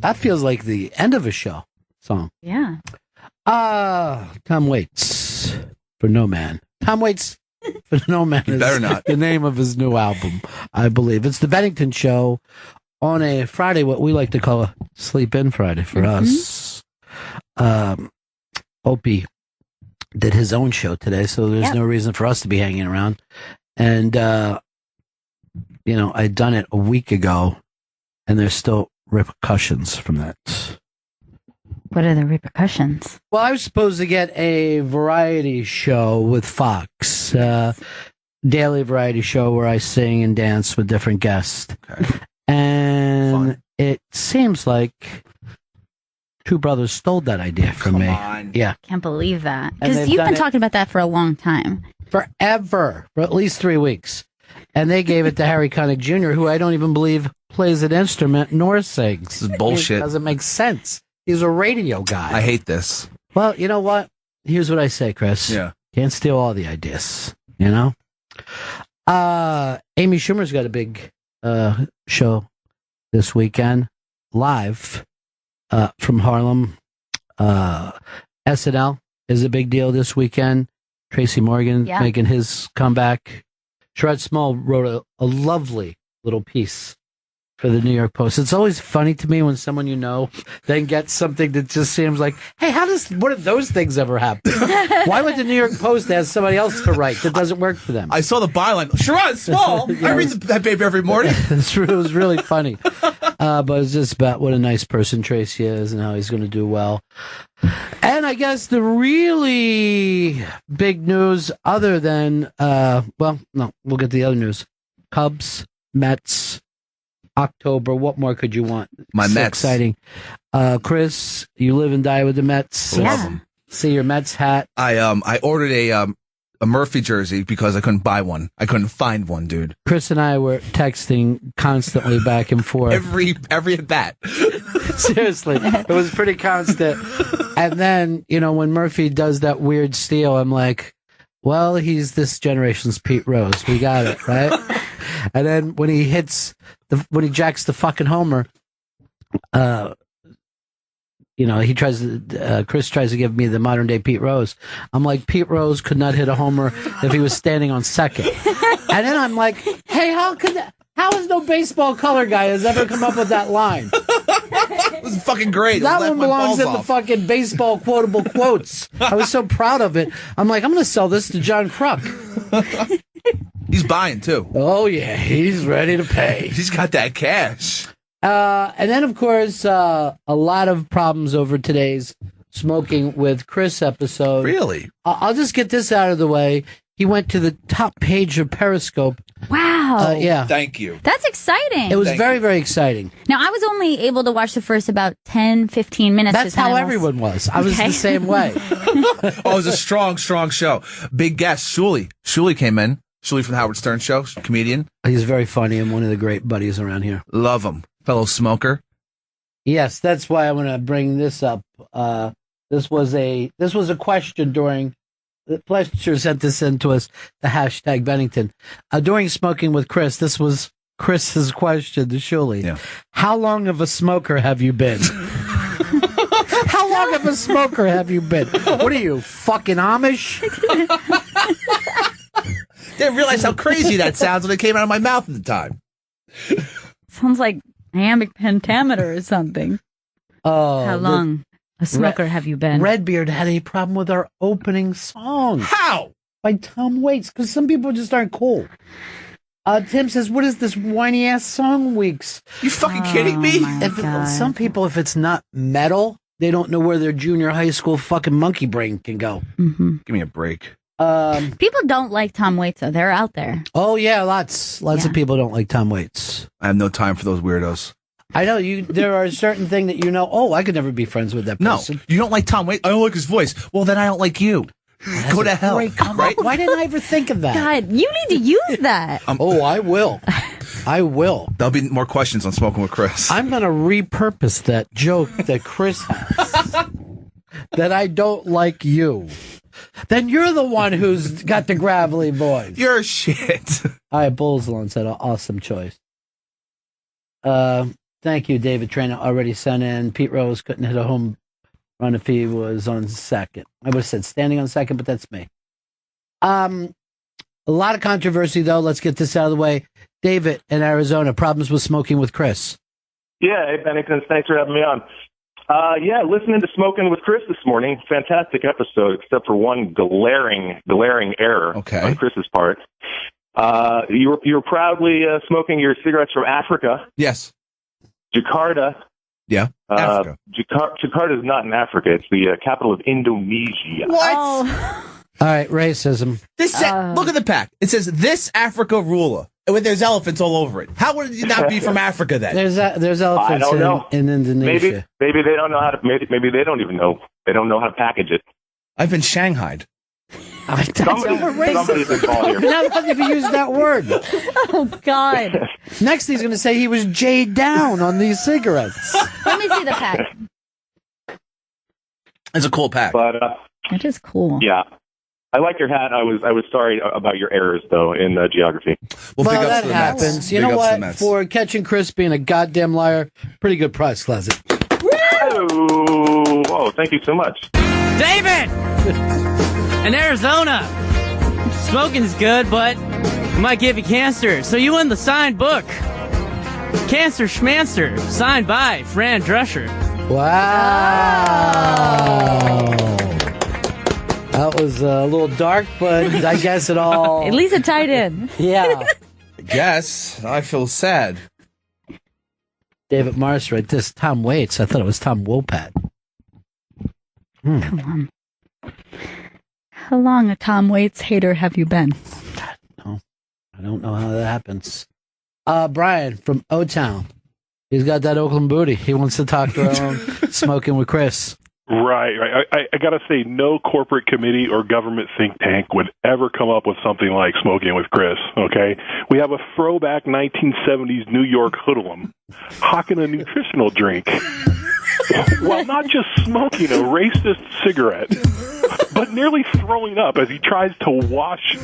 That feels like the end of a show song. Yeah. Tom Waits for No Man. Tom Waits for No Man is better not. the name of his new album, I believe. It's the Bennington Show on a Friday, what we like to call a Sleep In Friday for us. Opie did his own show today, so there's no reason for us to be hanging around. And, I'd done it a week ago, and there's still repercussions from that. What are the repercussions? Well, I was supposed to get a variety show with Fox, daily variety show where I sing and dance with different guests. Okay. And it seems like Two Brothers stole that idea from me. On. Yeah. Can't believe that. And Because they've you've done been it talking about that for a long time. Forever. For at least 3 weeks. And they gave it to Harry Connick Jr., who I don't even believe plays an instrument nor sings. This is bullshit. It doesn't make sense. He's a radio guy. I hate this. Well, you know what? Here's what I say, Chris. Yeah. Can't steal all the ideas, you know? Amy Schumer's got a big show this weekend, live from Harlem. SNL is a big deal this weekend. Tracy Morgan making his comeback. Sherrod Small wrote a lovely little piece for the New York Post. It's always funny to me when someone then gets something that just seems like, hey, what did those things ever happen? Why would the New York Post ask somebody else to write that doesn't work for them? I saw the byline. Sherrod Small. I read that paper every morning. It was really funny. But it's just about what a nice person Tracy is and how he's going to do well. And I guess the really big news, other than, we'll get the other news. Cubs, Mets, October. What more could you want? My so Mets. Exciting. Chris, you live and die with the Mets. Love them. See your Mets hat. I ordered a Murphy jersey because I couldn't buy one. I couldn't find one, dude. Chris and I were texting constantly back and forth. Every at bat. Seriously, it was pretty constant. And then, when Murphy does that weird steal, I'm like, well, he's this generation's Pete Rose. We got it, right? And then when he jacks the fucking homer, Chris tries to give me the modern day Pete Rose. I'm like, Pete Rose could not hit a homer if he was standing on second. And then I'm like, hey, how has no baseball color guy has ever come up with that line? It was fucking great. That one belongs in the fucking baseball quotable quotes. I was so proud of it. I'm like, I'm going to sell this to John Kruk. He's buying, too. Oh, yeah. He's ready to pay. He's got that cash. And then, of course, a lot of problems over today's Smoking with Chris episode. Really? I'll just get this out of the way. He went to the top page of Periscope. Wow. Yeah. Thank you. That's exciting. It was very, very exciting. Now, I was only able to watch the first about 10, 15 minutes. That's how everyone was. I was the same way. It was a strong, strong show. Big guest, Shuli. Shuli came in. Shuli from the Howard Stern Show, comedian. He's very funny and one of the great buddies around here. Love him. Fellow smoker. Yes, that's why I want to bring this up. This was a question during Fletcher sent this in to us, the hashtag Bennington. During Smoking with Chris, this was Chris's question to Shuli. Yeah. How long of a smoker have you been? How long of a smoker have you been? What are you, fucking Amish? Didn't realize how crazy that sounds when it came out of my mouth at the time. Sounds like iambic pentameter or something. Oh, How long a smoker have you been? Redbeard had a problem with our opening song. How? By Tom Waits, because some people just aren't cool. Tim says, what is this whiny-ass song weeks? You fucking kidding me? Some people, if it's not metal, they don't know where their junior high school fucking monkey brain can go. Mm-hmm. Give me a break. People don't like Tom Waits, though. They're out there. Oh, yeah, lots of people don't like Tom Waits. I have no time for those weirdos. I know, there are certain things that I could never be friends with that person. No, you don't like Tom Waits? I don't like his voice. Well, then I don't like you. Go to hell. Right? Why didn't I ever think of that? God, you need to use that. I will. I will. There'll be more questions on Smoking with Chris. I'm going to repurpose that joke that Chris has. That I don't like you. Then you're the one who's got the gravelly voice. You're shit. All right, Bulls Lawn said, awesome choice. Thank you, David Trainer already sent in. Pete Rose couldn't hit a home run if he was on second. I would have said standing on second, but that's me. A lot of controversy, though. Let's get this out of the way. David in Arizona, problems with smoking with Chris. Yeah, hey, Bennington, thanks for having me on. Listening to Smoking with Chris this morning, fantastic episode, except for one glaring error on Chris's part. You were proudly smoking your cigarettes from Africa. Yes. Jakarta. Yeah. Africa. Jakarta is not in Africa. It's the capital of Indonesia. What? Oh. All right, racism. Look at the pack. It says, this Africa ruler. There's elephants all over it. How would it not be from Africa then? There's elephants in Indonesia. Maybe they don't know how to. Maybe they don't even know. They don't know how to package it. I've been shanghaied. Somebody's involved here. Now that you've used that word. Oh God! Next, he's going to say he was J'd down on these cigarettes. Let me see the pack. It's a cool pack. But it is cool. Yeah. I like your hat. I was sorry about your errors, though, in geography. Well, that happens. You know what? For catching Chris being a goddamn liar, pretty good prize, Closet. Oh, thank you so much. David! In Arizona, smoking's good, but it might give you cancer. So you win the signed book. Cancer Schmancer, signed by Fran Drescher. Wow. That was a little dark, but I guess it all... At least it tied in. Yeah. Yes, I feel sad. David Morris read this. Tom Waits. I thought it was Tom Wopat. Come on. How long a Tom Waits hater have you been? No, I don't know how that happens. Brian from O-Town. He's got that Oakland booty. He wants to talk to Smoking with Chris. Right. I got to say, no corporate committee or government think tank would ever come up with something like Smoking with Chris, okay? We have a throwback 1970s New York hoodlum hawking a nutritional drink while not just smoking a racist cigarette, but nearly throwing up as he tries to wash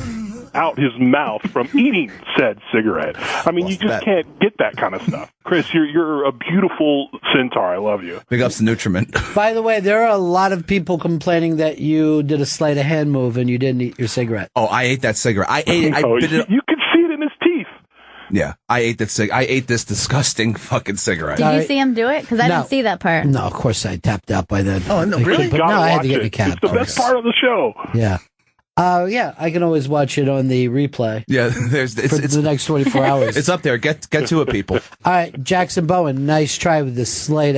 out his mouth from eating said cigarette. I mean, you just can't get that kind of stuff. Chris, you're a beautiful centaur. I love you. Big ups to Nutriment. By the way, there are a lot of people complaining that you did a sleight of hand move and you didn't eat your cigarette. Oh, I ate that cigarette. I ate it. You could see it in his teeth. Yeah, I ate that I ate this disgusting fucking cigarette. Did you see him do it? Because I didn't see that part. No, of course I tapped out by then. Oh, no, really? But no, I had to get in a cab. It's the best part of the show. Yeah. Yeah, I can always watch it on the replay. Yeah, it's the next 24 hours. It's up there. Get to it, people. All right, Jackson Bowen, nice try with this sleight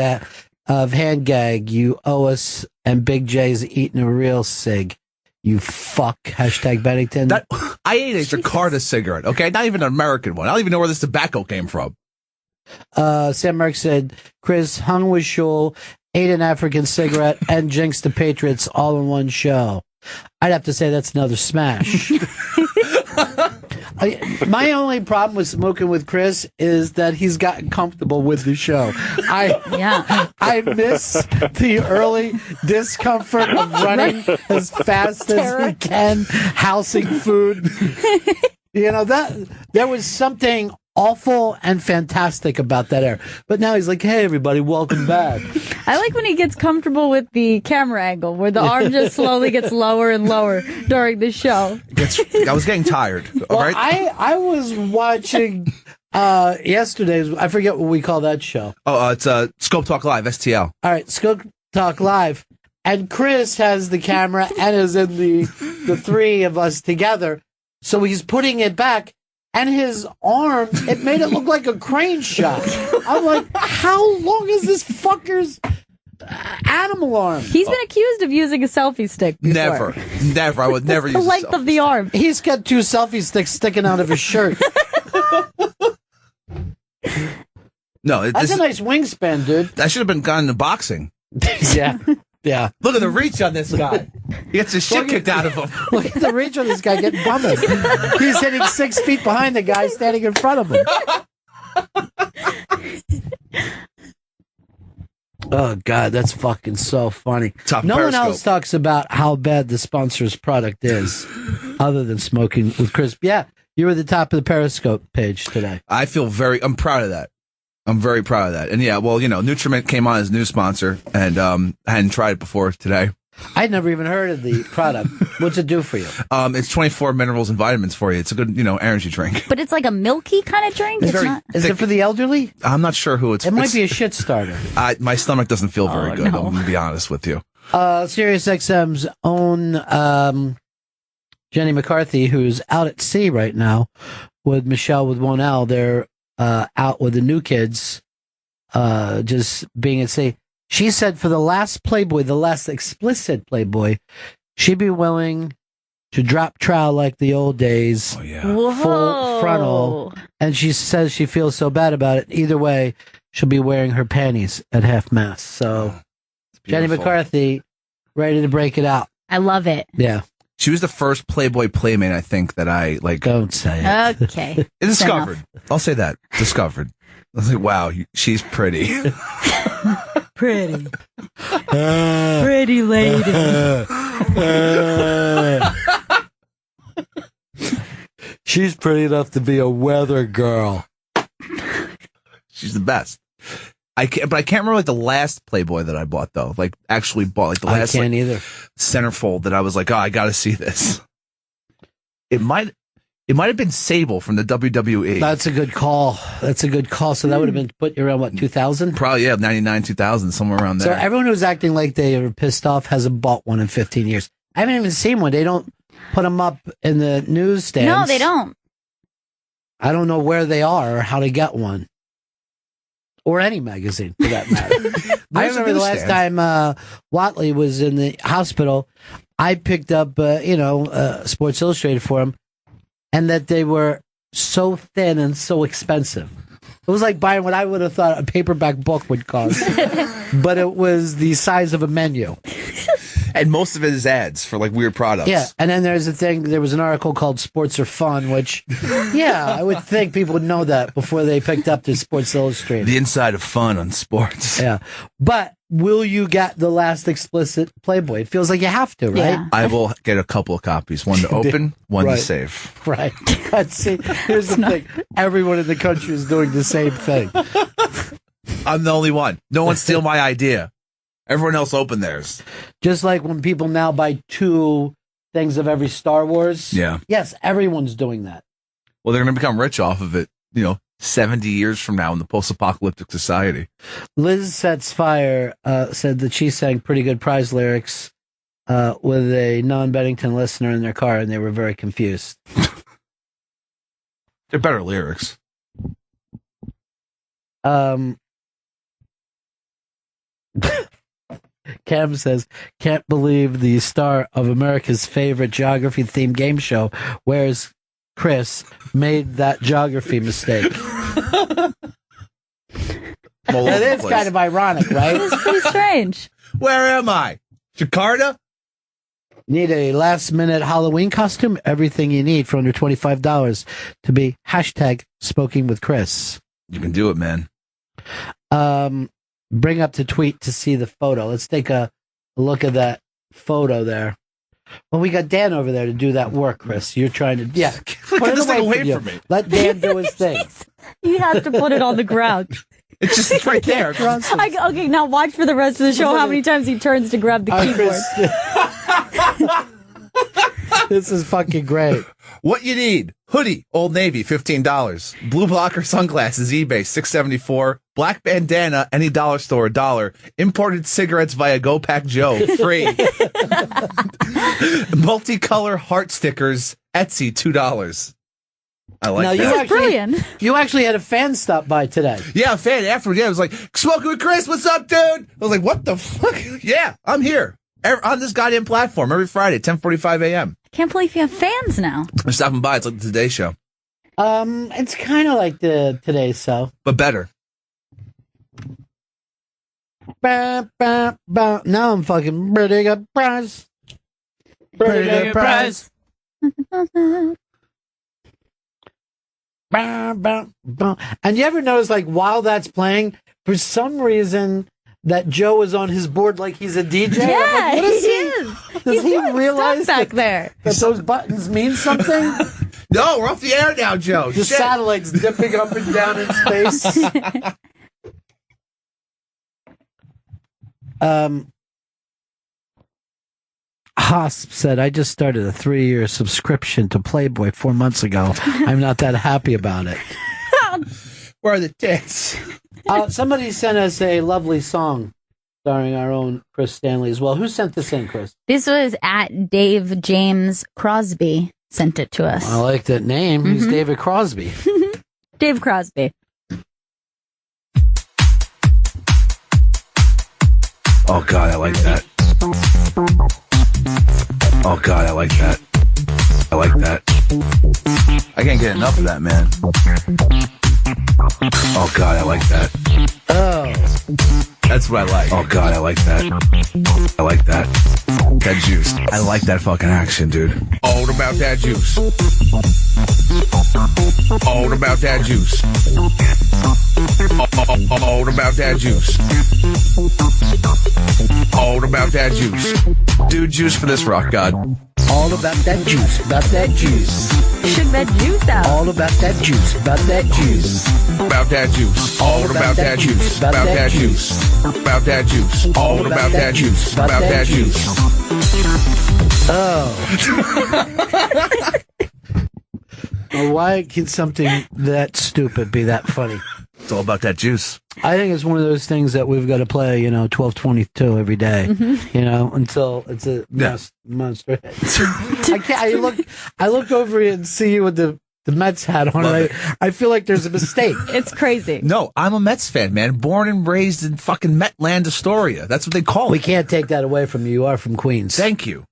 of hand gag. You owe us, and Big J's eating a real cig. You fuck. Hashtag Bennington. I ate a Jakarta cigarette, okay? Not even an American one. I don't even know where this tobacco came from. Sam Merck said, Chris hung with Shul, ate an African cigarette, and jinxed the Patriots all in one show. I'd have to say that's another smash. My only problem with Smoking with Chris is that he's gotten comfortable with the show. I miss the early discomfort of running as fast as he can, housing food. That there was something awful and fantastic about that era. But now he's like, hey, everybody, welcome back. I like when he gets comfortable with the camera angle, where the arm just slowly gets lower and lower during the show. I was getting tired. Well, right? I was watching yesterday's, I forget what we call that show. Oh, it's Scope Talk Live, STL. All right, Scope Talk Live. And Chris has the camera and is in the three of us together. So he's putting it back. And his arm, it made it look like a crane shot. I'm like, how long is this fucker's animal arm? He's been accused of using a selfie stick before. Never. I would never use the length of the arm. He's got 2 selfie sticks sticking out of his shirt. No, that's a nice wingspan, dude. I should have been gone into boxing. Yeah. Yeah. Look at the reach on this guy. He gets his shit kicked out of him. Look at the reach on this guy getting bummed. He's hitting 6 feet behind the guy standing in front of him. Oh, God, that's fucking so funny. No one else talks about how bad the sponsor's product is other than Smoking with Chris. Yeah, you were at the top of the Periscope page today. I'm proud of that. I'm very proud of that. And yeah, well, Nutriment came on as a new sponsor, and I hadn't tried it before today. I'd never even heard of the product. What's it do for you? It's 24 minerals and vitamins for you. It's a good, energy drink. But it's like a milky kind of drink? Is it for the elderly? I'm not sure who it's for. It might be a shit starter. My stomach doesn't feel very good, no. I'm going to be honest with you. Sirius XM's own Jenny McCarthy, who's out at sea right now with Michelle with one L. They're out with the new kids, just being at sea. She said for the last Playboy, the last explicit Playboy, she'd be willing to drop trowel like the old days, full frontal. And she says she feels so bad about it. Either way, she'll be wearing her panties at half mast. So, Jenny McCarthy, ready to break it out. I love it. Yeah. She was the first Playboy playmate, I think, that I like. Don't say it. Okay. Discovered. I'll say that. Discovered. I was like, wow, she's pretty. Pretty. Pretty lady. She's pretty enough to be a weather girl. She's the best. I can't remember like the last Playboy that I bought though. Like actually bought like the last either. centerfold that I was like, oh, I got to see this. It might have been Sable from the WWE. That's a good call. So that would have been put around what, 2000? Probably, yeah, 99, 2000, somewhere around there. So everyone who's acting like they are pissed off hasn't bought one in 15 years. I haven't even seen one. They don't put them up in the newsstands. No, they don't. I don't know where they are or how to get one. Or any magazine, for that matter. I remember the last time Watley was in the hospital, I picked up, Sports Illustrated for him, and that they were so thin and so expensive. It was like buying what I would have thought a paperback book would cost, but it was the size of a menu. And most of it is ads for like weird products. Yeah, and then there was an article called Sports Are Fun, which, I would think people would know that before they picked up the Sports Illustrated. The inside of fun on sports. Yeah, but will you get the last explicit Playboy? It feels like you have to, right? Yeah. I will get a couple of copies, one to open, one to save. Right. See, here's the thing. Everyone in the country is doing the same thing. I'm the only one. No one steal my idea. Everyone else open theirs. Just like when people now buy 2 things of every Star Wars. Yeah. Yes, everyone's doing that. Well, they're going to become rich off of it, 70 years from now in the post-apocalyptic society. Liz Sets Fire said that she sang pretty good prize lyrics with a non-Bennington listener in their car, and they were very confused. They're better lyrics. Cam says, can't believe the star of America's favorite geography-themed game show, Where's Chris, made that geography mistake. It is kind of ironic, right? It's pretty strange. Where am I? Jakarta? Need a last-minute Halloween costume? Everything you need for under $25 to be #Smoking with Chris. You can do it, man. Bring up to tweet to see the photo. Let's take a look at that photo there. Well, we got Dan over there to do that work, Chris. You're trying to, put it away from me. Let Dan do his thing. You have to put it on the ground. It's just right there. Okay, now watch for the rest of the show how many times he turns to grab the keyboard. This is fucking great. What you need? Hoodie, Old Navy, $15. Blue blocker sunglasses, eBay, $6.74. Black bandana, any dollar store, $1. Imported cigarettes via Go Pack Joe, free. Multicolor heart stickers, Etsy, $2. I like that. Brilliant. You actually had a fan stop by today. Yeah, a fan afterwards. Yeah, I was like, Smoking with Chris, what's up, dude? I was like, what the fuck? Yeah, I'm here. On this goddamn platform every Friday, 10:45 a.m. Can't believe you have fans now. I'm stopping by. It's like the Today Show. It's kind of like the Today Show, but better. Now I'm fucking pretty good prize. Pretty good prize. And you ever notice, like, while that's playing, for some reason, that Joe is on his board like he's a DJ? Yeah, like, what is he is. Does he realize back there that those buttons mean something? No, we're off the air now, Joe. The satellite's dipping up and down in space. Hosp said, I just started a 3-year subscription to Playboy 4 months ago. I'm not that happy about it. Where are the tits? Somebody sent us a lovely song starring our own Chris Stanley as well. Who sent this in, Chris? This was at Dave James Crosby sent it to us. I like that name. He's David Crosby. Dave Crosby. Oh, God, I like that. Oh, God, I like that. I like that. I can't get enough of that, man. Oh, God, I like that. Oh. That's what I like. Oh, God, I like that. I like that. That juice. I like that fucking action, dude. All about that juice. All about that juice. All about that juice. All about that juice. Dude, juice for this rock god. All about that juice, about that juice. Shook that juice out. All about that juice, about that juice. About that juice. All about that juice. About that juice. About that juice. All about that juice. About that juice. Oh. Well, why can something that stupid be that funny? It's all about that juice. I think it's one of those things that we've got to play, 1222 every day, until it's a monster hit. I can't. I look over here and see you with the Mets hat on. I feel like there's a mistake. It's crazy. No, I'm a Mets fan, man. Born and raised in fucking Metland, Astoria. That's what they call it. We can't take that away from you. You are from Queens. Thank you.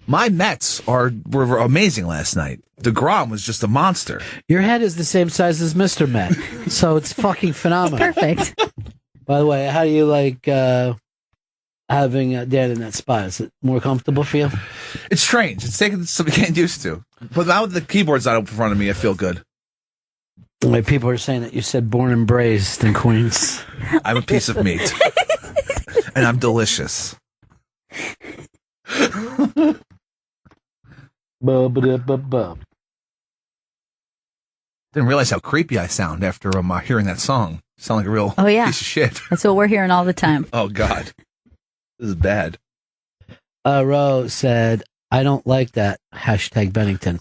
My Mets were amazing last night. DeGrom was just a monster. Your head is the same size as Mr. Met, so it's fucking phenomenal. Perfect. By the way, how do you like having Dan in that spot? Is it more comfortable for you? It's strange. It's taking some getting used to. But now the keyboard's not up in front of me, I feel good. Like people are saying that you said born and raised in Queens. I'm a piece of meat. And I'm delicious. Ba-ba-da-ba-ba. Didn't realize how creepy I sound after hearing that song. Sound like a real piece of shit. That's what we're hearing all the time. Oh, God. This is bad. Ro said, I don't like that. # Bennington.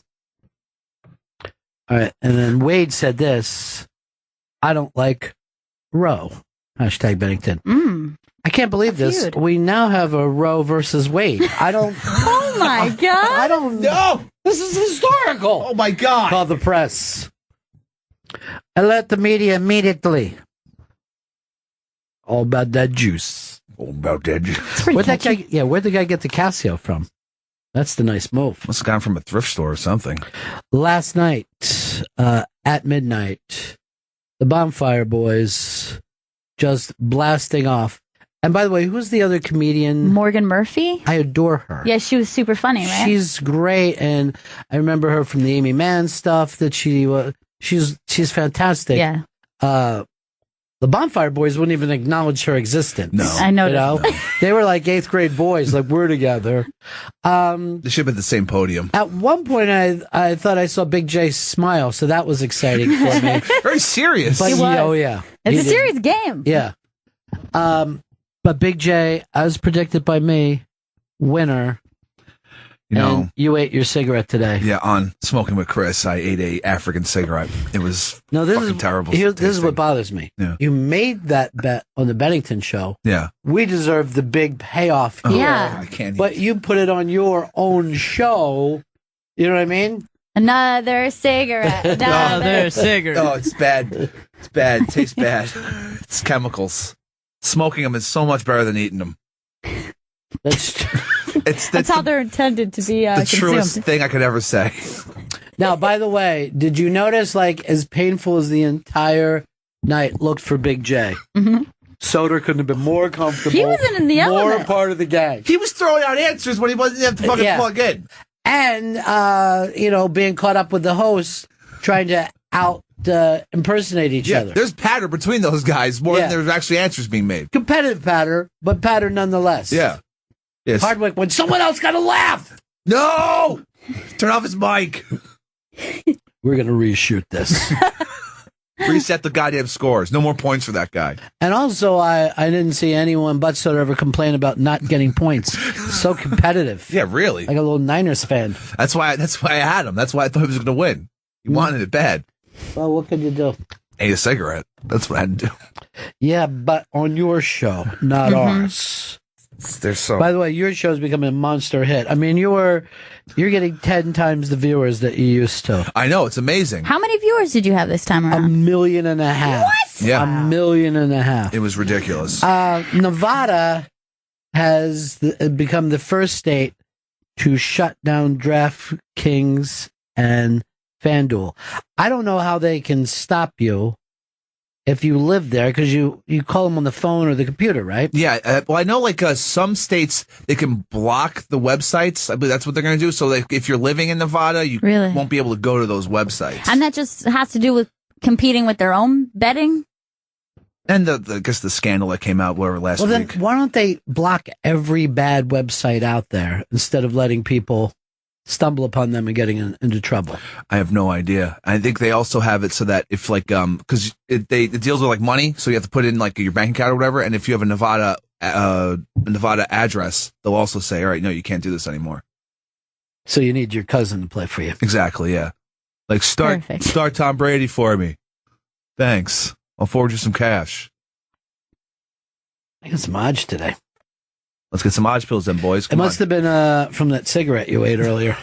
All right. And then Wade said this. I don't like Ro. # Bennington. I can't believe this. Feud. We now have a Roe versus Wade. I don't. Oh my God! I don't know. This is historical. Oh my God! Call the press. Alert the media immediately. All about that juice. All about that juice. Where'd that guy? Yeah, where'd the guy get the Casio from? That's the nice move. Must have gone from a thrift store or something. Last night, at midnight, the Bonfire Boys just blasting off. And by the way, who's the other comedian? Morgan Murphy? I adore her. Yeah, she was super funny, right? She's great, and I remember her from the Amy Mann stuff that she's fantastic. Yeah. The Bonfire Boys wouldn't even acknowledge her existence. No. I noticed. No. They were like 8th grade boys, like we're together. They should have been at the same podium. At one point, I thought I saw Big J smile, so that was exciting for me. Very serious. But, He was. oh, yeah. It's a serious game. Yeah. But Big J, as predicted by me, winner. And you ate your cigarette today. Yeah, on Smoking with Chris, I ate a African cigarette. It was fucking terrible. This is what bothers me. Yeah. You made that bet on the Bennington show. Yeah. We deserve the big payoff here. Yeah. I can't But you put it on your own show. You know what I mean? Another cigarette. Another cigarette. Oh, it's bad. It's bad. It tastes bad. It's chemicals. Smoking them is so much better than eating them. That's how they're intended to be the consumed. truest thing I could ever say. Now, by the way, did you notice, like, as painful as the entire night looked for Big J? Mm-hmm. Soder couldn't have been more comfortable. He wasn't in the element. More part of the gang. He was throwing out answers when he wasn't have to fucking plug in. And, being caught up with the host, trying to impersonate each other. There's patter between those guys more than there's actually answers being made. Competitive patter, but patter nonetheless. Yeah. Yes. Hardwick, when someone else got to laugh. No! Turn off his mic. We're going to reshoot this. Reset the goddamn scores. No more points for that guy. And also, I didn't see anyone but Soda ever complain about not getting points. So competitive. Yeah, really. Like a little Niners fan. That's why I had him. That's why I thought he was going to win. He wanted it bad. Well, what could you do? Ate a cigarette. That's what I had to do. Yeah, but on your show, not ours. There's so. By the way, your show's becoming a monster hit. I mean, you're getting 10 times the viewers that you used to. I know, it's amazing. How many viewers did you have this time around? 1.5 million. What? Yeah. 1.5 million. It was ridiculous. Nevada has become the first state to shut down DraftKings and FanDuel. I don't know how they can stop you if you live there, because you call them on the phone or the computer, right? Yeah. Well, I know like some states, they can block the websites. I believe that's what they're going to do. So like, if you're living in Nevada, you won't be able to go to those websites. And that just has to do with competing with their own betting? And I guess the scandal that came out last week. Then why don't they block every bad website out there instead of letting people stumble upon them and getting into trouble? I have no idea. I think they also have it so that if like because it deals with like money, so you have to put in like your bank account or whatever. And if you have a Nevada address, they'll also say, all right, no, you can't do this anymore. So you need your cousin to play for you. Exactly. Yeah. Like start Tom Brady for me. Thanks. I'll forward you some cash. I got some odds today. Let's get some odds pills then, boys. It must have been from that cigarette you ate earlier.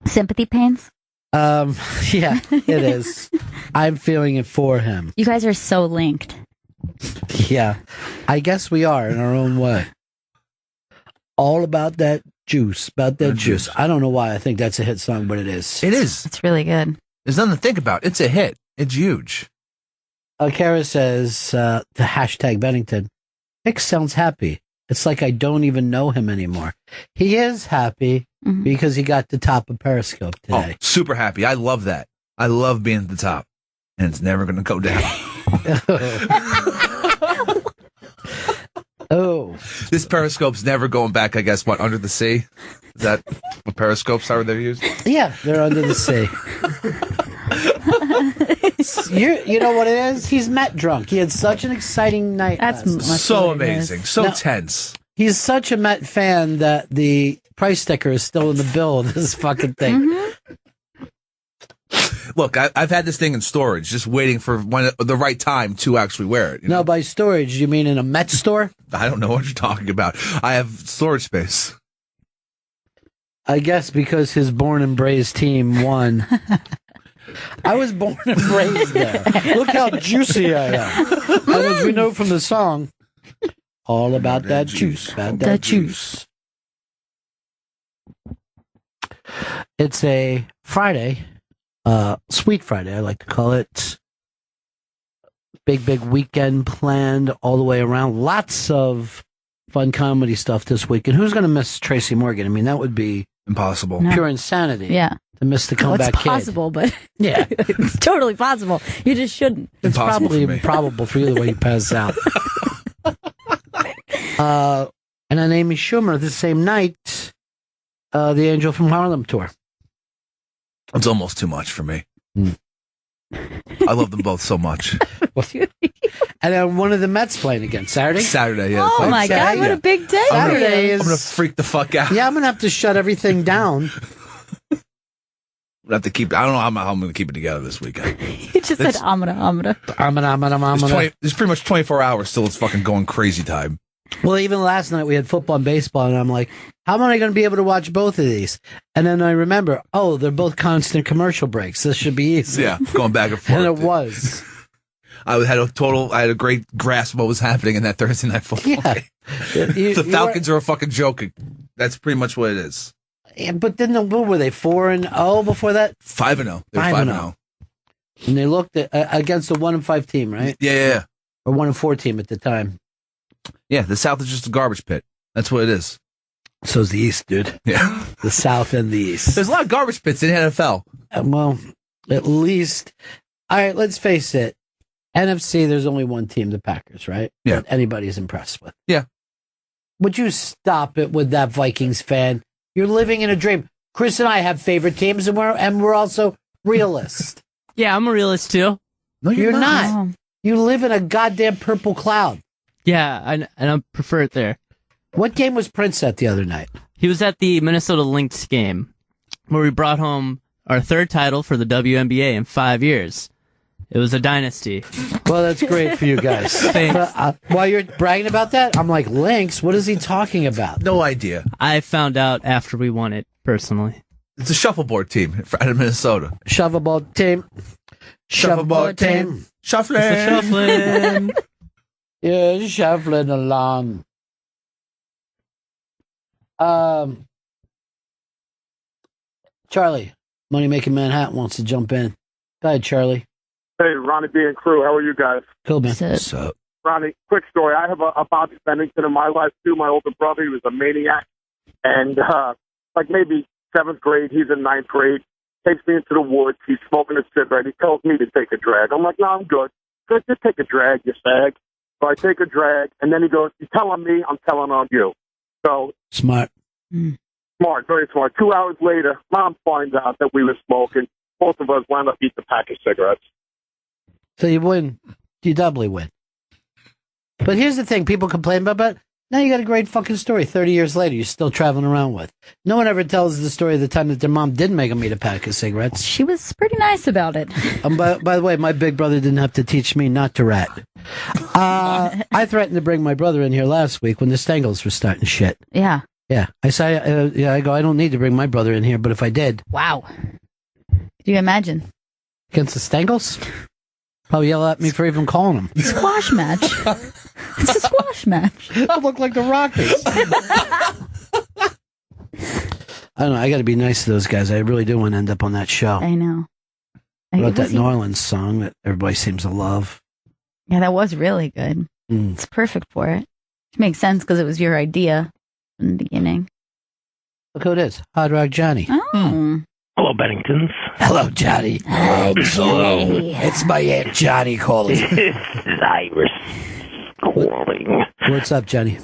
Sympathy pains? Yeah, it is. I'm feeling it for him. You guys are so linked. Yeah, I guess we are in our own way. All about that juice, juice. I don't know why I think that's a hit song, but it is. It is. It's really good. There's nothing to think about. It's a hit. It's huge. Kara says, the hashtag Bennington, Nick sounds happy. It's like I don't even know him anymore. He is happy because he got the top of Periscope today. Oh, super happy. I love that. I love being at the top. And it's never going to go down. Oh. This Periscope's never going back, I guess, under the sea? Is that what Periscopes are they're used? Yeah, they're under the sea. You know what it is? He's Met drunk. He had such an exciting night. That's so amazing. So tense. He's such a Met fan that the price sticker is still in the bill of this fucking thing. Look, I've had this thing in storage, just waiting for the right time to actually wear it. No, by storage, you mean in a Met store? I don't know what you're talking about. I have storage space. I guess because his born and braised team won. I was born and raised there. Look how juicy I am. And as we know from the song, all about that juice. About that juice. It's a Friday. Sweet Friday, I like to call it. Big weekend planned all the way around. Lots of fun comedy stuff this week. And who's going to miss Tracy Morgan? I mean, that would be impossible. Pure insanity. Yeah. To miss the comeback it's possible, kid. But yeah, it's totally possible. You just shouldn't. It's probably improbable for you the way you pass out. And then Amy Schumer the same night, the Angel from Harlem tour. It's almost too much for me. I love them both so much. And then one of the Mets playing again Saturday. Yeah. Oh my God! What a big day! Saturday is. I'm gonna freak the fuck out. Yeah, I'm gonna have to shut everything down. I have to keep. I don't know how I'm going to keep it together this weekend. He just said amana. There's pretty much 24 hours till it's fucking going crazy time. Well, even last night we had football and baseball, and I'm like, how am I going to be able to watch both of these? And then I remember, they're both constant commercial breaks. This should be easy. Yeah, going back and forth. And it was. I had a great grasp of what was happening in that Thursday night football game. The Falcons are a fucking joke. That's pretty much what it is. Yeah, but then what were they 4-0 before that? 5-0. They're 5-0. And they looked at against a 1-5 team, right? Yeah. Or 1-4 team at the time. Yeah, the South is just a garbage pit. That's what it is. So's the East, dude. Yeah, the South and the East. There's a lot of garbage pits in NFL. Well, at least. All right, let's face it. NFC, there's only one team, the Packers, right? Yeah. That anybody's impressed with. Yeah. Would you stop it with that Vikings fan? You're living in a dream. Chris and I have favorite teams, and we're also realists. Yeah, I'm a realist too. No, you're not. You live in a goddamn purple cloud. Yeah, and I prefer it there. What game was Prince at the other night? He was at the Minnesota Lynx game, where we brought home our third title for the WNBA in 5 years. It was a dynasty. Well, that's great for you guys. Thanks. While you're bragging about that, I'm like, Lynx, what is he talking about? No idea. I found out after we won it, personally. It's a shuffleboard team out of Minnesota. Shuffleboard team. Shuffleboard team. Shuffling. Shuffling. Yeah, shuffling along. Charlie, Money Making Manhattan wants to jump in. Go ahead, Charlie. Hey, Ronnie B and crew, how are you guys? Cool, man. What's up? Ronnie, quick story. I have a Bobby Bennington in my life, too. My older brother, he was a maniac. And, like maybe 7th grade, he's in 9th grade, takes me into the woods. He's smoking a cigarette. He tells me to take a drag. I'm like, no, I'm good. Just take a drag, you fag. So I take a drag, and then he goes, you're telling me, I'm telling on you. So Smart. Smart, very smart. 2 hours later, Mom finds out that we were smoking. Both of us wound up eating a pack of cigarettes. So you win. You doubly win. But here's the thing people complain about, but now you got a great fucking story 30 years later you're still traveling around with. No one ever tells the story of the time that their mom didn't make them eat a pack of cigarettes. She was pretty nice about it. By the way, my big brother didn't have to teach me not to rat. I threatened to bring my brother in here last week when the Stengels were starting shit. Yeah. Yeah. I say, I go, I don't need to bring my brother in here, but if I did. Wow. Can you imagine? Against the Stengels? Probably yell at me for even calling them. Squash match. It's a squash match. I look like the Rockets. I don't know. I got to be nice to those guys. I really do want to end up on that show. I know. About that New Orleans song that everybody seems to love. Yeah, that was really good. It's perfect for it. It makes sense because it was your idea in the beginning. Look who it is. Hard Rock Johnny. Oh. Hello, Benningtons. Hello, Johnny. Hi, Johnny. It's my Aunt Johnny calling. This is Iris calling. What's up, Johnny?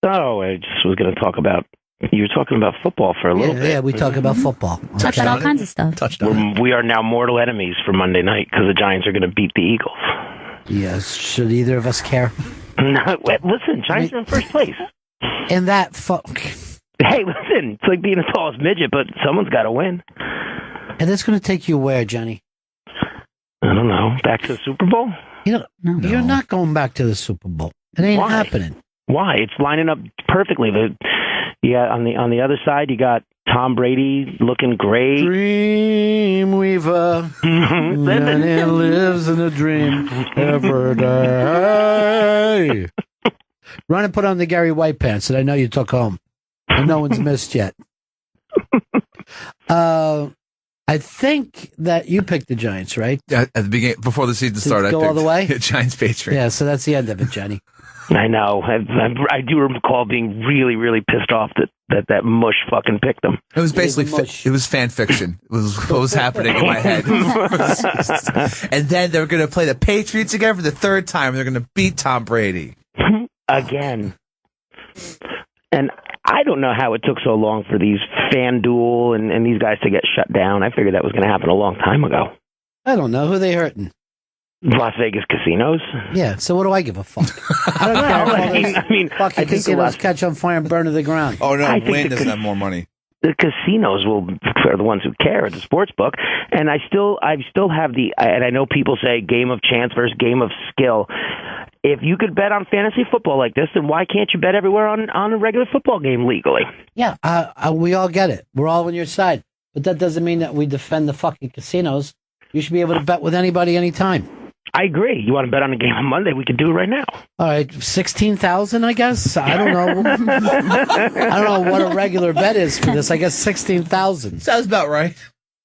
Oh, I just was going to talk about, you were talking about football for a little bit. Yeah, we talk about football. Talk about all kinds of stuff. We are now mortal enemies for Monday night because the Giants are going to beat the Eagles. Yes. Should either of us care? No, listen, Giants are in first place. And that fuck. Hey, listen, it's like being the tallest midget, but someone's got to win. And that's going to take you where, Johnny? I don't know. Back to the Super Bowl? You're not going back to the Super Bowl. It ain't happening. Why? It's lining up perfectly. On the other side, you got Tom Brady looking great. Dreamweaver. Johnny lives in a dream every day. Run and put on the Gary White pants that I know you took home. And no one's missed yet. I think that you picked the Giants, right? Yeah, at the beginning, before the season started, go I picked all the way? Giants Patriots. Yeah, so that's the end of it, Johnny. I know. I do recall being really, really pissed off that mush fucking picked them. It was basically it was fan fiction. It was what was happening in my head. And then they're going to play the Patriots again for the third time. They're going to beat Tom Brady again. And I don't know how it took so long for these FanDuel and these guys to get shut down. I figured that was going to happen a long time ago. I don't know. Who are they hurting? Las Vegas casinos. Yeah, so what do I give a fuck? I don't care. I mean, fucking casinos catch on fire and burn to the ground. Oh, no, Wayne doesn't have more money. The casinos are the ones who care at the sports book. And I still have and I know people say game of chance versus game of skill. If you could bet on fantasy football like this, then why can't you bet everywhere on a regular football game legally? Yeah, we all get it. We're all on your side. But that doesn't mean that we defend the fucking casinos. You should be able to bet with anybody anytime. I agree. You want to bet on a game on Monday? We could do it right now. All right, 16,000, I guess. I don't know. I don't know what a regular bet is for this. I guess 16,000. Sounds about right.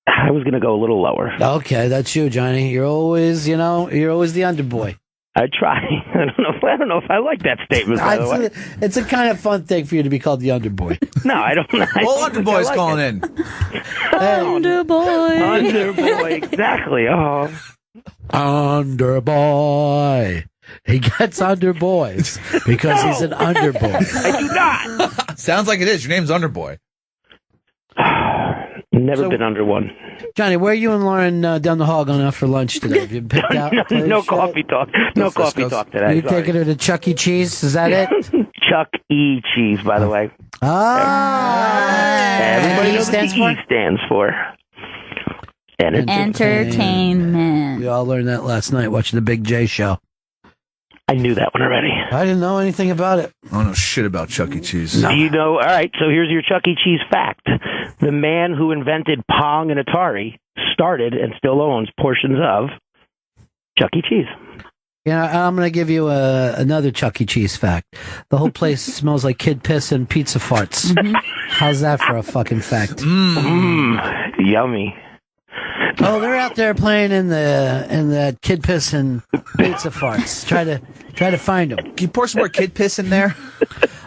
I was going to go a little lower. Okay, that's you, Johnny. You're always the underboy. I try. I don't know if I like that statement. By the way, it's a kind of fun thing for you to be called the underboy. No, I don't. Well, underboy's like calling in. Underboy, exactly. Oh. Underboy. He gets underboys because he's an underboy. I do not. Sounds like it is. Your name's Underboy. Never been under one. Johnny, where are you and Lauren down the hall going out for lunch today? Have you picked out? No coffee talk. No coffee talk today. You taking her to Chuck E. Cheese? Is that it? Chuck E. Cheese, by the way. Everybody knows what the E stands for. Entertainment. We all learned that last night watching the Big J show. I knew that one already. I didn't know anything about it. I don't know shit about Chuck E. Cheese. Do you know? All right, so here's your Chuck E. Cheese fact. The man who invented Pong and Atari started and still owns portions of Chuck E. Cheese. Yeah, I'm going to give you another Chuck E. Cheese fact. The whole place smells like kid piss and pizza farts. How's that for a fucking fact? Yummy. Oh, they're out there playing in the kid piss and pizza farts. Try to find them. Can you pour some more kid piss in there?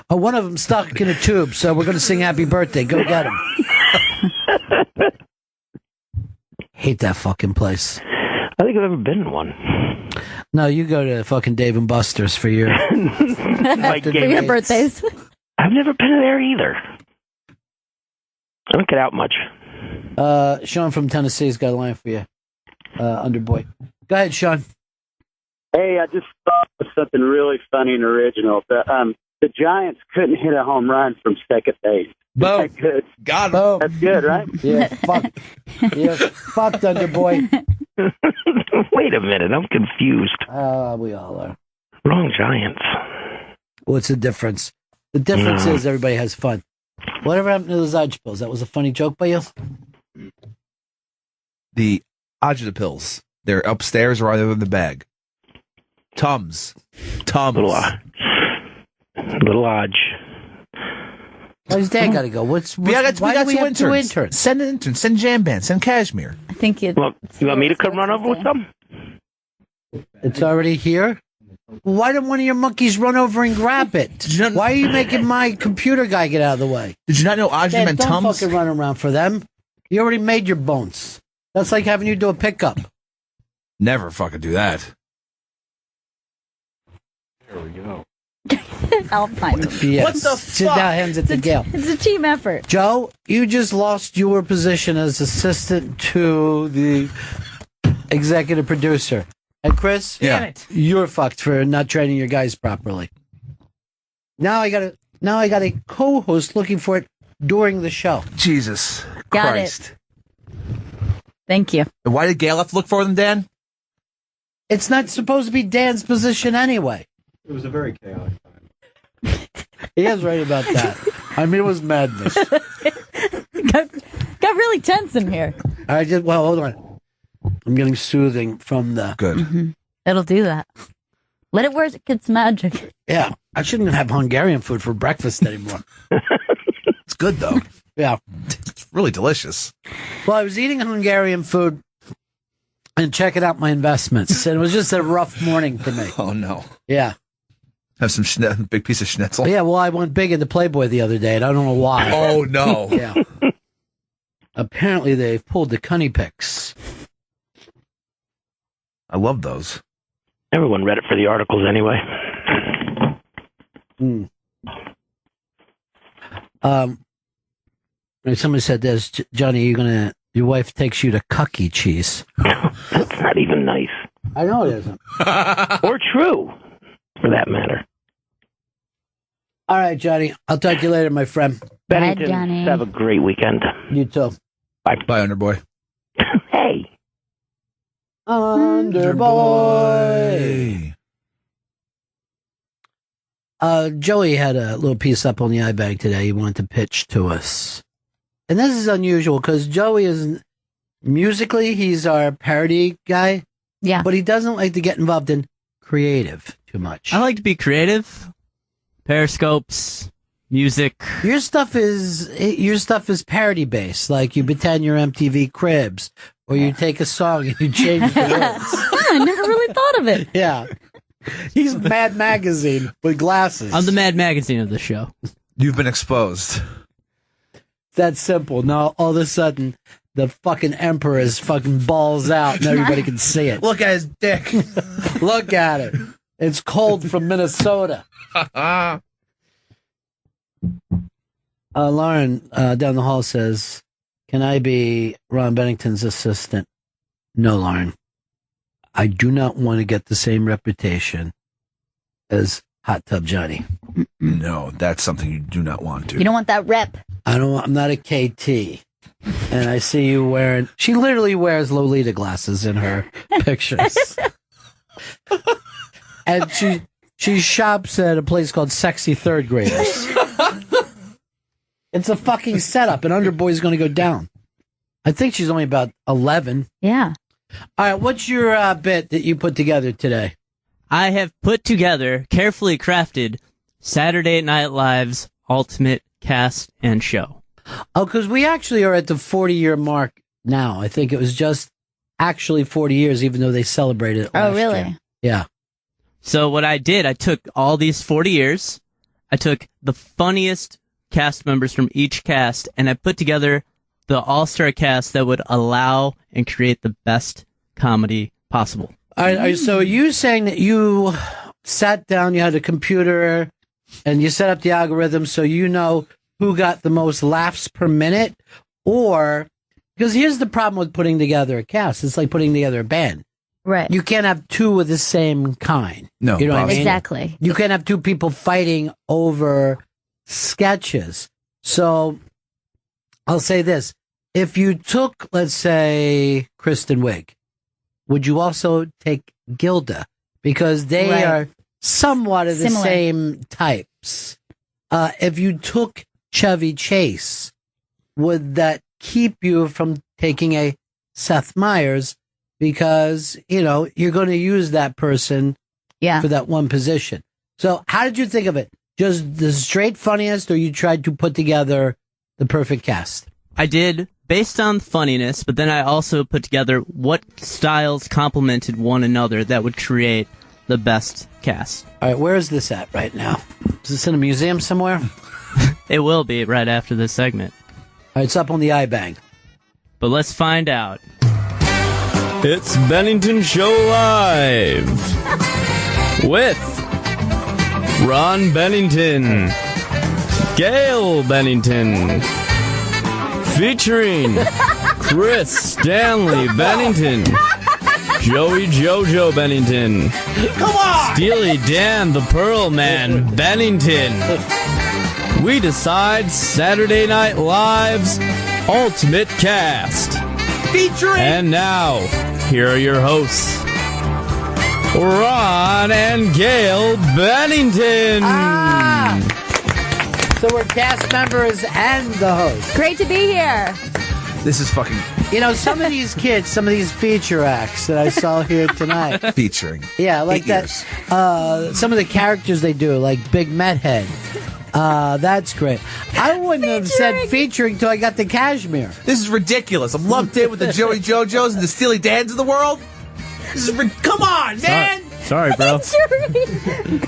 Oh, one of them stuck in a tube, so we're going to sing Happy Birthday. Go get him. Hate that fucking place. I think I've ever been in one. No, you go to fucking Dave and Buster's for your birthdays. I've never been there either. I don't get out much. Sean from Tennessee's got a line for you. Underboy. Go ahead, Sean. Hey, I just thought of something really funny and original. The Giants couldn't hit a home run from second base. Boom. Good. Got him. Boom. That's good, right? Yeah, fucked. Yeah, fucked, Underboy. Wait a minute, I'm confused. We all are. Wrong Giants. What's the difference? The difference is everybody has fun. Whatever happened to those Age pills? That was a funny joke by you? The Agita pills. They're upstairs or either in the bag. Tums. Little Odge. Why's Dad got to go? Why do we have two interns? Send an intern. Send Jam Band. Send Cashmere. I think you want me to come run over with them? It's already here? Why didn't one of your monkeys run over and grab it? Why are you making my computer guy get out of the way? Did you not know Agita and Tums? Don't fucking run around for them. You already made your bones. That's like having you do a pickup. Never fucking do that. There we go. I'll find him. Yes. What the Sit fuck? down, hands at the Gail. It's a team effort. Joe, you just lost your position as assistant to the executive producer. And Chris, you're fucked for not training your guys properly. Now I got a co-host looking for it during the show. Jesus Got Christ. it. Thank you. And why did Gail have to look for them, Dan? It's not supposed to be Dan's position anyway. It was a very chaotic time. He is right about that. I mean, it was madness. got really tense in here. Hold on. I'm getting soothing from the... Good. Mm-hmm. It'll do that. Let it work. It's magic. Yeah. I shouldn't have Hungarian food for breakfast anymore. It's good, though. Yeah. It's really delicious. Well, I was eating Hungarian food and checking out my investments, and it was just a rough morning for me. Oh, no. Yeah. Have some big piece of schnitzel? Yeah, well, I went big into Playboy the other day, and I don't know why. Oh, no. Yeah. Apparently, they've pulled the cunny pics. I love those. Everyone read it for the articles anyway. Somebody said this, Johnny, your wife takes you to Cucky Cheese. That's not even nice. I know it isn't. Or true, for that matter. All right, Johnny. I'll talk to you later, my friend. Bennington, Johnny. have a great weekend. You too. Bye, Underboy. Hey. Underboy. Joey had a little piece up on the iBang today he wanted to pitch to us. And this is unusual because Joey is musically, he's our parody guy. Yeah. But he doesn't like to get involved in creative too much. I like to be creative. Periscopes, music. Your stuff is parody based. Like you pretend you're MTV Cribs, or you take a song and you change the words. I never really thought of it. Yeah. He's Mad Magazine with glasses. I'm the Mad Magazine of the show. You've been exposed. That's simple. Now, all of a sudden, the fucking emperor's fucking balls out and everybody can see it. Look at his dick. Look at it. It's cold from Minnesota. Lauren down the hall says, can I be Ron Bennington's assistant? No, Lauren. I do not want to get the same reputation as Hot Tub Johnny. No, that's something you do not want to. You don't want that rep. I'm not a KT. And I see you wearing, she literally wears Lolita glasses in her pictures. And she shops at a place called Sexy Third Graders. It's a fucking setup. An underboy's going to go down. I think she's only about 11. Yeah. All right, what's your bit that you put together today? I have put together, carefully crafted, Saturday Night Live's ultimate cast and show. Oh, because we actually are at the 40-year mark now. I think it was just actually 40 years, even though they celebrated it last really? year. Yeah. So what I did, I took all these 40 years, I took the funniest cast members from each cast, and I put together the all-star cast that would allow and create the best comedy possible. All right, so are you saying that you sat down, you had a computer, and you set up the algorithm so you know who got the most laughs per minute? Or, because here's the problem with putting together a cast. It's like putting together a band. Right. You can't have two of the same kind. No, you know what I mean? Exactly. You can't have two people fighting over sketches. So I'll say this. If you took, let's say, Kristen Wiig, would you also take Gilda? Because they are somewhat of the same types. If you took Chevy Chase, would that keep you from taking a Seth Meyers? Because, you're going to use that person for that one position. So how did you think of it? Just the straight funniest, or you tried to put together the perfect cast? I did based on funniness, but then I also put together what styles complemented one another that would create the best cast. All right, where is this at right now? Is this in a museum somewhere? It will be right after this segment. All right, it's up on the iBang. But let's find out. It's Bennington Show Live with Ron Bennington, Gail Bennington, featuring Chris Stanley Bennington, Joey Jojo Bennington, Come on! Steely Dan the Pearl Man Bennington. We decide Saturday Night Live's ultimate cast. Featuring... And now, here are your hosts, Ron and Gail Bennington. So we're cast members and the host. Great to be here. This is fucking... some of these kids, some of these feature acts that I saw here tonight. Featuring. Yeah, like that. Some of the characters they do, like Big Methead. That's great. I wouldn't have said featuring till I got the cashmere. This is ridiculous. I'm lumped in with the Joey Jojos and the Steely Dans of the world. This is come on, man. Sorry, bro.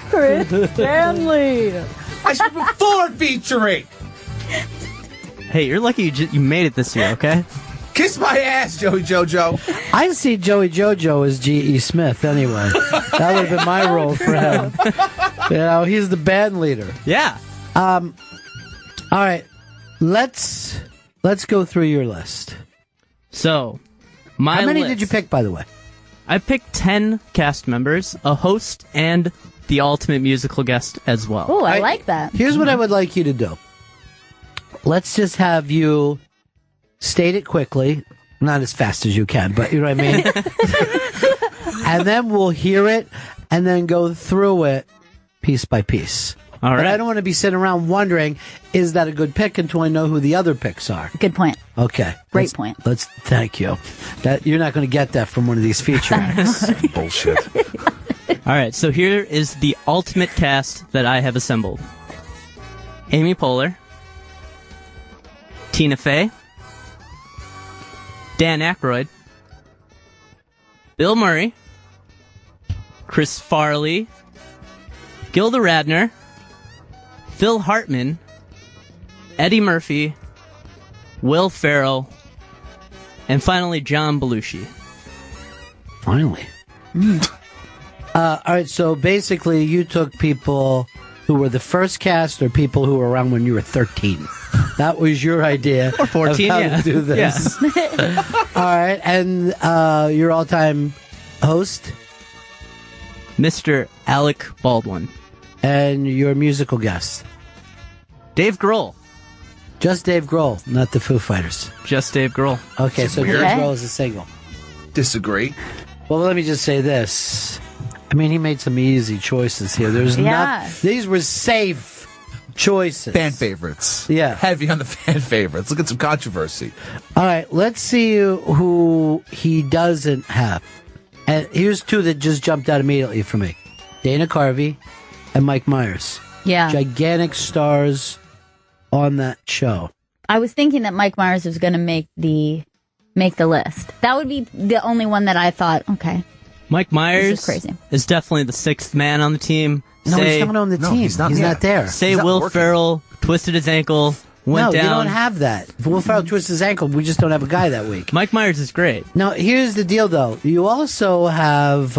Chris Stanley. I should be before featuring. Hey, you're lucky you made it this year, okay? Kiss my ass, Joey Jojo. I see Joey Jojo as G.E. Smith anyway. That would have been my role for him. He's the band leader. Yeah. All right. Let's go through your list. So, how many did you pick, by the way? I picked 10 cast members, a host, and the ultimate musical guest as well. Oh, I like that. Here's what I would like you to do. Let's just have you state it quickly, not as fast as you can, but you know what I mean? And then we'll hear it and then go through it piece by piece. All right. But I don't want to be sitting around wondering, is that a good pick until I know who the other picks are? Good point. Okay. Great point. Thank you. You're not going to get that from one of these feature acts. Bullshit. All right, so here is the ultimate cast that I have assembled. Amy Poehler, Tina Fey, Dan Aykroyd, Bill Murray, Chris Farley, Gilda Radner, Phil Hartman, Eddie Murphy, Will Ferrell, and finally John Belushi. Finally. All right, so basically you took people who were the first cast or people who were around when you were 13? That was your idea Or 14, of how yeah. to do this. All right, and your all-time host? Mr. Alec Baldwin. And your musical guest? Dave Grohl. Just Dave Grohl, not the Foo Fighters. Just Dave Grohl. Okay, so Weird. Dave Grohl is a single. Disagree. Well, let me just say this. I mean, he made some easy choices here. There's these were safe choices. Fan favorites. Yeah. Heavy on the fan favorites. Look at some controversy. All right, let's see who he doesn't have. And here's two that just jumped out immediately for me. Dana Carvey and Mike Myers. Yeah. Gigantic stars on that show. I was thinking that Mike Myers was going to make the list. That would be the only one that I thought, okay. Mike Myers This is crazy. is definitely the sixth man on the team. No, he's not on the team. He's not there. Say He's not Will working. Ferrell twisted his ankle, went no, down. you don't have that. If Will Ferrell twists his ankle, we just don't have a guy that week. Mike Myers is great. Now, here's the deal, though. You also have...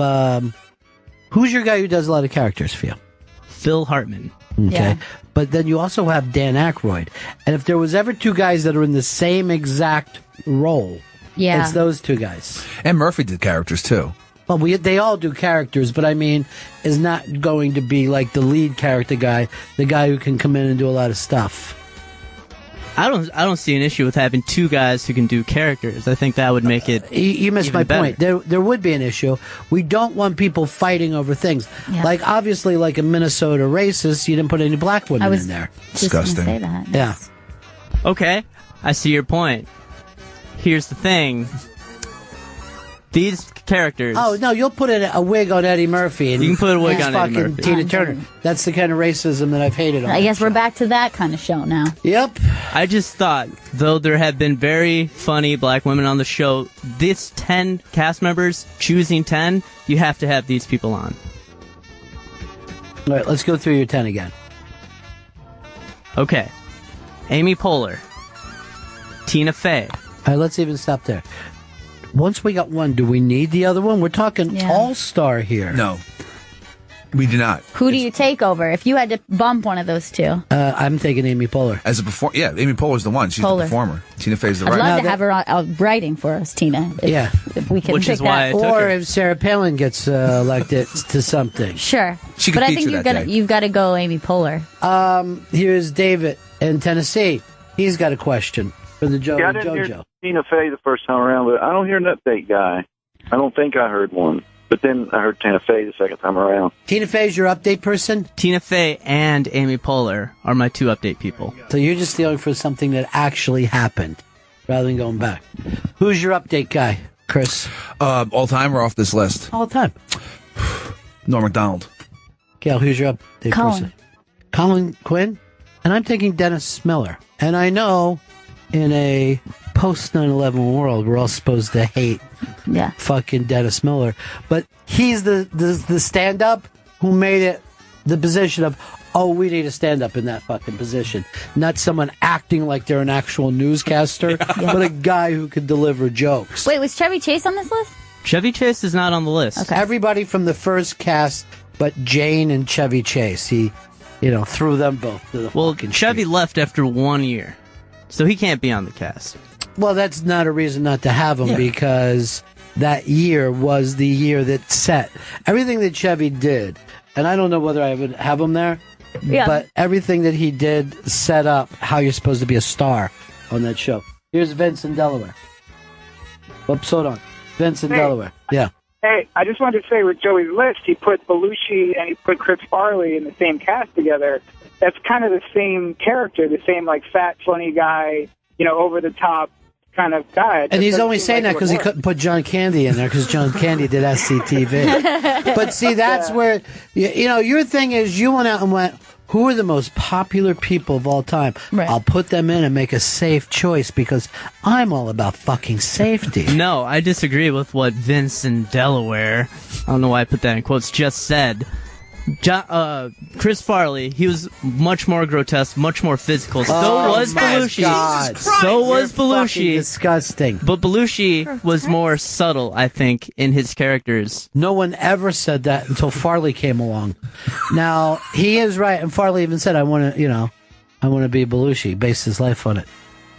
who's your guy who does a lot of characters for you? Phil Hartman. Okay. Yeah. But then you also have Dan Aykroyd. And if there was ever two guys that are in the same exact role, Yeah. it's those two guys. And Murphy did characters, too. Well, they all do characters, but I mean, is not going to be like the lead character guy, the guy who can come in and do a lot of stuff. I don't see an issue with having two guys who can do characters. I think that would make it. You missed even my better. point. There would be an issue. We don't want people fighting over things. Yeah. Like, obviously, like in Minnesota racist, you didn't put any black women in there. Just gonna say that. Yeah. Okay, I see your point. Here's the thing. These characters. Oh, no, you'll put a wig on Eddie Murphy. And You can put a wig he's on Eddie fucking Murphy. Tina Turner. That's the kind of racism that I've hated on I that guess we're show. back to that kind of show now. Yep. I just thought, though there have been very funny black women on the show, this 10 cast members, choosing 10, you have to have these people on. All right, let's go through your 10 again. Okay. Amy Poehler. Tina Fey. All right, let's even stop there. Once we got one, do we need the other one? We're talking Yeah. all-star here. No. We do not. Who do you take over if you had to bump one of those two? I'm taking Amy Poehler. As a Amy Poehler's the one. She's Poehler. the performer. Tina Fey's the I'd writer. love to have her out writing for us, Tina. If we can Which pick is why that. I took Or her. if Sarah Palin gets elected to something. Sure. She could but I feature think that day. you've got to go Amy Poehler. Here's David in Tennessee. He's got a question for the Yeah, I didn't hear Tina Fey the first time around, but I don't hear an update guy. I don't think I heard one. But then I heard Tina Fey the second time around. Tina Fey's your update person? Tina Fey and Amy Poehler are my two update people. So you're just stealing for something that actually happened rather than going back. Who's your update guy, Chris? All time or off this list? All the time. Norm MacDonald. Gail, who's your update Colin. person? Colin Quinn? And I'm taking Dennis Miller. And I know in a post 9/11 world, we're all supposed to hate fucking Dennis Miller, but he's the stand-up who made it the position of, oh, we need a stand-up in that fucking position, not someone acting like they're an actual newscaster, but a guy who could deliver jokes. Wait, was Chevy Chase on this list? Chevy Chase is not on the list. Okay. Everybody from the first cast, but Jane and Chevy Chase, he, threw them both to the fucking Chevy street. left after 1 year, so he can't be on the cast. Well, that's not a reason not to have him because that year was the year that set everything that Chevy did. And I don't know whether I would have him there, but everything that he did set up how you're supposed to be a star on that show. Here's Vince in Delaware. Oops, hold on. Vince in Delaware. Yeah. Hey, I just wanted to say with Joey's list, he put Belushi and he put Chris Farley in the same cast together. That's kind of the same character, the same like fat, funny guy, over the top kind of guy. And he's only saying that because he couldn't put John Candy in there because John Candy did SCTV. But see, that's where, your thing is you went out and went, who are the most popular people of all time? Right. I'll put them in and make a safe choice because I'm all about fucking safety. No, I disagree with what Vince in Delaware, I don't know why I put that in quotes, just said. Chris Farley, he was much more grotesque, much more physical. So was Belushi. God. So was You're Belushi. fucking disgusting. But Belushi was more subtle, I think, in his characters. No one ever said that until Farley came along. Now, he is right, and Farley even said, I want to, I want to be Belushi. Based his life on it.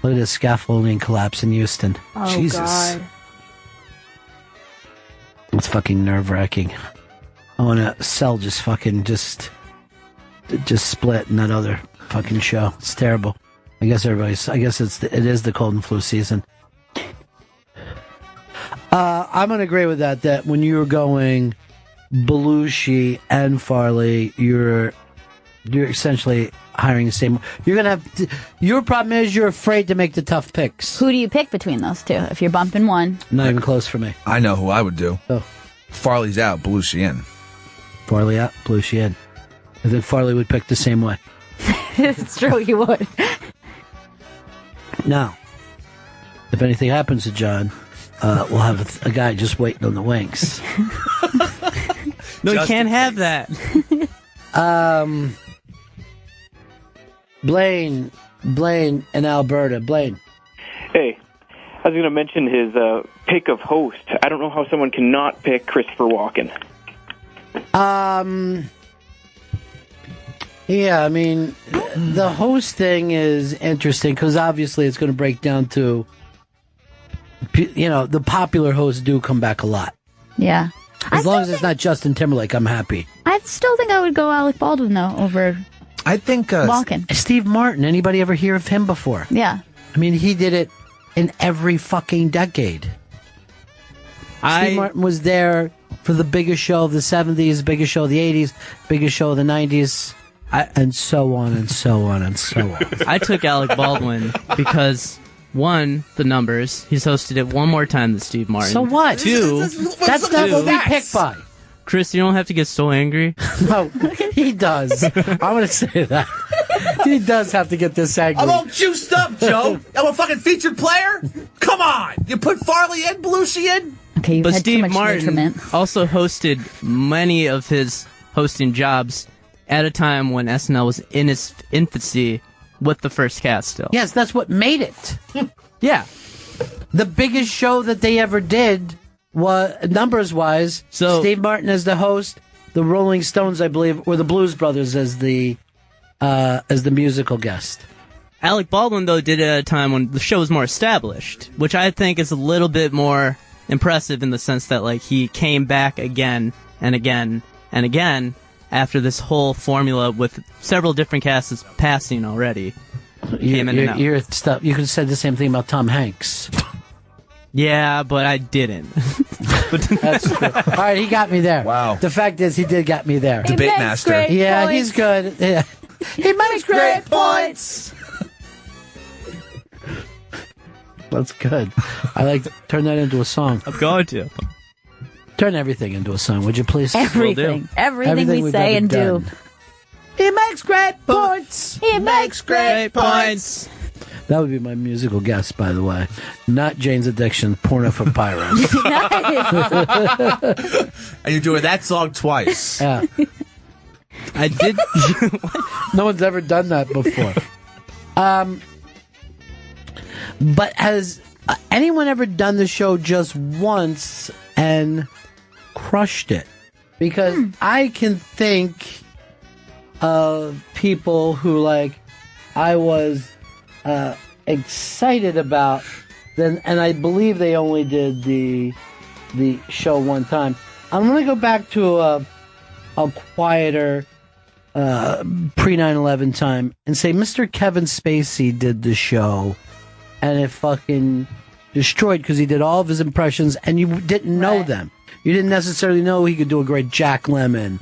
Look at this scaffolding collapse in Houston. Oh, Jesus. God. It's fucking nerve-wracking. I want to sell just split in that other fucking show. It's terrible. I guess it is the cold and flu season. I'm going to agree with that when you're going Belushi and Farley, you're essentially hiring the same. You're going to have your problem is you're afraid to make the tough picks. Who do you pick between those two if you're bumping one? Not even close for me. I know who I would do. Oh. Farley's out, Belushi in. Farley out, Belushi in. I think Farley would pick the same way. It's true, he would. Now, if anything happens to John, we'll have a guy just waiting on the wings. No, you can't have that. Blaine and Alberta. Blaine. Hey, I was going to mention his pick of host. I don't know how someone cannot pick Christopher Walken. Yeah, I mean, the host thing is interesting because obviously it's going to break down to, the popular hosts do come back a lot. Yeah. As long as it's not Justin Timberlake, I'm happy. I still think I would go Alec Baldwin, though, over I think Walken. Steve Martin. Anybody ever hear of him before? Yeah. I mean, he did it in every fucking decade. Steve Martin was there for the biggest show of the 70s, biggest show of the 80s, biggest show of the 90s, and so on and so on and so on. I took Alec Baldwin because, one, the numbers. He's hosted it one more time than Steve Martin. So what? Two, that's not what we pick by. Chris, you don't have to get so angry. No, he does. I'm going to say that. He does have to get this angry. I'm all juiced up, Joe. I'm a fucking featured player? Come on. You put Farley and Belushi in? Okay, but Steve Martin also hosted many of his hosting jobs at a time when SNL was in its infancy with the first cast still. Yes, that's what made it. Yeah. The biggest show that they ever did was, numbers-wise, Steve Martin as the host, the Rolling Stones, I believe, or the Blues Brothers as the musical guest. Alec Baldwin, though, did it at a time when the show was more established, which I think is a little bit more impressive in the sense that, like, he came back again and again and again after this whole formula with several different casts passing already. You could have said the same thing about Tom Hanks. Yeah, but I didn't. That's true. All right, he got me there. Wow. The fact is, he did get me there. Debate master. Yeah, points. He's good. Yeah. He makes great points. That's good. I like to turn that into a song. I'm going to. Turn everything into a song, would you please? Everything we say and do. He makes great points. He makes great points. That would be my musical guest, by the way. Not Jane's Addiction, Porno for Pyros. And you're doing that song twice. Yeah. I did. No one's ever done that before. But has anyone ever done the show just once and crushed it? Because I can think of people who, like, I was excited about, then, and I believe they only did the show one time. I'm going to go back to a quieter pre 9/11 time and say Mr. Kevin Spacey did the show, and it fucking destroyed because he did all of his impressions, and you didn't know them. You didn't necessarily know he could do a great Jack Lemmon.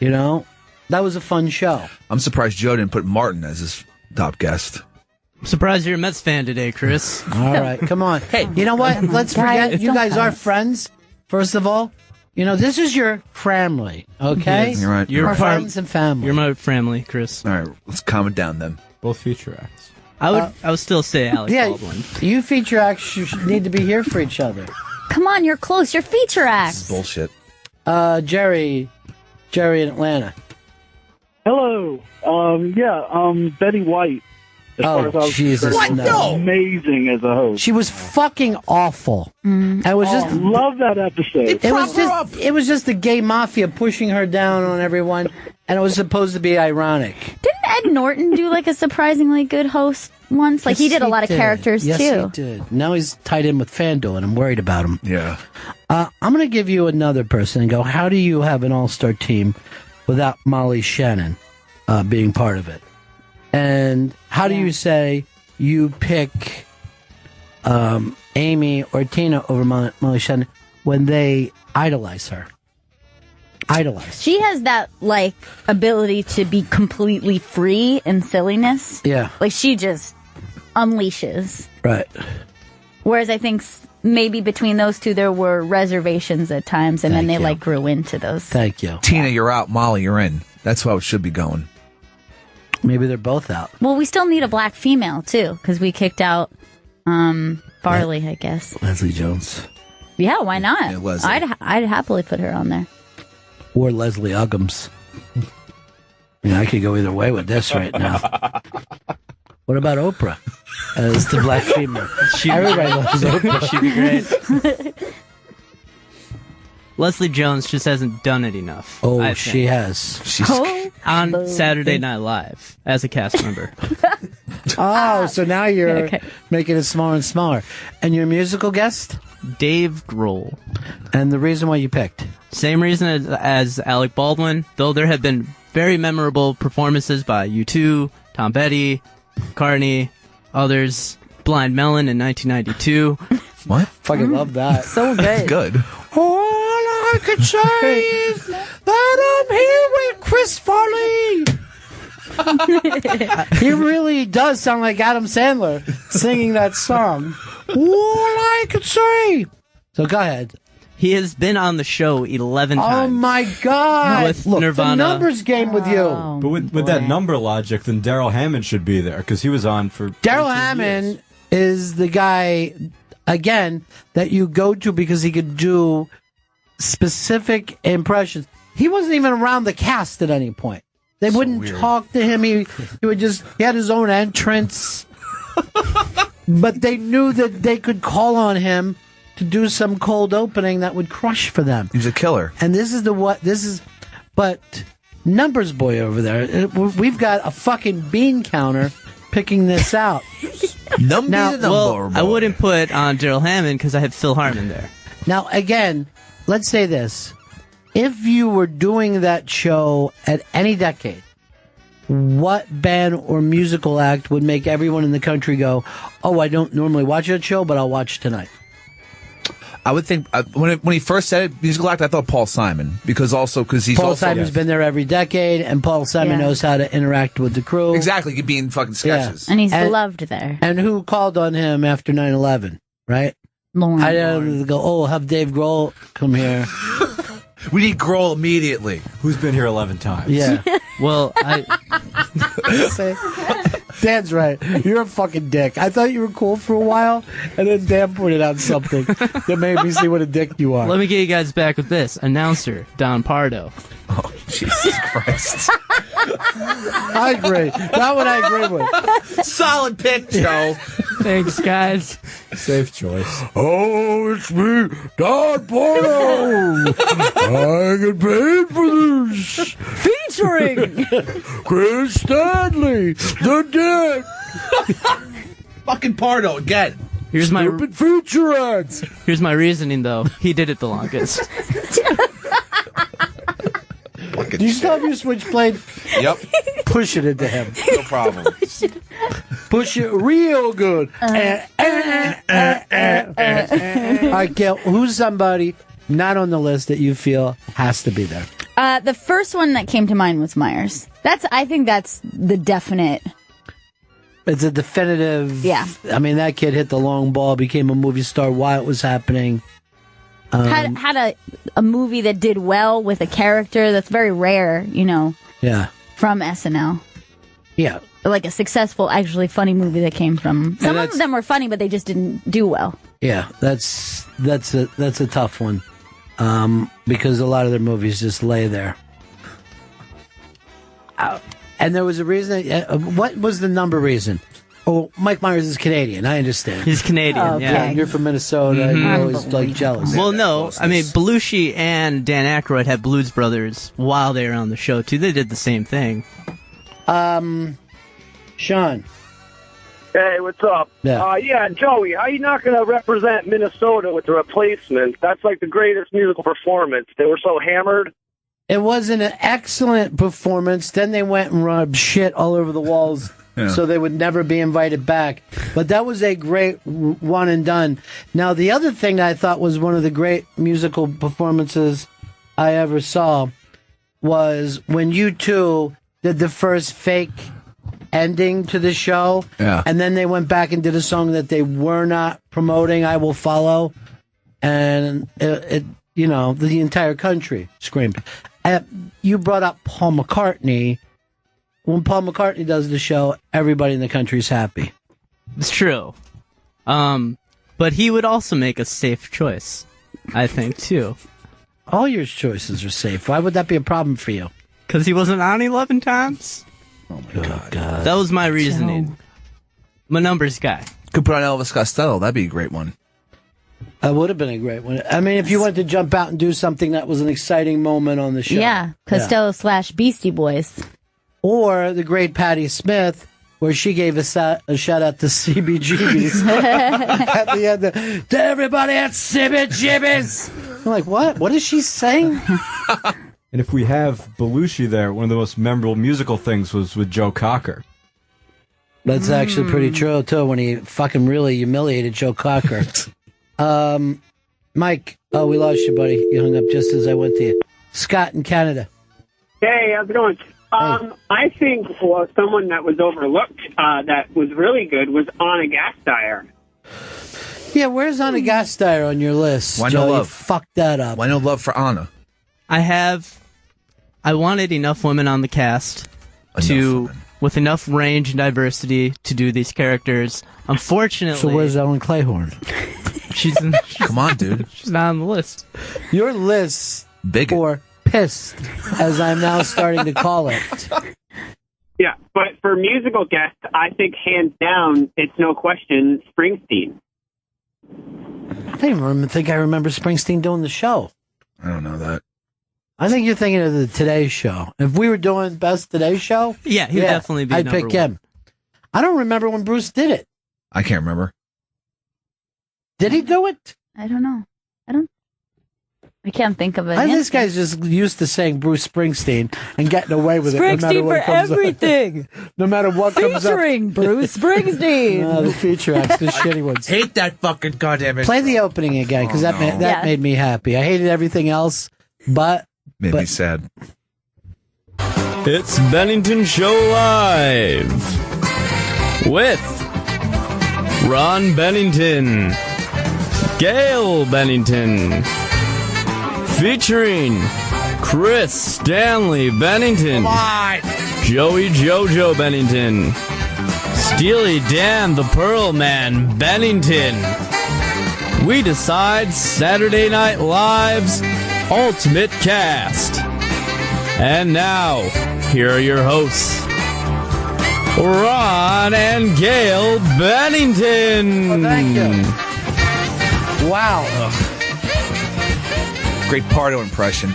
You know, that was a fun show. I'm surprised Joe didn't put Martin as his top guest. I'm surprised you're a Mets fan today, Chris. All right, come on. Hey, you know what? Let's forget you guys are friends. First of all, you know, this is your family, okay? Yes. You're right. You're friends and family. You're my family, Chris. All right, let's calm it down then. Both feature acts. I would still say Alec Baldwin. You feature acts need to be here for each other. Come on, you're close. You're feature acts. This is bullshit. Jerry in Atlanta. Hello. Betty White. As far as I was Jesus! concerned, No. amazing as a host. She was fucking awful. And it was just love that episode. It was just the gay mafia pushing her down on everyone, and it was supposed to be ironic. Didn't Ed Norton do like a surprisingly good host once? Like he did a lot of characters yes, too. Yes, he did. Now he's tied in with FanDuel, and I'm worried about him. Yeah. I'm going to give you another person and go, how do you have an all-star team without Molly Shannon being part of it? And how do you say you pick Amy or Tina over Molly Shannon when they idolize her? She has that like ability to be completely free in silliness. Yeah. Like she just unleashes. Right. Whereas I think maybe between those two there were reservations at times, and then they you. like grew into those. Thank you. Tina, you're out. Molly, you're in. That's how it should be going. Maybe they're both out. Well, we still need a black female too, because we kicked out Farley, I guess. Leslie Jones. Yeah, why not? Yeah, Leslie. I'd happily put her on there. Or Leslie Uggams. I could go either way with this right now. What about Oprah as the black female? Everybody loves Oprah. She'd be great. Leslie Jones just hasn't done it enough. Oh, I she think. has. On Saturday Night Live as a cast member. Oh, so now you're making it smaller and smaller. And your musical guest? Dave Grohl. And the reason why you picked? Same reason as Alec Baldwin, though there have been very memorable performances by U2, Tom Petty, McCartney, others, Blind Melon in 1992. What? Fucking love that. So good. That's good. All I could say is that I'm here with Chris Farley. He really does sound like Adam Sandler singing that song. All I could say. So go ahead. He has been on the show 11 Oh times. my God! With Look, Nirvana. the numbers game with you. But with that number logic, then Daryl Hammond should be there because he was on for Daryl 18 Hammond years. is the guy, again, that you go to because he could do specific impressions. He wasn't even around the cast at any point. They wouldn't talk to him. He had his own entrance. But they knew that they could call on him to do some cold opening that would crush for them. He's a killer. And but Numbers Boy over there, we've got a fucking bean counter picking this out. I wouldn't put on Daryl Hammond because I have Phil Hartman there. Now, again, let's say this. If you were doing that show at any decade, what band or musical act would make everyone in the country go, oh, I don't normally watch that show, but I'll watch tonight? I would think when he first said it, musical act, I thought Paul Simon because he's Paul also Simon's been there every decade, and Paul Simon knows how to interact with the crew. Exactly, he could be in fucking sketches. And he's beloved there. And who called on him after 9/11, right? Lauren. I didn't go, have Dave Grohl come here. We need Grohl immediately. Who's been here 11 times? Yeah. Well, Dan's right. You're a fucking dick. I thought you were cool for a while, and then Dan pointed out something that made me see what a dick you are. Let me get you guys back with this. Announcer, Don Pardo. Oh, Jesus Christ. I agree. That one I agree with. Solid pick, Joe. Thanks, guys. Safe choice. Oh, it's me, Don Pardo. I get paid for this. Featuring Chris Stanley, the Dick. Fucking Pardo again. Here's my featurettes. Here's my reasoning, though. He did it the longest. Do you still have your switchblade? Yep. Push it into him. No problem. Push it real good. All right, Gail, who's somebody not on the list that you feel has to be there? The first one that came to mind was Myers. I think that's the definite. It's a definitive. Yeah. I mean, that kid hit the long ball, became a movie star while it was happening. Had a movie that did well with a character that's very rare, Yeah. from SNL. Yeah. Like a successful, actually funny movie that came from. Some of them were funny, but they just didn't do well. Yeah, that's a tough one, because a lot of their movies just lay there. And there was a reason. What was the number reason? Oh, Mike Myers is Canadian. I understand. He's Canadian, yeah. You're from Minnesota. Mhm. You're always like jealous. Well, no, I mean Belushi and Dan Aykroyd had Blues Brothers while they were on the show too. They did the same thing. Sean. Hey, what's up? Yeah. Joey, how you not going to represent Minnesota with The Replacements? That's like the greatest musical performance. They were so hammered. It was an excellent performance. Then they went and rubbed shit all over the walls so they would never be invited back. But that was a great one and done. Now, the other thing I thought was one of the great musical performances I ever saw was when U2 did the first fake ending to the show. Yeah. And then they went back and did a song that they were not promoting, I Will Follow. And it you know, the entire country screamed. You brought up Paul McCartney. When Paul McCartney does the show, everybody in the country is happy. It's true. But he would also make a safe choice, I think, too. All your choices are safe. Why would that be a problem for you? Because he wasn't on 11 times. Oh, my God. That was my reasoning. I'm a numbers guy. Could put on Elvis Costello. That'd be a great one. That would have been a great one. I mean, if you wanted to jump out and do something that was an exciting moment on the show. Yeah, Costello / Beastie Boys. Or the great Patti Smith, where she gave a shout out to CBGBs at the end. To everybody at CBGBs. I'm like, what? What is she saying? And if we have Belushi there, one of the most memorable musical things was with Joe Cocker. That's actually pretty true, too, when he fucking really humiliated Joe Cocker. Mike, we lost you, buddy. You hung up just as I went to you. Scott in Canada. Hey, how's it going? I think someone that was overlooked that was really good was Anna Gasteyer. Yeah, where's Anna Gasteyer on your list? Why Joe? no You love? fucked that up. Why no love for Anna? I wanted enough women on the cast with enough range and diversity to do these characters. Unfortunately, So where's Ellen Clayhorn? Come on, dude. She's not on the list. Your list for pissed, as I'm now starting to call it. Yeah, but for musical guests, I think hands down, it's no question Springsteen. I don't even think I remember Springsteen doing the show. I don't know that. I think you're thinking of the Today Show. If we were doing Best Today Show, Yeah, he'd definitely be I'd number pick him. I don't remember when Bruce did it. I can't remember. Did he do it? I don't know. I can't think of it. This guy's just used to saying Bruce Springsteen and getting away with it. No matter Springsteen what for comes up. everything. No matter what comes up. Featuring Bruce Springsteen. No, the feature acts, the shitty ones. Hate that fucking goddamn intro. Play the opening again, because that made me happy. I hated everything else, but... Made me sad. It's Bennington Show Live with Ron Bennington, Gail Bennington, featuring Chris Stanley Bennington, Joey Jojo Bennington, Steely Dan the Pearl Man Bennington. We Decide Saturday Night Live's Ultimate Cast. And now, here are your hosts, Ron and Gail Bennington. Oh, thank you. Wow. Great Pardo impression.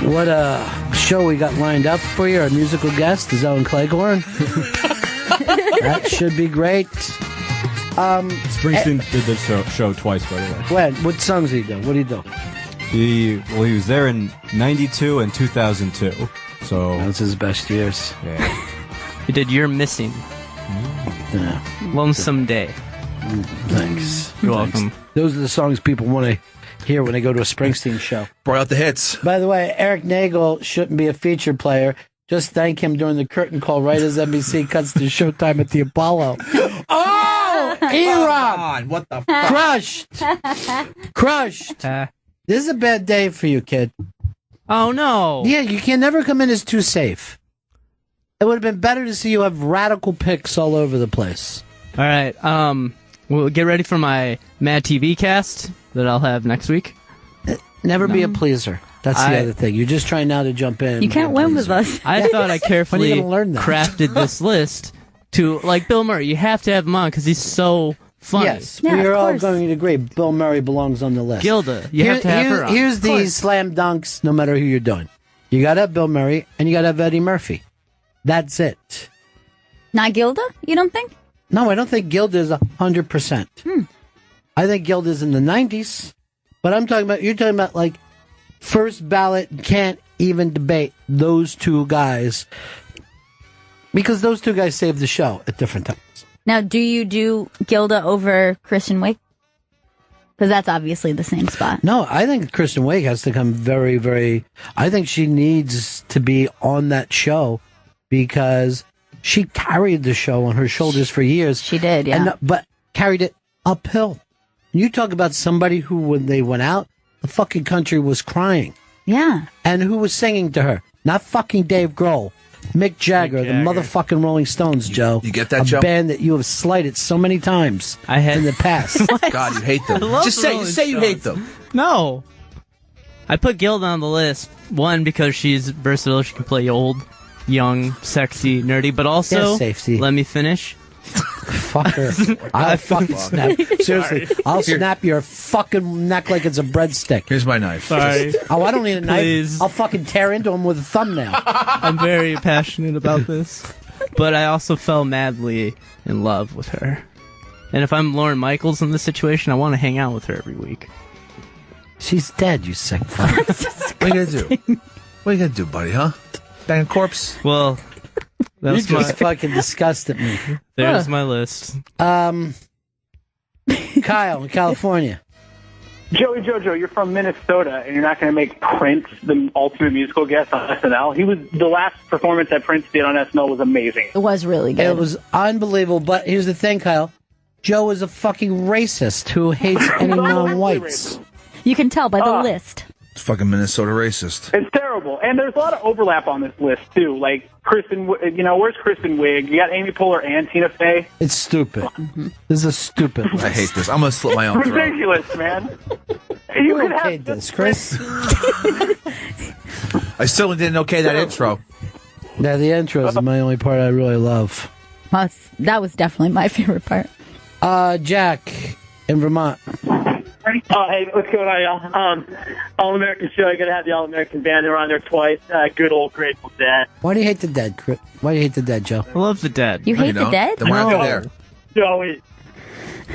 What a show we got lined up for you. Our musical guest is Ellen Clayhorn. That should be great. Springsteen did this show twice, by the way. When? What songs did he do? What did he do? He was there in 92 and 2002. So that's his best years. Yeah. He did You're Missing. Yeah. Lonesome Day. Thanks. You're welcome. Those are the songs people want to hear when they go to a Springsteen show. Brought out the hits. By the way, Eric Nagel shouldn't be a feature player. Just thank him during the curtain call right as NBC cuts to Showtime at the Apollo. Oh! E-Rock! What the fuck? Crushed. This is a bad day for you, kid. Oh, no. Yeah, you can never come in as too safe. It would have been better to see you have radical picks all over the place. All right. We'll get ready for my Mad TV cast that I'll have next week. Never be a pleaser. That's the other thing. You're just trying now to jump in. You can't win with us. I thought I carefully When are you gonna learn that? crafted this list to, like Bill Murray. You have to have him on because he's so funny. Yes, we are all going to agree. Bill Murray belongs on the list. Gilda, you have to have her on. Here's the slam dunks, no matter who you're doing. You got to have Bill Murray, and you got to have Eddie Murphy. That's it. Not Gilda, you don't think? No, I don't think Gilda is 100%. I think Gilda's in the 90s. But you're talking about like first ballot, can't even debate those two guys. Because those two guys saved the show at different times. Now, do you do Gilda over Kristen Wiig? Because that's obviously the same spot. No, I think Kristen Wiig has to come very, very... I think she needs to be on that show because she carried the show on her shoulders for years. She did, yeah. But carried it uphill. You talk about somebody who, when they went out, the fucking country was crying. Yeah. And who was singing to her? Not fucking Dave Grohl. Mick Jagger, the motherfucking Rolling Stones, Joe. You get that, a Joe? A band that you have slighted so many times in the past. God, you hate them. Just say you hate them. No. I put Gilda on the list. One, because she's versatile. She can play old, young, sexy, nerdy. But also, let me finish. Fuck her. I'll fucking snap. Seriously, I'll snap your fucking neck like it's a breadstick. Here's my knife. Sorry. Oh, I don't need a knife. Please. I'll fucking tear into him with a thumbnail. I'm very passionate about this. But I also fell madly in love with her. And if I'm Lauren Michaels in this situation, I want to hang out with her every week. She's dead, you sick fuck. What are you going to do? What are you going to do, buddy, huh? Bang a corpse? Well... You just fucking disgusted me. There's my list. Kyle in California. Joey Jojo, you're from Minnesota, and you're not going to make Prince the ultimate musical guest on SNL. The last performance that Prince did on SNL was amazing. It was really good. It was unbelievable. But here's the thing, Kyle. Joe is a fucking racist who hates any non-whites. You can tell by the list. It's fucking Minnesota racist. It's terrible. And there's a lot of overlap on this list, too. Like, where's Kristen Wiig? You got Amy Poehler and Tina Fey. It's stupid. This is a stupid list. I hate this. I'm going to slit my own throat. Ridiculous, man. You okayed this, Chris. I still didn't okay that intro. Yeah, the intro is my only part I really love. That was definitely my favorite part. Jack in Vermont. Oh, hey, what's going on, y'all? All-American show. You're going to have the All-American band. They're on there twice. Good old Grateful Dead. Why do you hate the Dead, Chris? Why do you hate the Dead, Joe? I love the Dead. You hate the Dead? Then why aren't they there? Joey.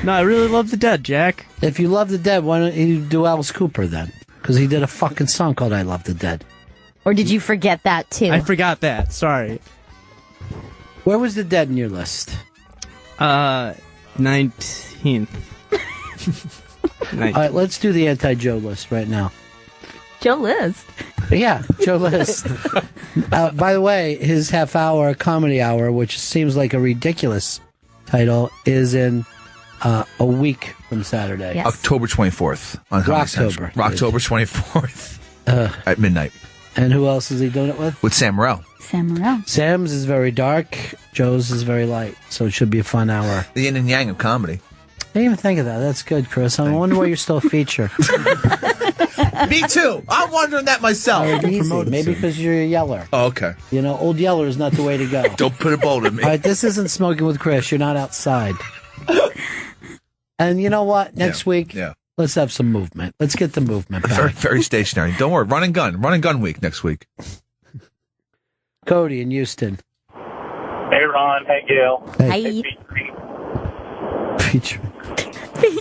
No, I really love the Dead, Jack. If you love the Dead, why don't you do Alice Cooper then? Because he did a fucking song called I Love the Dead. Or did you forget that, too? I forgot that. Sorry. Where was the Dead in your list? 19th. All right, let's do the anti-Joe list right now. Joe List. Yeah, Joe List. By the way, his half-hour comedy hour, which seems like a ridiculous title, is in a week from Saturday. Yes. October 24th on Comedy Central. October 24th at midnight. And who else is he doing it with? With Sam Morril. Sam Morril. Sam's is very dark. Joe's is very light. So it should be a fun hour. The yin and yang of comedy. I didn't even think of that. That's good, Chris. I wonder why you're still a feature. Me too. I'm wondering that myself. Maybe because you're a yeller. Oh, okay. You know, old yeller is not the way to go. Don't put a bolt in me. All right, this isn't Smoking with Chris. You're not outside. And you know what? Next week, let's have some movement. Let's get the movement back. Very, very stationary. Don't worry. Run and gun week next week. Cody in Houston. Hey, Ron. Hey, Gail. Hey. Feature.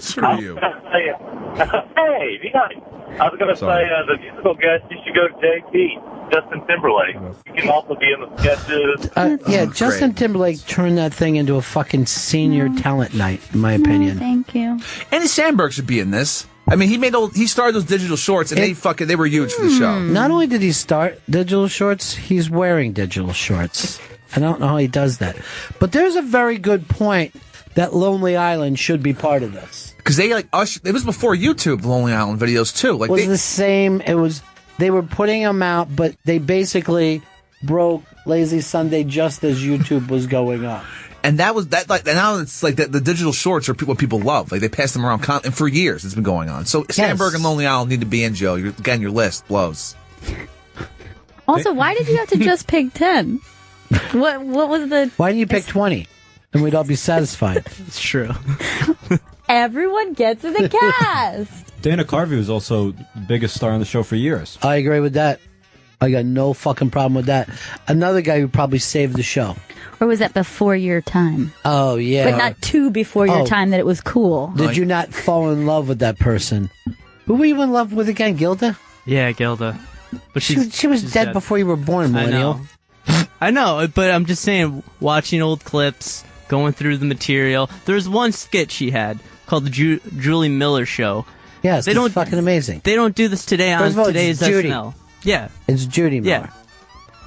Screw you. Hey, be nice. I was going to say, the musical guest, you should go to JP, Justin Timberlake. You can also be in the sketches. Yeah, Justin Timberlake turned that thing into a fucking senior talent night, in my opinion. Thank you. Andy Samberg should be in this. I mean, he started those digital shorts, and they were huge for the show. Not only did he start digital shorts, he's wearing digital shorts. I don't know how he does that. But there's a very good point that Lonely Island should be part of this. Because they it was before YouTube, Lonely Island videos too. Like it was the same. They were putting them out, but they basically broke Lazy Sunday just as YouTube was going up. And that was that. Like now, it's like the digital shorts are what people love. Like they pass them around, and for years it's been going on. So Samberg and Lonely Island need to be in, Joe. Again, your list blows. Also, why did you have to just pick 10? What was the? Why didn't you pick 20? and we'd all be satisfied. It's true. Everyone gets in the cast. Dana Carvey was also the biggest star on the show for years. I agree with that. I got no fucking problem with that. Another guy who probably saved the show. Or was that before your time? Oh, yeah. But not too before your time that it was cool. Did you not fall in love with that person? Who were you in love with again, Gilda? Yeah, Gilda. But she was dead before you were born, millennial. I know, but I'm just saying, watching old clips, going through the material. There's one skit she had called the Julie Miller Show. Yes, it's fucking amazing. They don't do this today on First of all, today's it's Judy. SNL. Yeah. It's Judy Miller.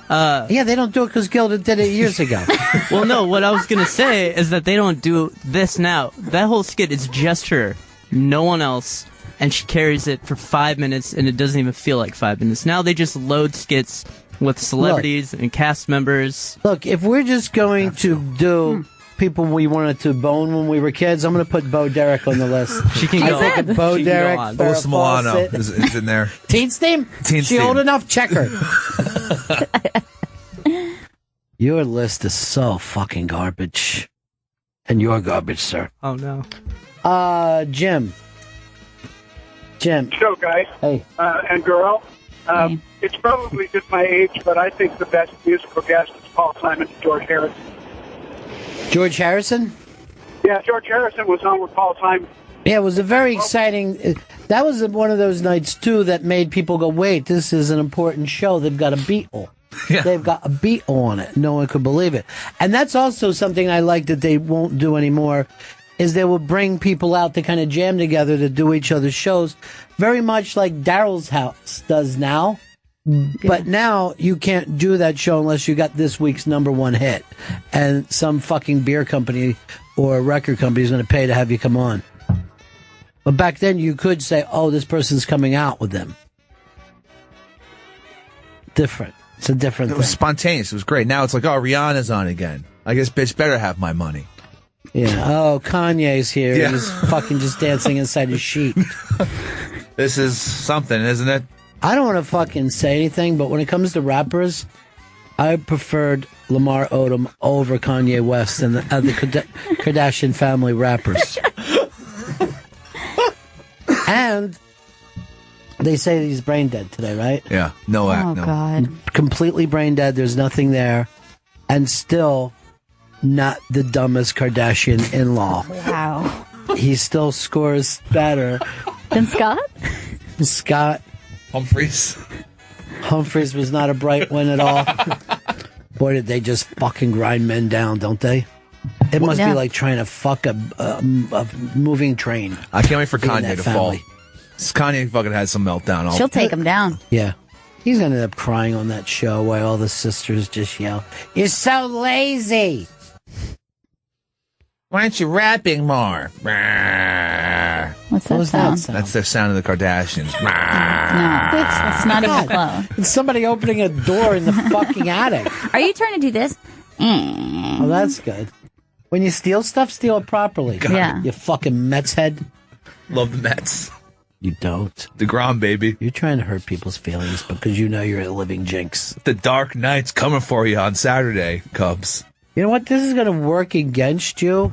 Yeah. Yeah, they don't do it because Gilda did it years ago. Well, no, what I was going to say is that they don't do this now. That whole skit is just her, no one else, and she carries it for 5 minutes, and it doesn't even feel like 5 minutes. Now they just load skits with celebrities and cast members. Look, if we're just going to do people we wanted to bone when we were kids, I'm going to put Bo Derek on the list. She can go. I think Bo She can Derek, go on. Alyssa Milano is in there. Teen's Theme? Teen's She Theme. old enough? Check her. Your list is so fucking garbage. And you're garbage, sir. Oh, no. Jim. Show, guys. Hey. And girl. It's probably just my age, but I think the best musical guest is Paul Simon and George Harrison. George Harrison? Yeah, George Harrison was on with Paul Simon. Yeah, it was a very exciting... That was one of those nights, too, that made people go, wait, this is an important show. They've got a Beatle. Yeah. They've got a Beatle on it. No one could believe it. And that's also something I like that they won't do anymore, is they will bring people out to kind of jam together to do each other's shows, very much like Daryl's House does now. But now you can't do that show unless you got this week's #1 hit. And some fucking beer company or record company is going to pay to have you come on. But back then you could say, oh, this person's coming out with them. Different. It's a different It thing. was spontaneous. It was great. Now it's like, oh, Rihanna's on again. I guess bitch better have my money. Yeah. Oh, Kanye's here. Yeah. He's fucking just dancing inside his sheet. This is something, isn't it? I don't want to fucking say anything, but when it comes to rappers, I preferred Lamar Odom over Kanye West and the Kardashian family rappers. And they say he's brain dead today, right? Yeah. No act. Oh, no. God. Completely brain dead. There's nothing there. And still not the dumbest Kardashian in-law. Wow. He still scores better than Scott? Scott. Humphreys was not a bright one at all. Boy, did they just fucking grind men down, don't they? It must be like trying to fuck a moving train. I can't wait for Being Kanye that to family. fall. Kanye fucking had some meltdown. She'll take him down. Yeah. He's going to end up crying on that show while all the sisters just yell, "You're so lazy. Why aren't you rapping more?" What's that sound? That's the sound of the Kardashians. No, that's not even close. It's somebody opening a door in the fucking attic. Are you trying to do this? Oh, that's good. When you steal stuff, steal it properly. God. Yeah. You fucking Mets head. Love the Mets. You don't. DeGrom, baby. You're trying to hurt people's feelings because you know you're a living jinx. The Dark Knight's coming for you on Saturday, Cubs. You know what? This is going to work against you,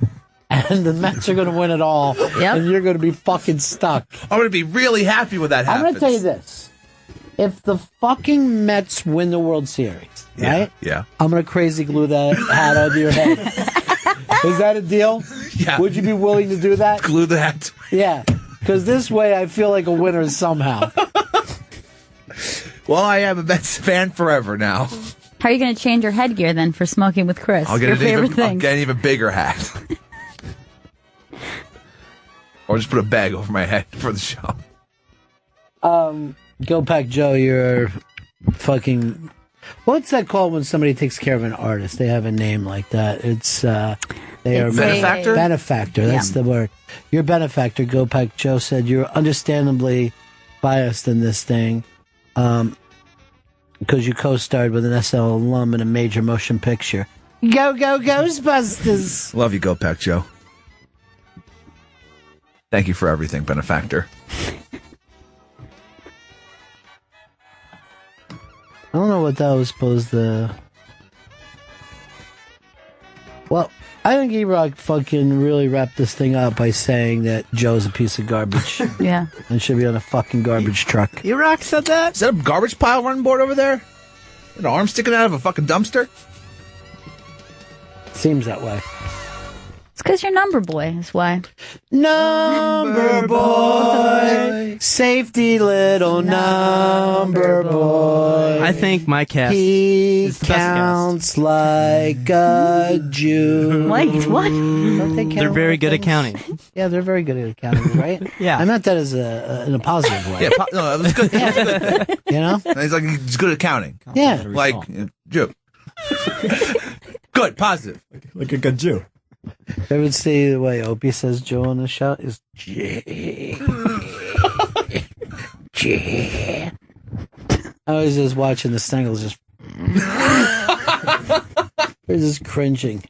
and the Mets are going to win it all, and you're going to be fucking stuck. I'm going to be really happy when that I'm happens. going to tell you this. If the fucking Mets win the World Series, right? Yeah. I'm going to crazy glue that hat onto your head. Is that a deal? Yeah. Would you be willing to do that? Glue the hat. Yeah. Because this way I feel like a winner somehow. Well, I am a Mets fan forever now. How are you going to change your headgear then for smoking with Chris? I'll get your favorite I'll thing. get an even bigger hat. Or just put a bag over my head for the show. Go Pack Joe, you're fucking... What's that called when somebody takes care of an artist? They have a name like that. It's benefactor? Benefactor, that's the word. Your benefactor, Go Pack Joe, said you're understandably biased in this thing because you co-starred with an SL alum in a major motion picture. Go, go, Ghostbusters! Love you, Go Pack Joe. Thank you for everything, benefactor. I don't know what that was supposed to... Well, I think E-Rock fucking really wrapped this thing up by saying that Joe's a piece of garbage. Yeah. And should be on a fucking garbage truck. E-Rock said that? Is that a garbage pile running board over there? An arm sticking out of a fucking dumpster? Seems that way. It's because you're number boy, is why. Number boy, safety little number boy. I think my cast He is the best counts like a Jew. Wait, what? Don't they count They're very like good at things? counting. Yeah, they're very good at counting, right? Yeah. I meant that as in a positive way. Yeah, no, it was good. It was good. You know? He's like, he's good at counting. Yeah. Like, Jew. Good, positive. Like a good Jew. I would see the way Opie says Joe on the show is J. J. I was just watching the Stengels just. They're just cringing.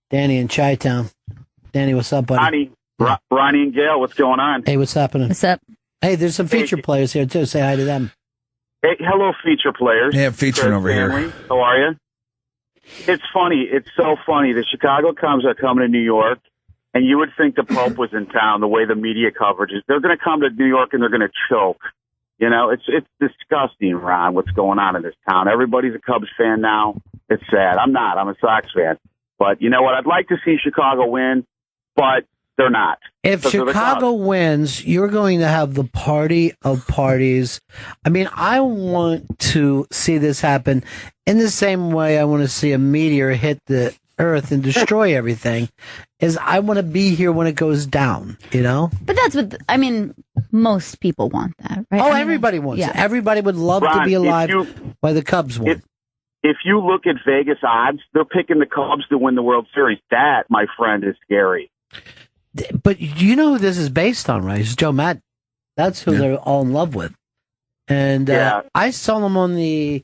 Danny in Chi-Town. Danny, what's up, buddy? Ronnie and Gail, what's going on? Hey, what's happening? What's up? Hey, there's some feature players here, too. Say hi to them. Hey, hello, feature players. Yeah, I'm featuring over here. How are you? It's funny. It's so funny. The Chicago Cubs are coming to New York, and you would think the Pope was in town, the way the media coverage is. They're going to come to New York, and they're going to choke. You know, it's disgusting, Ron, what's going on in this town. Everybody's a Cubs fan now. It's sad. I'm not. I'm a Sox fan. But you know what? I'd like to see Chicago win, but they're not. If Chicago wins, you're going to have the party of parties. I mean, I want to see this happen in the same way I want to see a meteor hit the earth and destroy everything. Is I want to be here when it goes down, you know? But that's what, I mean, most people want that, right? Oh, I mean, everybody wants yeah. it. Everybody would love to Ron, be alive while the Cubs won. If you look at Vegas odds, they're picking the Cubs to win the World Series. That, my friend, is scary. But you know who this is based on, right? It's Joe Madden. That's who they're all in love with. And I saw him on the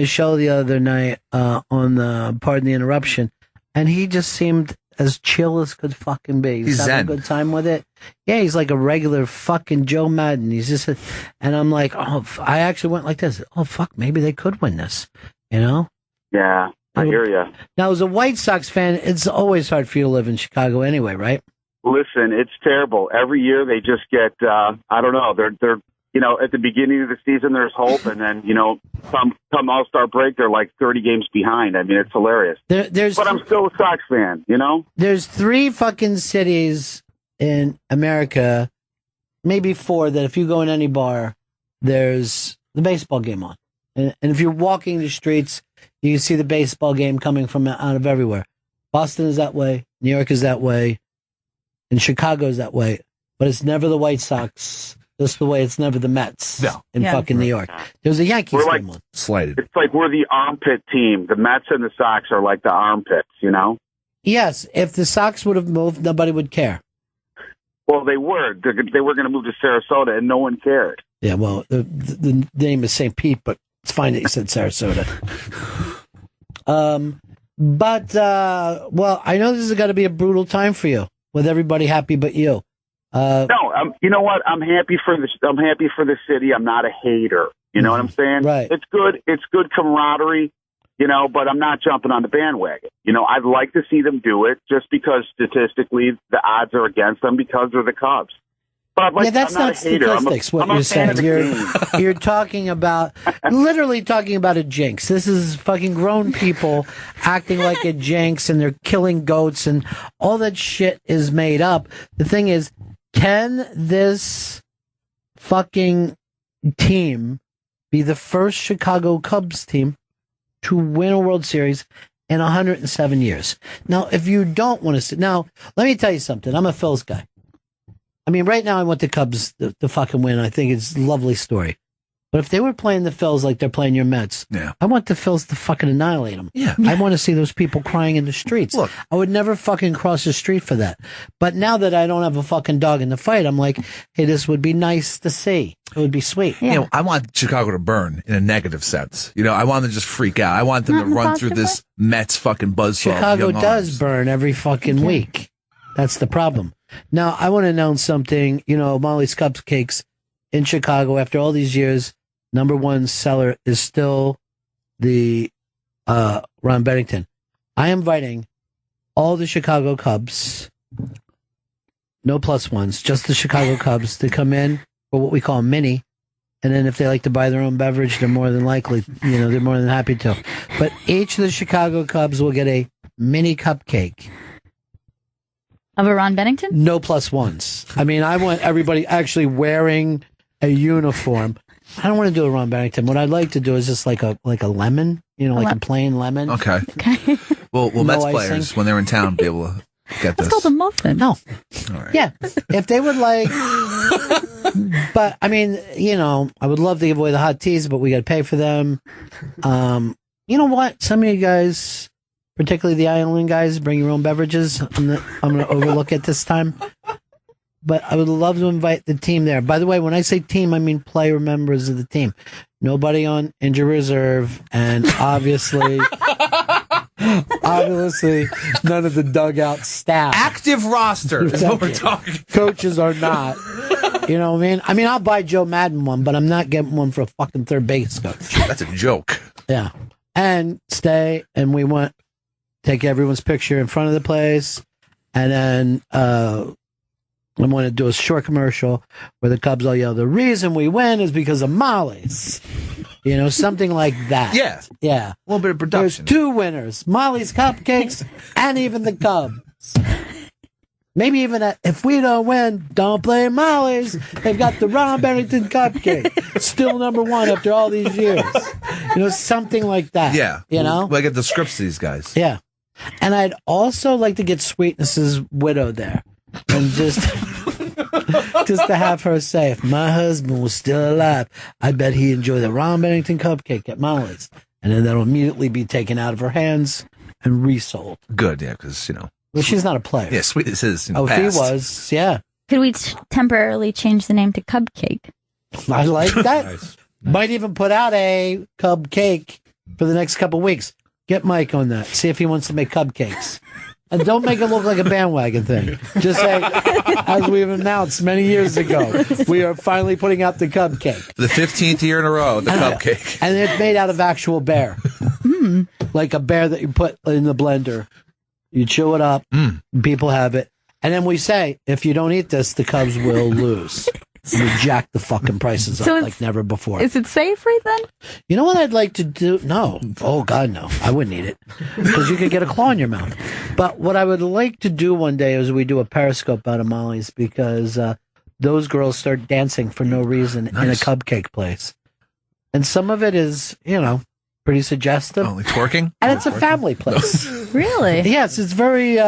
show the other night on the Pardon the Interruption, and he just seemed as chill as could fucking be. He's having zen. a good time with it. Yeah, he's like a regular fucking Joe Madden. He's just, and I'm like, oh, I actually went like this. Oh fuck, maybe they could win this. You know? Yeah, I hear you. Now, as a White Sox fan, it's always hard for you to live in Chicago anyway, right? Listen, it's terrible. Every year they just get, I don't know, they're you know, at the beginning of the season there's hope, and then, you know, come All-Star break, they're like 30 games behind. I mean, it's hilarious. But I'm still a Sox fan, you know? There's 3 fucking cities in America, maybe 4, that if you go in any bar, there's the baseball game on. And if you're walking the streets, you can see the baseball game coming from out of everywhere. Boston is that way. New York is that way. And Chicago is that way. But it's never the White Sox. Just the way it's never the Mets in fucking New York. There's a Yankees game on. Slighted. It's like we're the armpit team. The Mets and the Sox are like the armpits, you know? Yes, if the Sox would have moved, nobody would care. Well, they were. They were going to move to Sarasota, and no one cared. Yeah, well, the name is St. Pete, but it's fine that you said Sarasota. Well, I know this is going to be a brutal time for you, with everybody happy but you. No, you know what? I'm happy for the city. I'm not a hater. You know what I'm saying? Right. It's good. It's good camaraderie. You know, but I'm not jumping on the bandwagon. You know, I'd like to see them do it just because statistically the odds are against them because they're the Cubs. But like, that's I'm not not a hater. statistics. What I'm a you're fan of saying, the game. you're talking about literally talking about a jinx. This is fucking grown people acting like a jinx, and they're killing goats, and all that shit is made up. The thing is, can this fucking team be the first Chicago Cubs team to win a World Series in 107 years? Now, if you don't want to, now let me tell you something. I'm a Phils guy. I mean, right now I want the Cubs to fucking win. I think it's a lovely story. But if they were playing the Phils like they're playing your Mets, I want the Phils to fucking annihilate them. Yeah. I want to see those people crying in the streets. Look, I would never fucking cross the street for that. But now that I don't have a fucking dog in the fight, I'm like, hey, this would be nice to see. It would be sweet. You know, I want Chicago to burn in a negative sense. You know, I want them to just freak out. I want them to run through this Mets fucking buzzsaw. Chicago does burn every fucking week. That's the problem. Now, I want to announce something. You know, Molly's Cupcakes in Chicago, after all these years, #1 seller is still the Ron Bennington. I am inviting all the Chicago Cubs, no plus ones, just the Chicago Cubs, to come in for what we call a mini. And then if they like to buy their own beverage, they're more than likely, they're more than happy to. But each of the Chicago Cubs will get a mini cupcake. Of a Ron Bennington? No plus ones. I mean, I want everybody actually wearing a uniform. I don't want to do a Ron Bennington. What I'd like to do is just like a lemon, like a plain lemon. Okay. Well, No Mets icing. players, when they're in town, be able to get this. It's called a muffin. No. All right. Yeah. If they would like, but I mean, I would love to give away the hot teas, but we got to pay for them. You know what? Some of you guys, particularly the Island guys, bring your own beverages. I'm going to overlook it this time. But I would love to invite the team there. By the way, when I say team, I mean player members of the team. Nobody on injured reserve, and obviously none of the dugout staff. Active roster is what we're talking. Coaches are not. You know what I mean? I mean, I'll buy Joe Madden one, but I'm not getting one for a fucking third base coach. That's a joke. Yeah. And stay, and we want take everyone's picture in front of the place, and then I want to do a short commercial where the Cubs all yell, "The reason we win is because of Molly's." Something like that. Yeah. Yeah. A little bit of production. There's 2 winners, Molly's Cupcakes and even the Cubs. Maybe even if we don't win, don't blame Molly's. They've got the Ron Bennington Cupcake. Still number 1 after all these years. Something like that. Yeah. I get the scripts to these guys. Yeah. And I'd also like to get Sweetness's widow there. And just to have her say, if my husband was still alive, I bet he'd enjoy the Ron Bennington Cupcake at Molly's. And then that'll immediately be taken out of her hands and resold. Good, yeah, because, Well, she's not a player. Yeah, Sweetness is, if past. he was, yeah. Could we temporarily change the name to Cupcake? I like that. Nice. Might even put out a cupcake for the next couple weeks. Get Mike on that. See if he wants to make cupcakes. And don't make it look like a bandwagon thing. Just say, as we've announced many years ago, we are finally putting out the cupcake. The 15th year in a row, the cupcake. And it's made out of actual bear. Like a bear that you put in the blender. You chew it up, people have it. And then we say, if you don't eat this, the Cubs will lose. We jack the fucking prices up like never before. Is it savory then? You know what I'd like to do? No. Oh, God, no. I wouldn't eat it. Because you could get a claw in your mouth. But what I would like to do one day is we do a Periscope out of Molly's because those girls start dancing for no reason in a cupcake place. And some of it is, pretty suggestive. Oh, like twerking? And it's a family place. Really? Yes, it's very...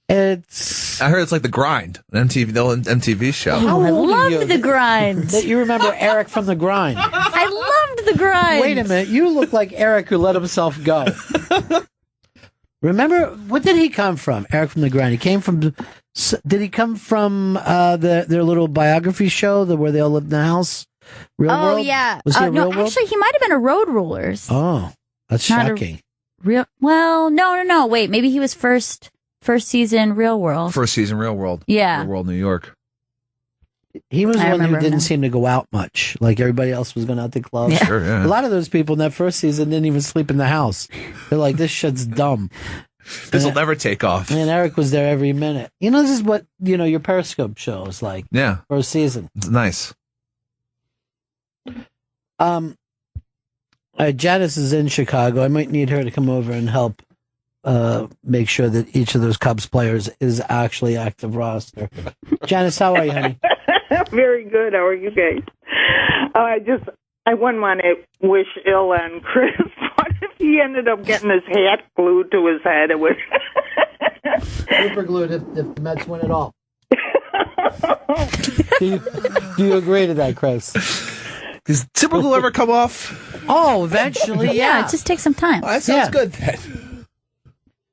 I heard it's like The Grind, the old MTV show. Oh, I loved The Grind. That you remember Eric from The Grind. I loved The Grind. Wait a minute, you look like Eric who let himself go. Remember, what did he come from? Eric from The Grind. He came from. Did he come from their little biography show, where they all lived in the house? Real World? Oh yeah. Was he a no, Real World? actually, he might have been a Road Rulers. Oh, that's Not shocking. Well, no. Wait, maybe he was first season Real World. First season Real World. Yeah. Real World New York. He was I one who remember didn't him. seem to go out much, like everybody else was going out to clubs. Yeah. Sure, yeah. A lot of those people in that first season didn't even sleep in the house. They're like, this shit's dumb. This will never take off. And Eric was there every minute. This is what, your Periscope show is like. Yeah. First season. It's nice. Janice is in Chicago. I might need her to come over and help make sure that each of those Cubs players is actually active roster. Janice, how are you, honey? Very good. How are you guys? I wouldn't want to wish ill on Chris. What if he ended up getting his hat glued to his head? It was super glued if the Mets win it all. Do you agree to that, Chris? Does super glue ever come off? Oh, eventually, yeah. It just takes some time. Oh, that sounds good then.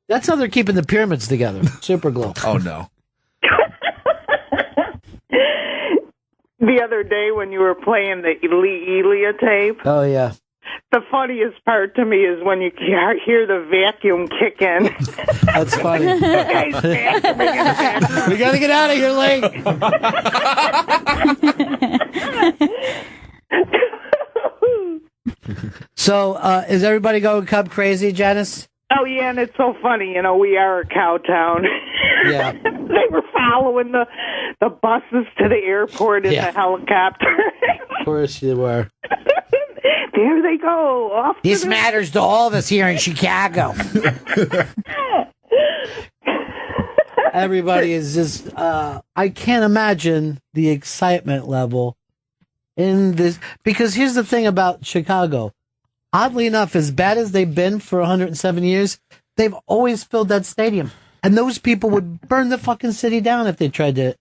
That's how they're keeping the pyramids together. Super glue. Oh, no. The other day when you were playing the Elia tape, Oh, yeah. the funniest part to me is when you hear the vacuum kick in. That's funny. You guys vacuuming in the background. We got to get out of here, late. So, is everybody going Cub crazy, Janice? Oh, yeah, and it's so funny. You know, we are a cow town. Yeah. They were following the buses to the airport in the helicopter. Of course they were. There they go. Off This matters to all of us here in Chicago. Everybody is just, I can't imagine the excitement level in this. Because here's the thing about Chicago. Oddly enough, as bad as they've been for 107 years, they've always filled that stadium. And those people would burn the fucking city down if they tried to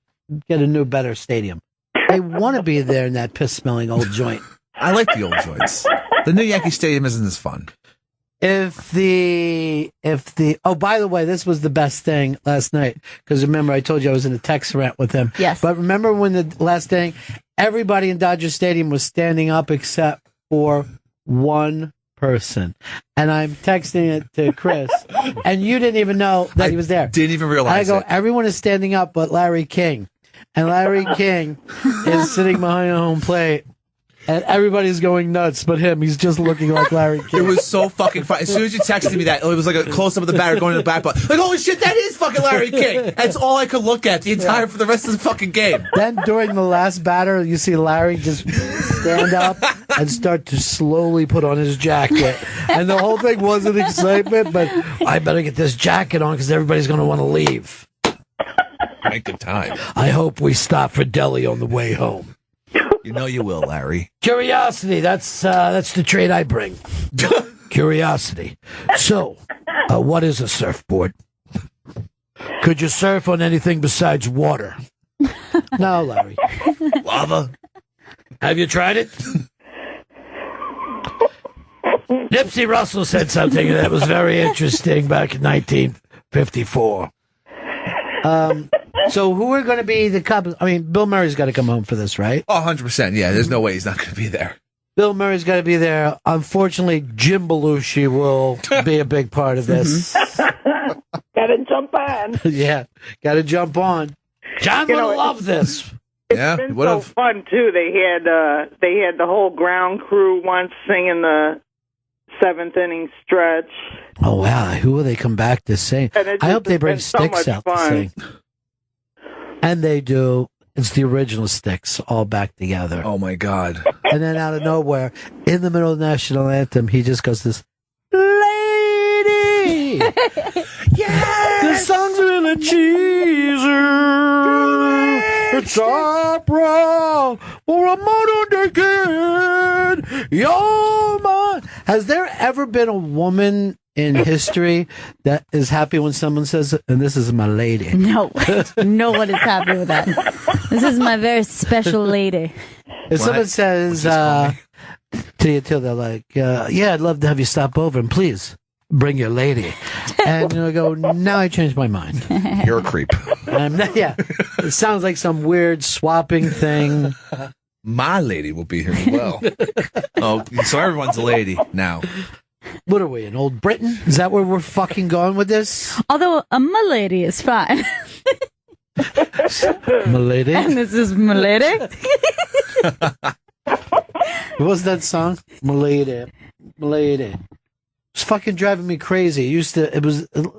get a new, better stadium. They want to be there in that piss-smelling old joint. I like the old joints. The new Yankee Stadium isn't as fun. Oh, by the way, this was the best thing last night. Because remember, I told you I was in a text rant with him. Yes. But remember when the last thing, everybody in Dodger Stadium was standing up except for one person. And I'm texting it to Chris. And you didn't even know that he was there. Didn't even realize I go, everyone is standing up but Larry King. And Larry King is sitting behind a home plate. And everybody's going nuts, but him. He's just looking like Larry King. It was so fucking funny. As soon as you texted me that, it was like a close-up of the batter going to the back. Like, holy shit, that is fucking Larry King. That's all I could look at for the rest of the fucking game. Then during the last batter, you see Larry just stand up and start to slowly put on his jacket. And the whole thing wasn't excitement, but I better get this jacket on because everybody's going to want to leave. Make good time. I hope we stop for deli on the way home. You know you will, Larry. Curiosity, that's the trait I bring. Curiosity. So, what is a surfboard? Could you surf on anything besides water? No, Larry. Lava? Have you tried it? Nipsey Russell said something that was very interesting back in 1954. So who are going to be the Cubs? I mean, Bill Murray's got to come home for this, right? Oh, 100%. Yeah, there's no way he's not going to be there. Bill Murray's got to be there. Unfortunately, Jim Belushi will be a big part of this. Gotta jump on. Yeah, got to jump on. John would love this. Yeah, It's been so fun too. They had the whole ground crew once singing the 7th inning stretch. Oh wow, who will they come back to sing? I hope they bring Styx out to sing. And they do. It's the original Styx all back together. Oh my God! And then out of nowhere, in the middle of the national anthem, he just goes this, "Lady, Yes! the song's really cheesy. It's opera for a modern day kid. You're mine." Has there ever been a woman in history that is happy when someone says, "And this is my lady"? No, no one is happy with that. This is my very special lady. If someone says to you, too, they're like, "Yeah, I'd love to have you stop over, and please bring your lady." And you go, "Now I changed my mind. You're a creep." Yeah, it sounds like some weird swapping thing. My lady will be here as well. Oh, so everyone's a lady now. What are we, in Old Britain? Is that where we're fucking going with this? Although a milady is fine. Milady? And this is milady. What was that song? Milady. Milady. It's fucking driving me crazy. Is that the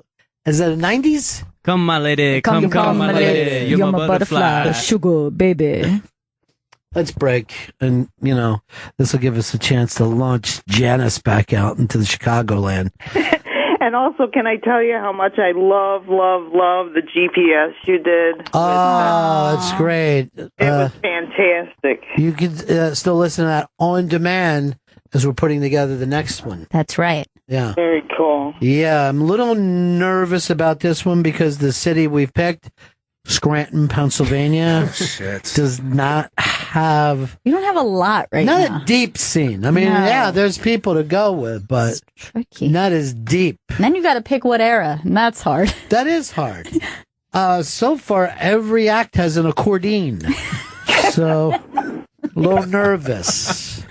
90s? Come, my lady. Come, my lady. You're my butterfly. Sugar, baby. Let's break, and, this will give us a chance to launch Janice back out into the Chicagoland. And also, can I tell you how much I love the GPS you did? Oh, that's great. It was fantastic. You can still listen to that on demand as we're putting together the next one. That's right. Yeah. Very cool. Yeah, I'm a little nervous about this one because the city we've picked, Scranton, Pennsylvania, does not have... You don't have a lot right now. Not a deep scene. I mean, yeah, there's people to go with, but tricky. Not as deep. And then you got to pick what era, and that's hard. That is hard. So far, every act has an accordion. So, a little nervous.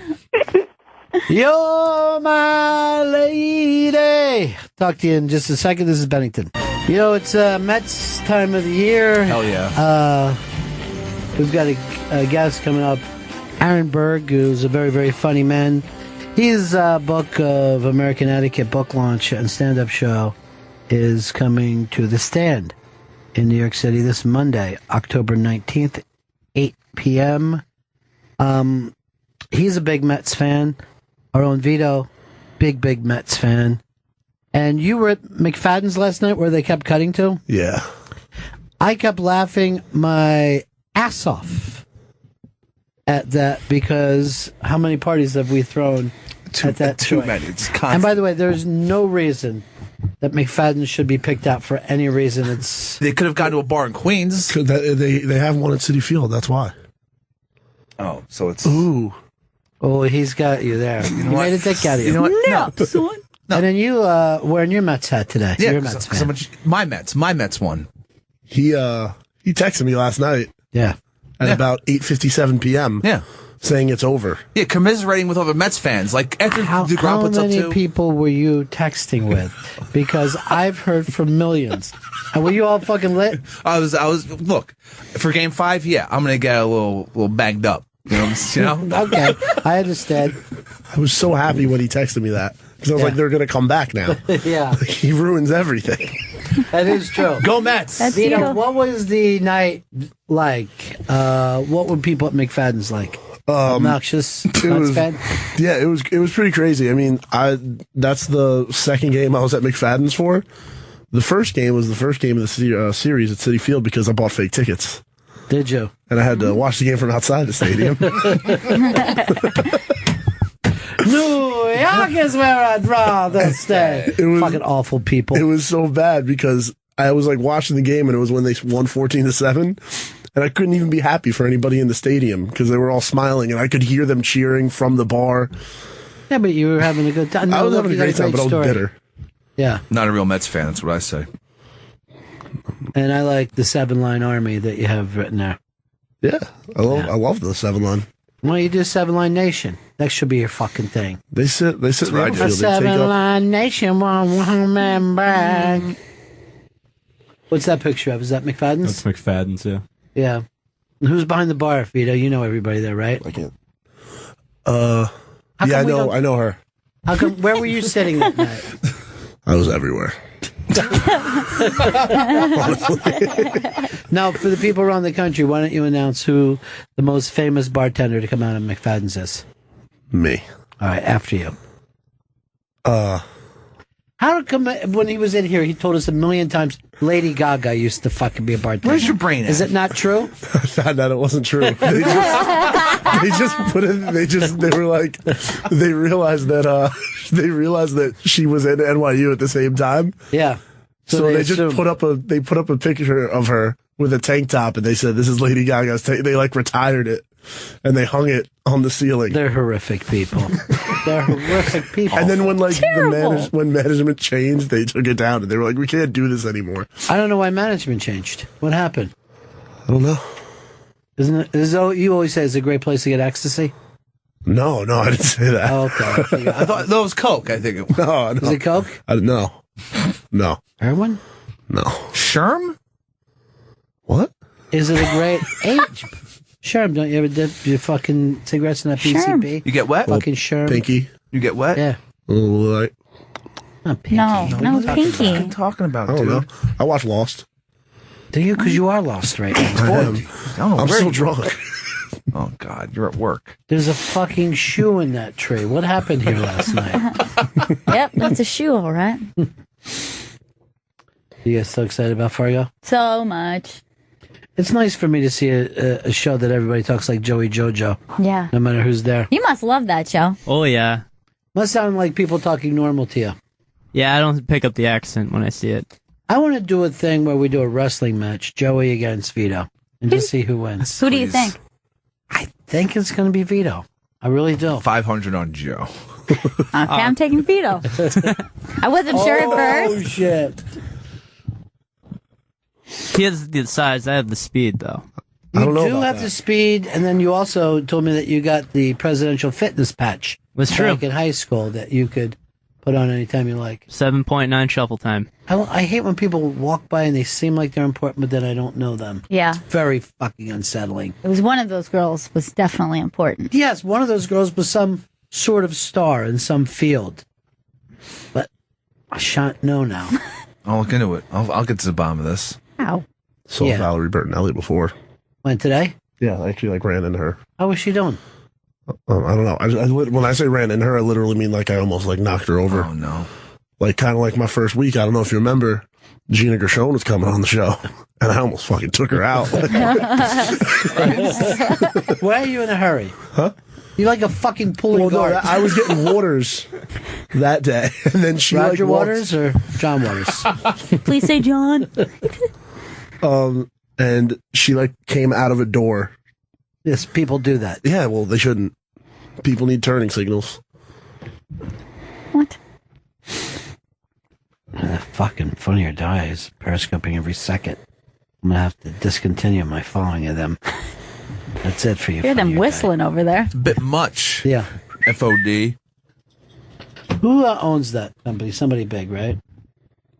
You're my lady. Talk to you in just a second. This is Bennington. It's Mets time of the year. Hell yeah. We've got a guest coming up, Aaron Berg, who's a very, very funny man. His book of American Etiquette book launch and stand-up show is coming to The Stand in New York City this Monday, October 19th, 8 p.m. He's a big Mets fan. Our own Vito, big Mets fan. And you were at McFadden's last night where they kept cutting to? Yeah. I kept laughing my ass off at that because how many parties have we thrown at that Too joint? many. It's And constant. by the way, there's no reason that McFadden should be picked out for any reason. They could have gone to a bar in Queens. They have one at City Field. That's why. Oh, so it's... Ooh. Oh, he's got you there. You know what? made a dick out of you. You know what? No. son. And then you wearing your Mets hat today. Yeah, You're a Mets fan. my Mets won. He texted me last night. Yeah. At about 8:57 p.m. Yeah. Saying it's over. Yeah, commiserating with other Mets fans. Like, after How DeGrom puts up many two... people were you texting with? Because I've heard from millions. And were you all fucking lit? I was. Look, for Game 5, yeah, I'm gonna get a little banged up. You know? Okay, I understand. I was so happy when he texted me that. Because I was like, they're going to come back now. Yeah. He ruins everything. That is true. Go Mets! That's Vito, you. what was the night like? What were people at McFadden's like? Obnoxious Mets fan? Yeah, it was pretty crazy. I mean, that's the second game I was at McFadden's for. The first game was the first game of the series at City Field because I bought fake tickets. Did you? And I had to watch the game from outside the stadium. New York is where I'd rather stay. It was fucking awful people. It was so bad because I was like watching the game and it was when they won 14-7. And I couldn't even be happy for anybody in the stadium because they were all smiling and I could hear them cheering from the bar. Yeah, but you were having a good time. I was having a great time, but I was bitter. Yeah. Not a real Mets fan, that's what I say. And I like the 7-line army that you have written there. Yeah, I love the 7-line. Why don't you do 7-line nation? That should be your fucking thing. They sit in the A outfield. They take up. 7-line nation, one man brag. What's that picture of? Is that McFadden's? That's McFadden's, yeah. Yeah. And who's behind the bar, Vito? You know everybody there, right? I can't. How Yeah, come I know her. How come? Where were you sitting that night? I was everywhere. Now, for the people around the country, why don't you announce who the most famous bartender to come out of McFadden's is? Me. All right, after you. How come when he was in here, he told us a million times Lady Gaga used to fucking be a bartender? Where's your brain at? Is it not true? I found out it wasn't true. They just put it. They were like, they realized that she was in NYU at the same time. Yeah. So they just put up a picture of her with a tank top, and they said this is Lady Gaga's tank. They like retired it, and they hung it on the ceiling. They're horrific people. They're horrific people. And then when when management changed, they took it down, and they were like, we can't do this anymore. I don't know why management changed. What happened? I don't know. Isn't it? You always say it's a great place to get ecstasy. No, I didn't say that. Oh, okay. I thought that was Coke, I think it was. No. Is it Coke? No. Heroin? No. Sherm? What? Is it a great age? Sherm, don't you ever dip your fucking cigarettes in that PCP? You get wet? Fucking Sherm. Pinky. You get wet? Yeah. Like, Not Pinky. No, Pinky. What are you talking about, I don't dude? know. I watch Lost. Do you? Because you are lost right now. I am. I don't know I'm where still you- drunk. Oh, God, you're at work. There's a fucking shoe in that tree. What happened here last night? Yep, that's a shoe, all right. You guys so excited about Fargo? So much. It's nice for me to see a show that everybody talks like Joey Jojo, Yeah. no matter who's there. You must love that show. Oh, yeah. Must sound like people talking normal to you. Yeah, I don't pick up the accent when I see it. I want to do a thing where we do a wrestling match, Joey against Vito, and just see who wins. Who do you think? I think it's going to be Vito. I really do. 500 on Joe. Okay, I'm taking Vito. I wasn't sure at first. Oh, shit. He has the size. I have the speed, though. You I don't know do about have that. the speed, and then you also told me that you got the presidential fitness patch. That's true. Back in high school that you could put on anytime you like. 7.9 shuffle time. I hate when people walk by and they seem like they're important, but then I don't know them. Yeah. It's very fucking unsettling. It was one of those girls was definitely important. Yes, one of those girls was some sort of star in some field. But I shan't know now. I'll look into it. I'll get to the bottom of this. How? Saw Valerie Bertinelli before. When today? Yeah, I actually ran into her. How was she doing? I don't know. When I say ran into her, I literally mean I almost knocked her over. Oh no! Kind of like my first week. I don't know if you remember, Gina Gershon was coming on the show, and I almost fucking took her out. Why are you in a hurry? Huh? You like a fucking pulling guard. I was getting Waters that day, and then she Roger Waters or John Waters? Please say John. And she came out of a door. Yes, people do that. Yeah, well, they shouldn't. People need turning signals. What? Fucking Funny or Die is periscoping every second. I'm gonna have to discontinue my following of them. That's it for you. Hear them whistling over there. It's a bit much. Yeah. FOD. Who owns that company? Somebody big, right?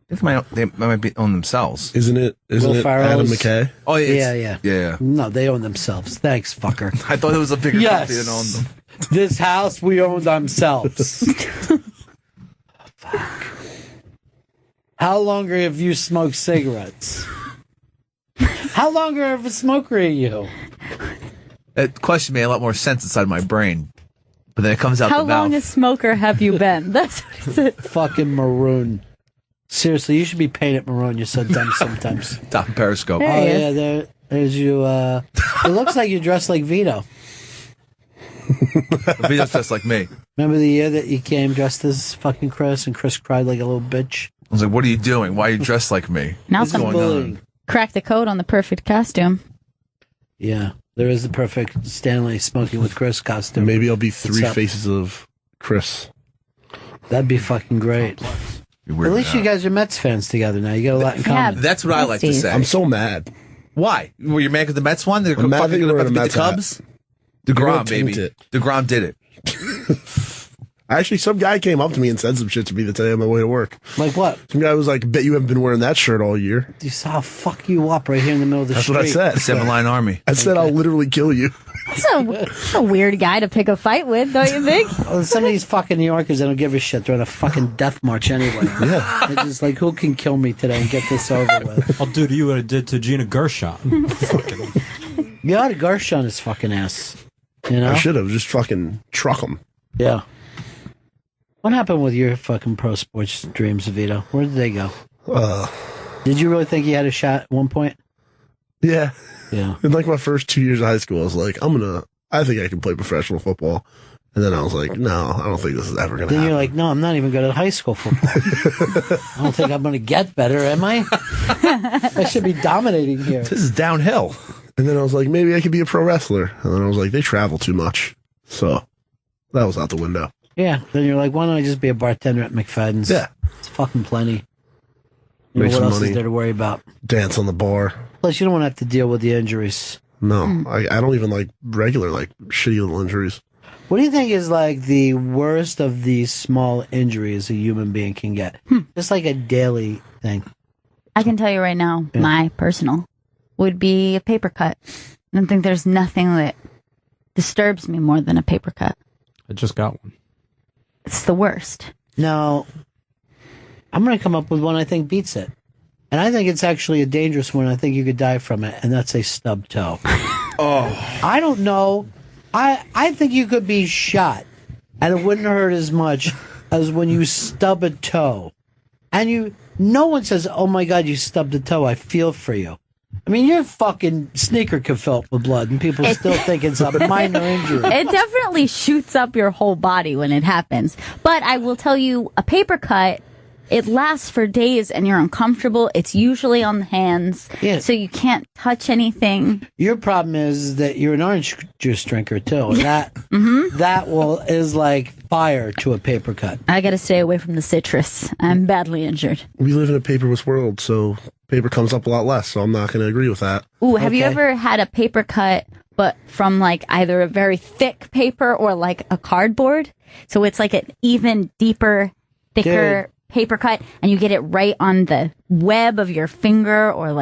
They might own themselves. Isn't it Adam McKay? Oh, yeah. No, they own themselves. Thanks, fucker. I thought it was a bigger company that owned them. This house, we own themselves. Fuck. How longer have you smoked cigarettes? How longer of a smoker are you? That question made a lot more sense inside my brain. But then it comes out How the mouth. long a smoker have you been? That's what he said. Fucking maroon. Seriously, you should be painted maroon. You're so dumb sometimes. Top of Periscope. There's you. It looks like you're dressed like Vito. Vito's dressed like me. Remember the year that you came dressed as fucking Chris and Chris cried like a little bitch? I was like, what are you doing? Why are you dressed like me? Now What's going on? Crack the code on the perfect costume. Yeah, there is the perfect Stanley smoking with Chris costume. Maybe I'll be three faces of Chris. That'd be fucking great. At least you guys are Mets fans together now. You got a lot in common. That's what I like to say. I'm so mad. Why? Were you mad because the Mets won? They're I'm mad that you were about to in a beat the Mets Cubs? DeGrom, baby. It. DeGrom did it. Actually, some guy came up to me and said some shit to me today on my way to work. Like what? Some guy was like, bet you haven't been wearing that shirt all year. You saw how fuck you up right here in the middle of the That's street. what I said. Seven-line army. I said I'll literally kill you. That's a weird guy to pick a fight with, don't you think? Well, some of these fucking New Yorkers, they don't give a shit. They're on a fucking death march anyway. Yeah. They're just like, who can kill me today and get this over with? I'll do to you what I did to Gina Gershon. Yeah, the Gershon his fucking ass. You know? I should have just fucking truck him. Yeah. What happened with your fucking pro sports dreams, Vito? Where did they go? Did you really think you had a shot at one point? Yeah. Yeah. In my first 2 years of high school, I was like, I think I can play professional football. And then I was like, no, I don't think this is ever going to happen. Then you're like, no, I'm not even good at high school football. I don't think I'm going to get better, am I? I should be dominating here. This is downhill. And then I was like, maybe I could be a pro wrestler. And then I was like, they travel too much. So that was out the window. Yeah. Then you're like, why don't I just be a bartender at McFadden's? Yeah. It's fucking plenty. You know, Make what some else money. is there to worry about? Dance on the bar. Plus, you don't want to have to deal with the injuries. No, I don't even like regular, shitty little injuries. What do you think is the worst of these small injuries a human being can get? Just like a daily thing. I can tell you right now, my personal would be a paper cut. I don't think there's nothing that disturbs me more than a paper cut. I just got one. It's the worst. Now, I'm going to come up with one I think beats it. And I think it's actually a dangerous one. I think you could die from it, and that's a stub toe. I don't know. I think you could be shot, and it wouldn't hurt as much as when you stub a toe. And no one says, oh my God, you stubbed a toe. I feel for you. I mean, your fucking sneaker could fill up with blood, and people still think it's a minor injury. It definitely shoots up your whole body when it happens. But I will tell you, a paper cut, it lasts for days and you're uncomfortable. It's usually on the hands, so you can't touch anything. Your problem is that you're an orange juice drinker too. And that is like fire to a paper cut. I got to stay away from the citrus. I'm badly injured. We live in a paperless world, so paper comes up a lot less, so I'm not going to agree with that. Ooh, have you ever had a paper cut, but from either a very thick paper or a cardboard? So it's like an even deeper, thicker paper cut, and you get it right on the web of your finger, or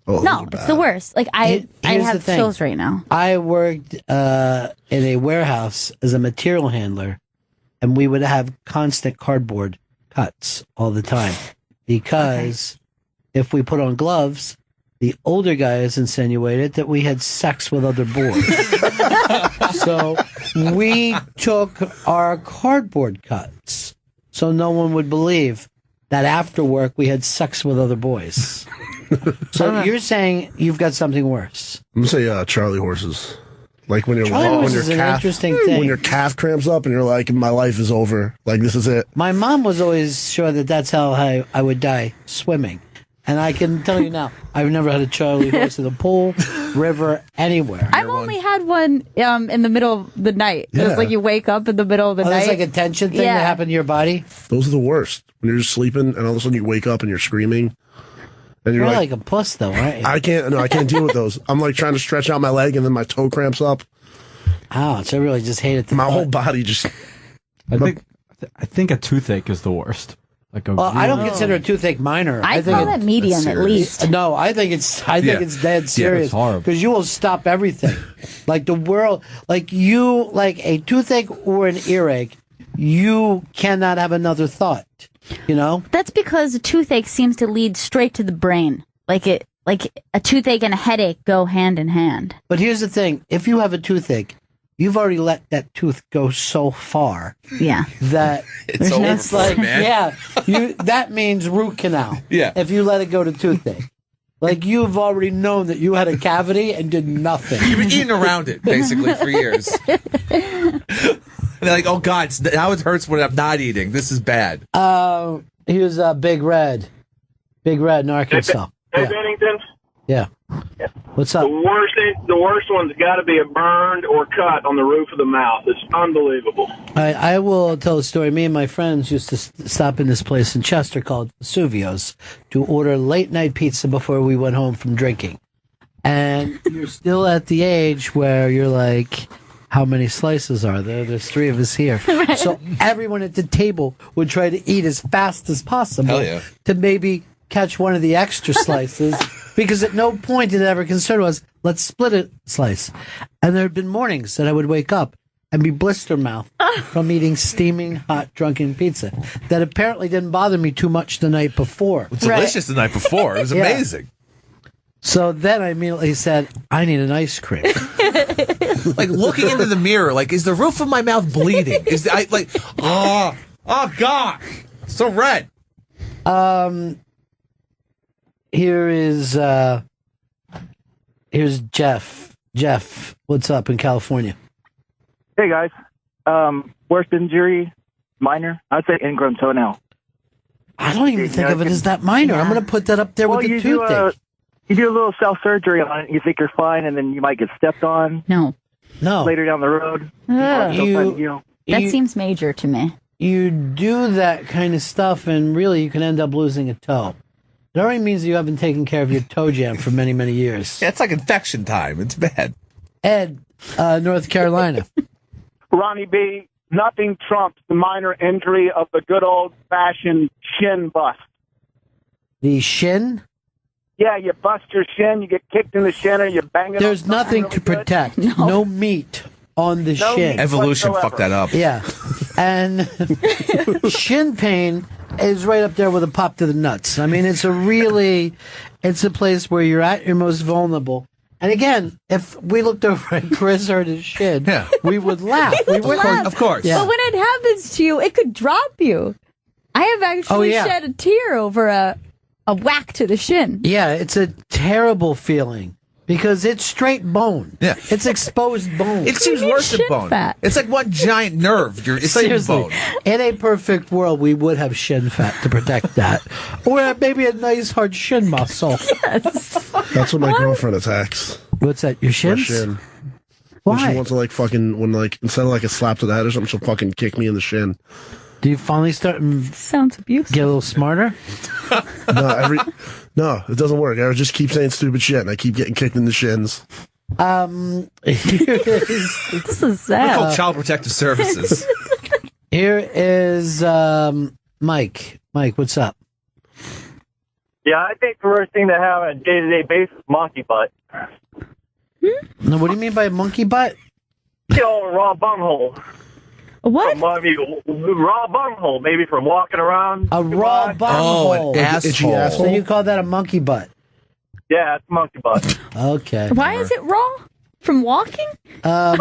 no, it's the worst. I have chills right now. I worked in a warehouse as a material handler and we would have constant cardboard cuts all the time because if we put on gloves, the older guys insinuated that we had sex with other boys. So we took our cardboard cuts so no one would believe that after work we had sex with other boys. So you're saying you've got something worse. I'm going to say Charlie horses. Like when your interesting thing. When your calf cramps up and you're like, my life is over. Like, this is it. My mom was always sure that that's how I would die, swimming. And I can tell you now, I've never had a Charlie horse in a pool, river, anywhere. I've only had one in the middle of the night. Yeah. It's like you wake up in the middle of the night. It's like a tension thing that happened to your body? Those are the worst. When you're just sleeping and all of a sudden you wake up and you're screaming. And You're like a puss, though, aren't you? I can't deal with those. I'm like trying to stretch out my leg and then my toe cramps up. Oh, so I really just hate it. My whole body just... I think a toothache is the worst. Like I don't consider a toothache minor. I call it medium at least. No, I think it's dead serious. it's horrible. Because you will stop everything. Like the world, like a toothache or an earache, you cannot have another thought. You know? That's because a toothache seems to lead straight to the brain. Like a toothache and a headache go hand in hand. But here's the thing: if you have a toothache, you've already let that tooth go so far. Yeah. That it's over, it's like, man. that means root canal. Yeah. If you let it go to toothache. Like you've already known that you had a cavity and did nothing. You've been eating around it basically for years. And they're like, oh God, now it hurts when I'm not eating. This is bad. Here's Big Red in Arkansas. Hey, Bennington. Yeah. What's up? The worst one's got to be a burned or cut on the roof of the mouth. It's unbelievable. I will tell a story. Me and my friends used to stop in this place in Chester called Vesuvio's to order late night pizza before we went home from drinking. And you're still at the age where you're like, how many slices are there? There's 3 of us here. Right. So everyone at the table would try to eat as fast as possible to maybe catch one of the extra slices. Because at no point did it ever concern us, let's split a slice. And there had been mornings that I would wake up and be blister mouthed from eating steaming hot drunken pizza that apparently didn't bother me too much the night before. It was delicious the night before. It was amazing. So then I immediately said, I need an ice cream. Like looking into the mirror, like, is the roof of my mouth bleeding? Oh God, so red. Here's Jeff. Jeff, what's up in California? Hey guys, worst injury, minor. I'd say ingrown toenail. I don't even think of it as that minor. I'm going to put that up there with the toothache. You do a little self-surgery on it, you think you're fine, and then you might get stepped on. No. Later down the road. That seems major to me. You do that kind of stuff, and really you can end up losing a toe. It already means you haven't taken care of your toe jam for many, many years. Yeah, it's like infection time. It's bad. Ed, North Carolina. Ronnie B., nothing trumps the minor injury of the good old-fashioned shin bust. The shin? Yeah, you bust your shin, you get kicked in the shin, or you bang it. There's nothing really to protect. No meat on the shin. Evolution fucked that up. Yeah. And shin pain is right up there with a pop to the nuts. I mean, it's a place where you're at your most vulnerable. And again, if we looked over and Chris hurt his shin, we would laugh. We would laugh. Of course. Yeah. But when it happens to you, it could drop you. I have actually shed a tear over a whack to the shin. Yeah, it's a terrible feeling because it's straight bone. Yeah. It's exposed bone. It seems worse than bone. Fat. It's like one giant nerve. It's like bone. In a perfect world, we would have shin fat to protect that. Or maybe a nice hard shin muscle. Yes. That's what my girlfriend attacks. What's that, your shins? My shin. Why? When she wants to instead of like a slap to the head or something, she'll fucking kick me in the shin. Do you finally start sounds abusive? Get a little smarter? No, it doesn't work. I just keep saying stupid shit, and I keep getting kicked in the shins. This is sad. We're called Child Protective Services. Here is Mike. Mike, what's up? Yeah, I think the worst thing to have on a day-to-day basis is monkey butt. Now, what do you mean by monkey butt? Raw bumhole. What? I mean, raw bunghole, maybe from walking around. A raw bunghole. An asshole. So you call that a monkey butt? Yeah, it's monkey butt. Okay. Why is it raw? From walking? I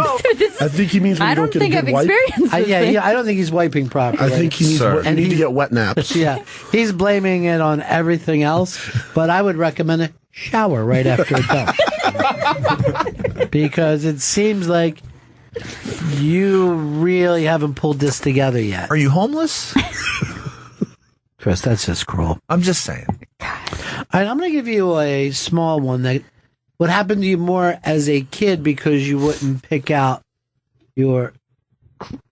think he means when I you don't don't get think a I've good wipe. experienced this Yeah, thing. I don't think he's wiping properly. I think he needs, Sir. you need to get wet naps. Yeah, he's blaming it on everything else, but I would recommend a shower right after a dump. Because it seems like you really haven't pulled this together yet. Are you homeless? Chris, that's just cruel. I'm just saying. All right, I'm going to give you a small one that would happen to you more as a kid because you wouldn't pick out your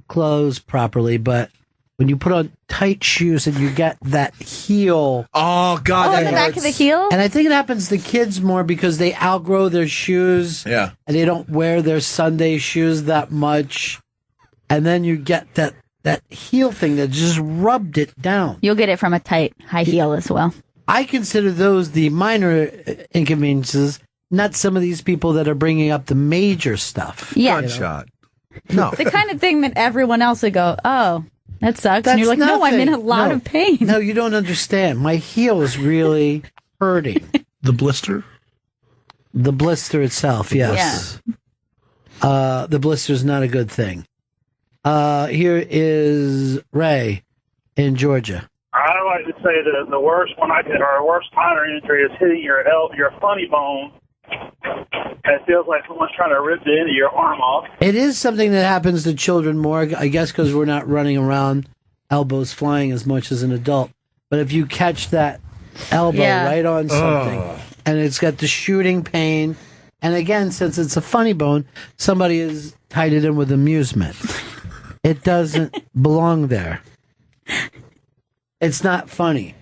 clothes properly, but when you put on tight shoes and you get that heel. Oh, God. On the back of the heel? And I think it happens to kids more because they outgrow their shoes. Yeah. And they don't wear their Sunday shoes that much. And then you get that heel thing that just rubbed it down. You'll get it from a tight high heel as well. I consider those the minor inconveniences, not some of these people that are bringing up the major stuff. Yeah. Gunshot. No. The kind of thing that everyone else would go, oh, that sucks. That's and you're like, no, I'm in a nothing. lot No. of pain. No, you don't understand. My heel is really hurting. The blister? The blister itself, yes. The blister is not a good thing. Here is Ray in Georgia. I like to say that the worst one I did, or worst minor injury, is hitting your funny bone. And it feels like someone's trying to rip the end of your arm off. It is something that happens to children more, I guess, because we're not running around elbows flying as much as an adult. But if you catch that elbow right on something, and it's got the shooting pain, and again, since it's a funny bone, somebody has tied it in with amusement. It doesn't belong there. It's not funny.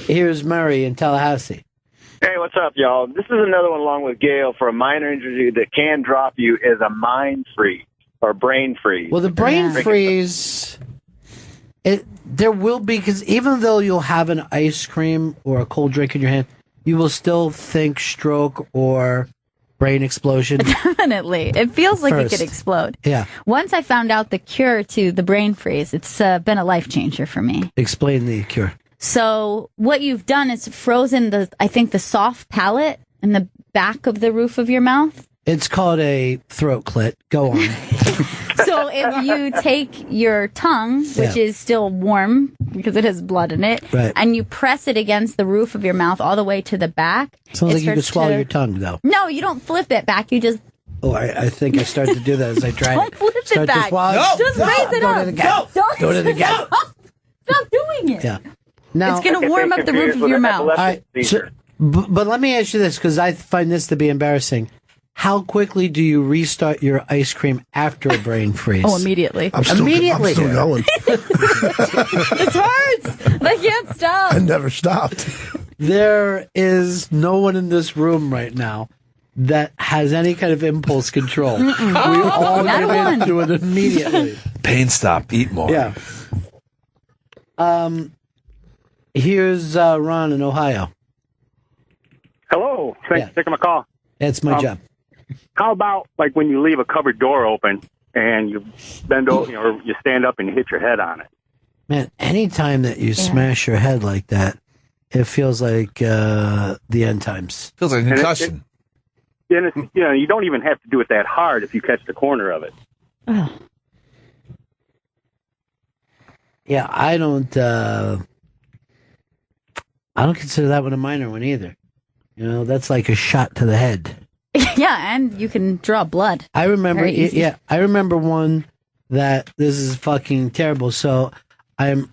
Here's Murray in Tallahassee. Hey, what's up, y'all? This is another one along with Gail for a minor injury that can drop you is a mind freeze or brain freeze. Well, the brain freeze, there will be, because even though you'll have an ice cream or a cold drink in your hand, you will still think stroke or brain explosion. Definitely. It feels like First. it could explode. Yeah. Once I found out the cure to the brain freeze, it's been a life changer for me. Explain the cure. So what you've done is frozen the soft palate in the back of the roof of your mouth. It's called a throat clit. Go on. So if you take your tongue, which is still warm because it has blood in it, Right. and you press it against the roof of your mouth all the way to the back. Sounds it like you could starts swallow to- your tongue, though. No, you don't flip it back. You just Oh, I think I started to do that as I tried don't it. flip it Start to back. swallow. Just raise it Don't up. do it again. Don't Do it again. Stop doing it. Yeah. Now, It's going to warm up the roof of your mouth. All right, but let me ask you this, because I find this to be embarrassing. How quickly do you restart your ice cream after a brain freeze? Oh, immediately. Immediately. I'm still going. It hurts. I can't stop. I never stopped. There is no one in this room right now that has any kind of impulse control. We all Not get one. into it immediately. Pain stop. Eat more. Yeah. Here's Ron in Ohio. Hello. Thanks for taking my call. It's my job. How about like when you leave a cupboard door open and you bend over or you stand up and you hit your head on it? Man, anytime that you smash your head like that, it feels like the end times. Feels like a concussion. And it's, you don't even have to do it that hard if you catch the corner of it. Yeah, I don't consider that one a minor one either. You know, that's like a shot to the head. Yeah, and you can draw blood. I remember, Very easy. I remember one that this is fucking terrible. So I'm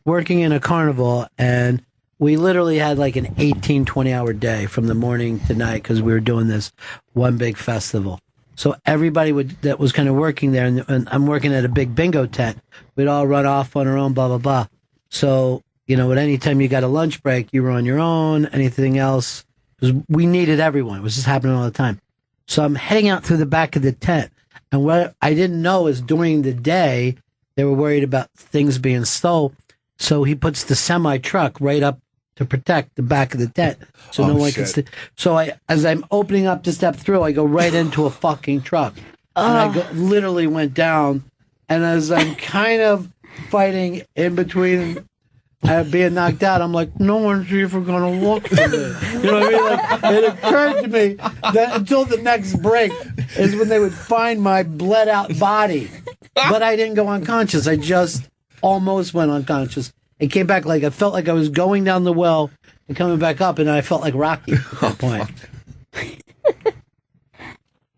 working in a carnival, and we literally had like an 18, 20-hour day from the morning to night because we were doing this one big festival. So everybody that was kind of working there, and I'm working at a big bingo tent, we'd all run off on our own, blah, blah, blah. So, at any time you got a lunch break, you were on your own, anything else, because we needed everyone. It was just happening all the time. So I'm heading out through the back of the tent. And what I didn't know is during the day, they were worried about things being stolen. So he puts the semi-truck right up to protect the back of the tent. So no one can shit. So as I'm opening up to step through, I go right into a fucking truck. And I literally went down. And as I'm kind of fighting in between being knocked out, I'm like, no one's ever going to look for me. You know what I mean? Like, it occurred to me that until the next break is when they would find my bled out body. But I didn't go unconscious. I just almost went unconscious. It came back like I felt like I was going down the well and coming back up, and I felt like Rocky at that point.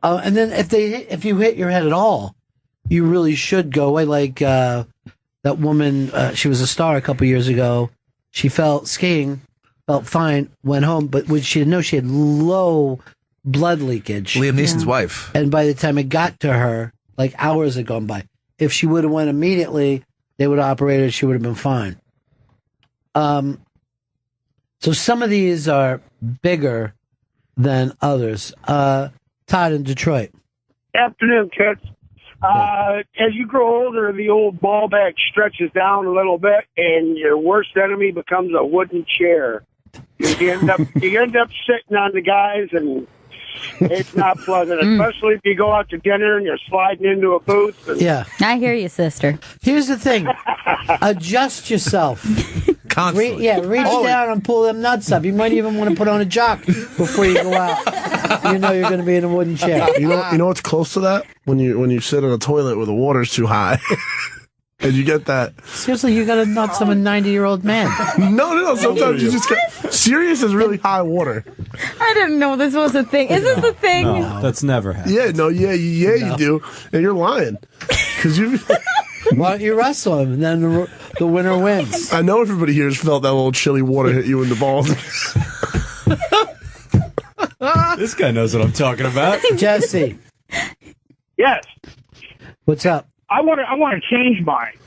And then if you hit your head at all, you really should go away. Like that woman, she was a star a couple years ago. She fell skiing, felt fine, went home, but when she didn't know, she had low blood leakage. Liam Neeson's wife. And by the time it got to her, like hours had gone by. If she would have went immediately, they would have operated. She would have been fine. So some of these are bigger than others. Todd in Detroit. Afternoon, kids. As you grow older, the old ball bag stretches down a little bit, and your worst enemy becomes a wooden chair. You end up sitting on the guys, and it's not pleasant, especially if you go out to dinner and you're sliding into a booth. Yeah. I hear you, sister. Here's the thing. Adjust yourself. Constantly. Reach down and pull them nuts up. You might even want to put on a jock before you go out. You know you're going to be in a wooden chair. You know what's close to that? When you sit in a toilet where the water's too high. And you get that. Seriously, you got to nuts of a 90-year-old man. No. Sometimes you just get. Sirius is really high water. I didn't know this was a thing. Is this a thing? No, that's never happened. Yeah, you do. And you're lying. Because you. Why don't you wrestle him, and then the winner wins? I know everybody here has felt that little chilly water hit you in the balls. This guy knows what I'm talking about. Jesse. Yes. What's up? I want to change mine.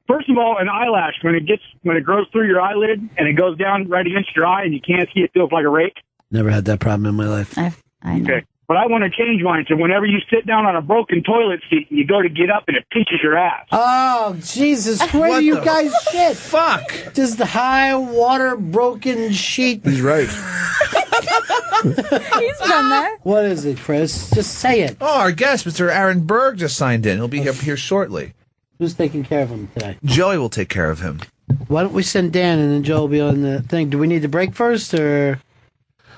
First of all, an eyelash when it grows through your eyelid and it goes down right against your eye and you can't see, it feels like a rake. Never had that problem in my life. I know. Okay. But I want to change mine so whenever you sit down on a broken toilet seat and you go to get up and it pinches your ass. Oh, Jesus. Where do you guys shit? Fuck. Just the high water broken sheet. He's right. He's done that. What is it, Chris? Just say it. Oh, our guest, Mr. Aaron Berg, just signed in. He'll be here shortly. Who's taking care of him today? Joey will take care of him. Why don't we send Dan and then Joe will be on the thing? Do we need to break first, or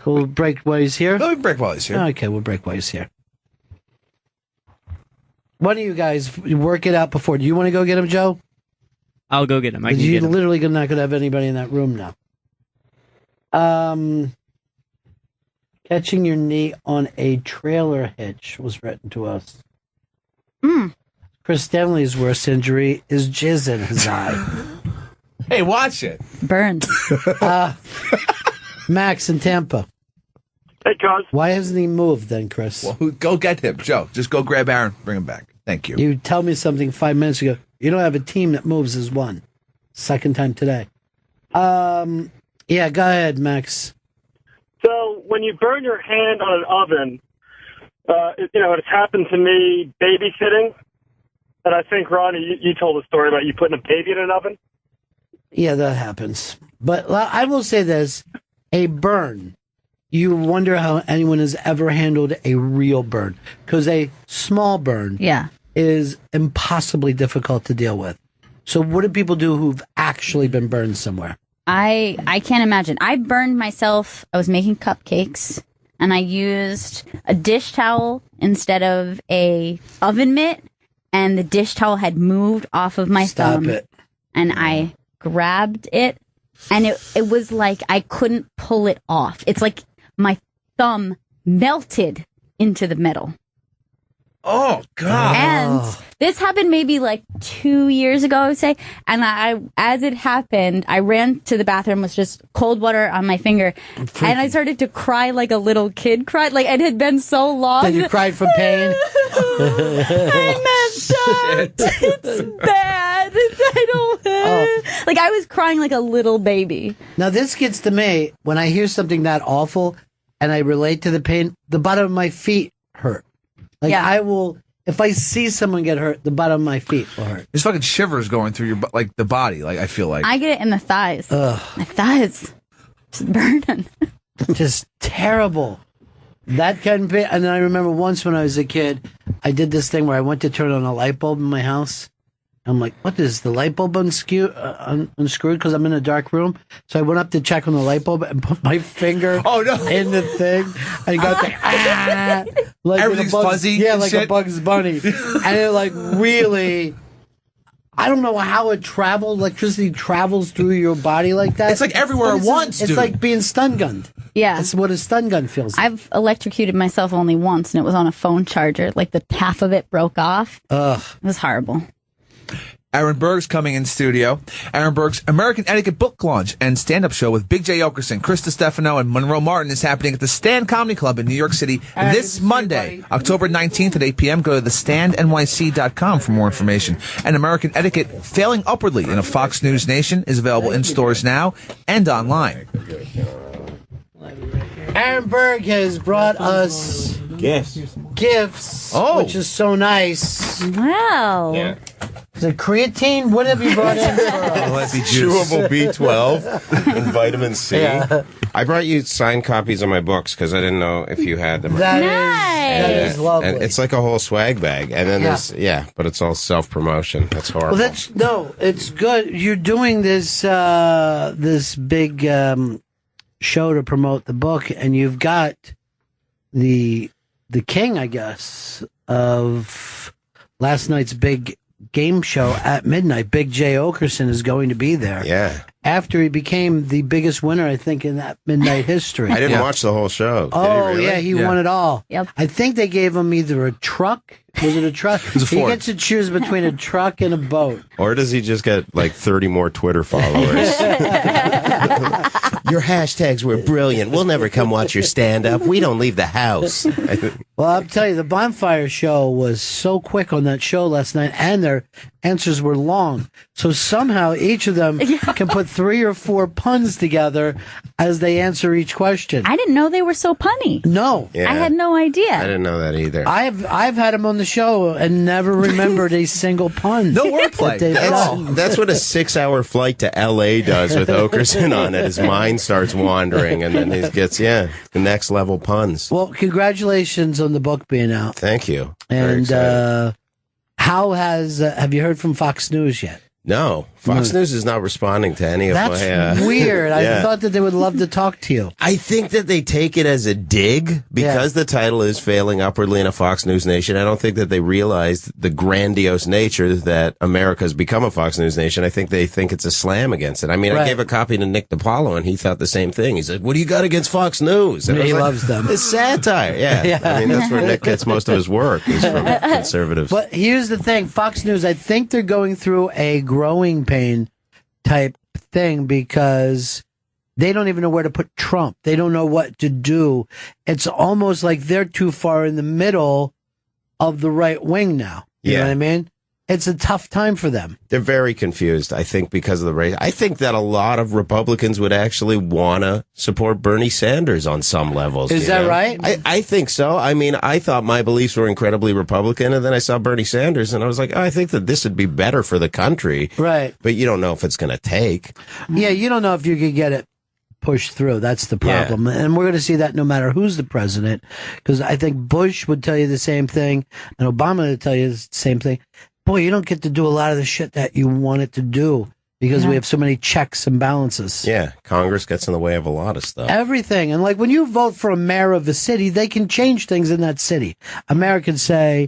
we'll break while he's here? No, we break while he's here. Okay, we'll break while he's here. Why don't you guys work it out before? Do you want to go get him, Joe? I'll go get him. I can You're get him. literally not going to have anybody in that room now. Catching your knee on a trailer hitch was written to us. Chris Stanley's worst injury is jizz in his eye. Hey, watch it. Burns. Max in Tampa. Hey, cuz. Why hasn't he moved then, Chris? Well, go get him, Joe. Just go grab Aaron, bring him back. Thank you. You tell me something 5 minutes ago. You don't have a team that moves as one. Second time today. Yeah, go ahead, Max. So when you burn your hand on an oven, it's happened to me babysitting. And I think, Ronnie, you told a story about you putting a baby in an oven. Yeah, that happens. But I will say this, a burn. You wonder how anyone has ever handled a real burn. Because a small burn is impossibly difficult to deal with. So what do people do who've actually been burned somewhere? I can't imagine. I burned myself. I was making cupcakes, and I used a dish towel instead of a oven mitt, and the dish towel had moved off of my thumb. And I grabbed it, and it was like I couldn't pull it off. It's like my thumb melted into the metal. Oh, God. And this happened maybe like 2 years ago, I would say. And as it happened, I ran to the bathroom with just cold water on my finger. And I started to cry like a little kid cried. Like it had been so long. Then you cried from pain? I messed up. It's bad. Like I was crying like a little baby. Now this gets to me, when I hear something that awful and I relate to the pain, the bottom of my feet hurt. Like I will, if I see someone get hurt, the bottom of my feet will hurt. There's fucking shivers going through your the body. Like I feel like I get it in the thighs. Ugh. My thighs, just burning. Just terrible. That can be. And then I remember once when I was a kid, I did this thing where I went to turn on a light bulb in my house. I'm like, what is the light bulb unscrewed? Because I'm in a dark room. So I went up to check on the light bulb and put my finger in the thing. And got like everything's fuzzy. Yeah, like a Bugs Bunny. And it like really, I don't know how it travels. Electricity travels through your body like that. It's like everywhere at once, It's dude. like being stun gunned. Yeah. That's what a stun gun feels like. I've electrocuted myself only once, and it was on a phone charger. Like the half of it broke off. Ugh. It was horrible. Aaron Berg's coming in studio. Aaron Berg's American Etiquette book launch and stand-up show with Big J. Okerson, Chris Stefano, and Monroe Martin is happening at the Stand Comedy Club in New York City this Monday, October 19th at 8 p.m. Go to thestandnyc.com for more information. And American Etiquette Failing Upwardly in a Fox News Nation is available in stores now and online. Aaron Berg has brought us gifts, which is so nice. Wow. Yeah. Is it creatine? What have you brought in? Chewable B12 and vitamin C. Yeah. I brought you signed copies of my books because I didn't know if you had them. That is lovely. And it's like a whole swag bag. And then but it's all self-promotion. That's horrible. Well, it's good. You're doing this this big show to promote the book, and you've got the king, I guess, of last night's big game show at midnight. Big J. Okerson is going to be there. Yeah. After he became the biggest winner, I think, in that midnight history. I didn't watch the whole show. Did he really? Yeah, he won it all. Yep. I think they gave him either a truck. Was it a truck? was a He Ford. gets to choose between a truck and a boat. Or does he just get like 30 more Twitter followers? Your hashtags were brilliant. We'll never come watch your stand-up. We don't leave the house. Well, I'll tell you, the Bonfire show was so quick on that show last night, and their answers were long. So somehow each of them can put 3 or 4 puns together as they answer each question. I didn't know they were so punny. No. Yeah. I had no idea. I didn't know that either. I've had them on the show and never remembered a single pun. No wordplay. That's what a 6-hour flight to L.A. does with Okerson on it. His mind starts wandering, and then he gets, the next level puns. Well, congratulations on the book being out. Thank you. Very And excited. how have you heard from Fox News yet? No, Fox News is not responding to any of That's my... weird. I Yeah. thought that they would love to talk to you. I think that they take it as a dig because the title is Failing Upwardly in a Fox News Nation. I don't think that they realized the grandiose nature that America's become a Fox News Nation. I think they think it's a slam against it. I mean, I gave a copy to Nick DiPaolo and he thought the same thing. He said, what do you got against Fox News? And I was He like, loves them. It's satire. Yeah. I mean, that's where Nick gets most of his work is from conservatives. But here's the thing, Fox News, I think they're going through a growing pain type thing because they don't even know where to put Trump. They don't know what to do. It's almost like they're too far in the middle of the right wing now. You know what I mean? It's a tough time for them. They're very confused, I think, because of the race. I think that a lot of Republicans would actually want to support Bernie Sanders on some levels. Is that right? I think so. I mean, I thought my beliefs were incredibly Republican, and then I saw Bernie Sanders, and I was like, I think that this would be better for the country. Right. But you don't know if it's going to take. Yeah, you don't know if you could get it pushed through. That's the problem. And we're going to see that no matter who's the president, because I think Bush would tell you the same thing, and Obama would tell you the same thing. Boy, you don't get to do a lot of the shit that you want it to do because we have so many checks and balances. Yeah, Congress gets in the way of a lot of stuff. Everything. And like when you vote for a mayor of a city, they can change things in that city. Americans say,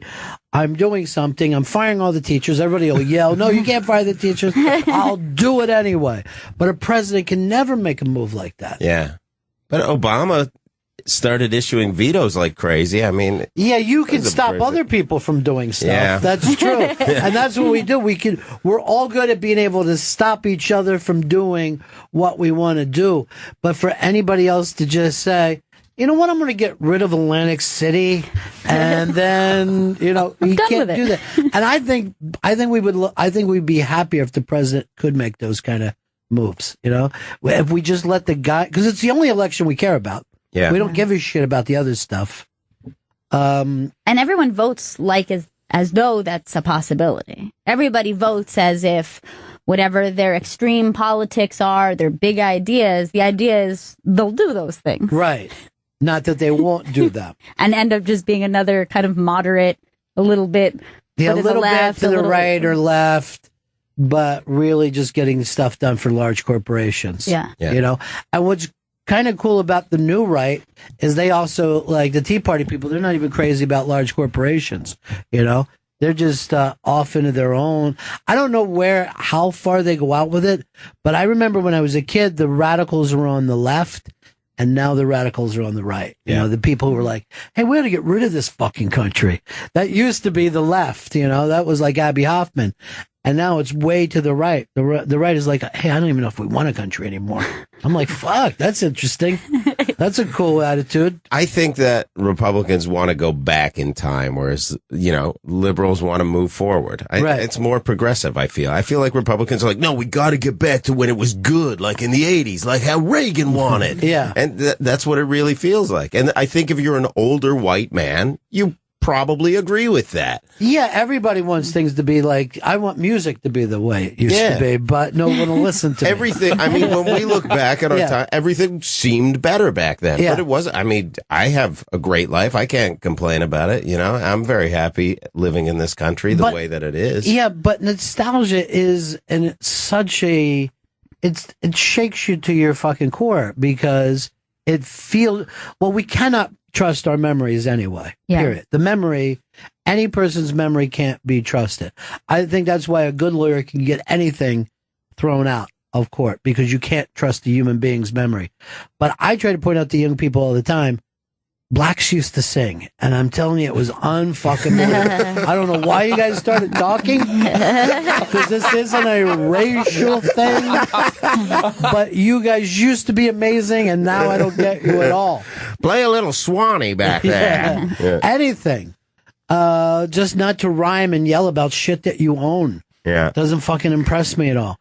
I'm doing something, I'm firing all the teachers. Everybody will yell, no, you can't fire the teachers. I'll do it anyway. But a president can never make a move like that. Yeah. But Obama started issuing vetoes like crazy. I mean, yeah, you can that's stop crazy. other people from doing stuff. Yeah. That's true. And that's what we do. We're all good at being able to stop each other from doing what we want to do. But for anybody else to just say, you know what, I'm going to get rid of Atlantic City, and then, you can't do that. And I think we'd be happier if the president could make those kind of moves, if we just let the guy, because it's the only election we care about. Yeah. We don't give a shit about the other stuff. And everyone votes as though that's a possibility. Everybody votes as if whatever their extreme politics are, their big ideas, the idea is they'll do those things. Right. Not that they won't do them. And end up just being another kind of moderate, a little bit. Yeah, a little left, bit to the right or left, but really just getting stuff done for large corporations. Yeah. You know? And what's kind of cool about the new right is they also, like the Tea Party people, they're not even crazy about large corporations. You know? They're just off into their own. I don't know how far they go out with it, but I remember when I was a kid, the radicals were on the left. And now the radicals are on the right. You know, the people who were like, hey, we got to get rid of this fucking country. That used to be the left, you know, that was like Abby Hoffman. And now it's way to the right. The right is like, hey, I don't even know if we want a country anymore. I'm like, fuck, that's interesting. That's a cool attitude. I think that Republicans want to go back in time, whereas, you know, liberals want to move forward. It's more progressive, I feel. I feel like Republicans are like, no, we got to get back to when it was good, like in the 80s, like how Reagan wanted. Yeah. And that's what it really feels like. And I think if you're an older white man, you probably agree with that. Yeah, everybody wants things to be like, I want music to be the way it used to be, but no one will listen to everything. me. I mean, when we look back at our time, everything seemed better back then, but it wasn't. I mean, I have a great life. I can't complain about it. You know, I'm very happy living in this country the way that it is. Yeah, but nostalgia is, and it's such it shakes you to your fucking core because it feels, well, we cannot trust our memories anyway. Yeah. Period. The memory, any person's memory can't be trusted. I think that's why a good lawyer can get anything thrown out of court because you can't trust a human being's memory. But I try to point out to young people all the time, blacks used to sing, and I'm telling you, it was unfucking believable. I don't know why you guys started talking, because this isn't a racial thing, but you guys used to be amazing, and now I don't get you at all. Play a little Swanee back there. Yeah. Anything. Just not to rhyme and yell about shit that you own. Yeah. Doesn't fucking impress me at all.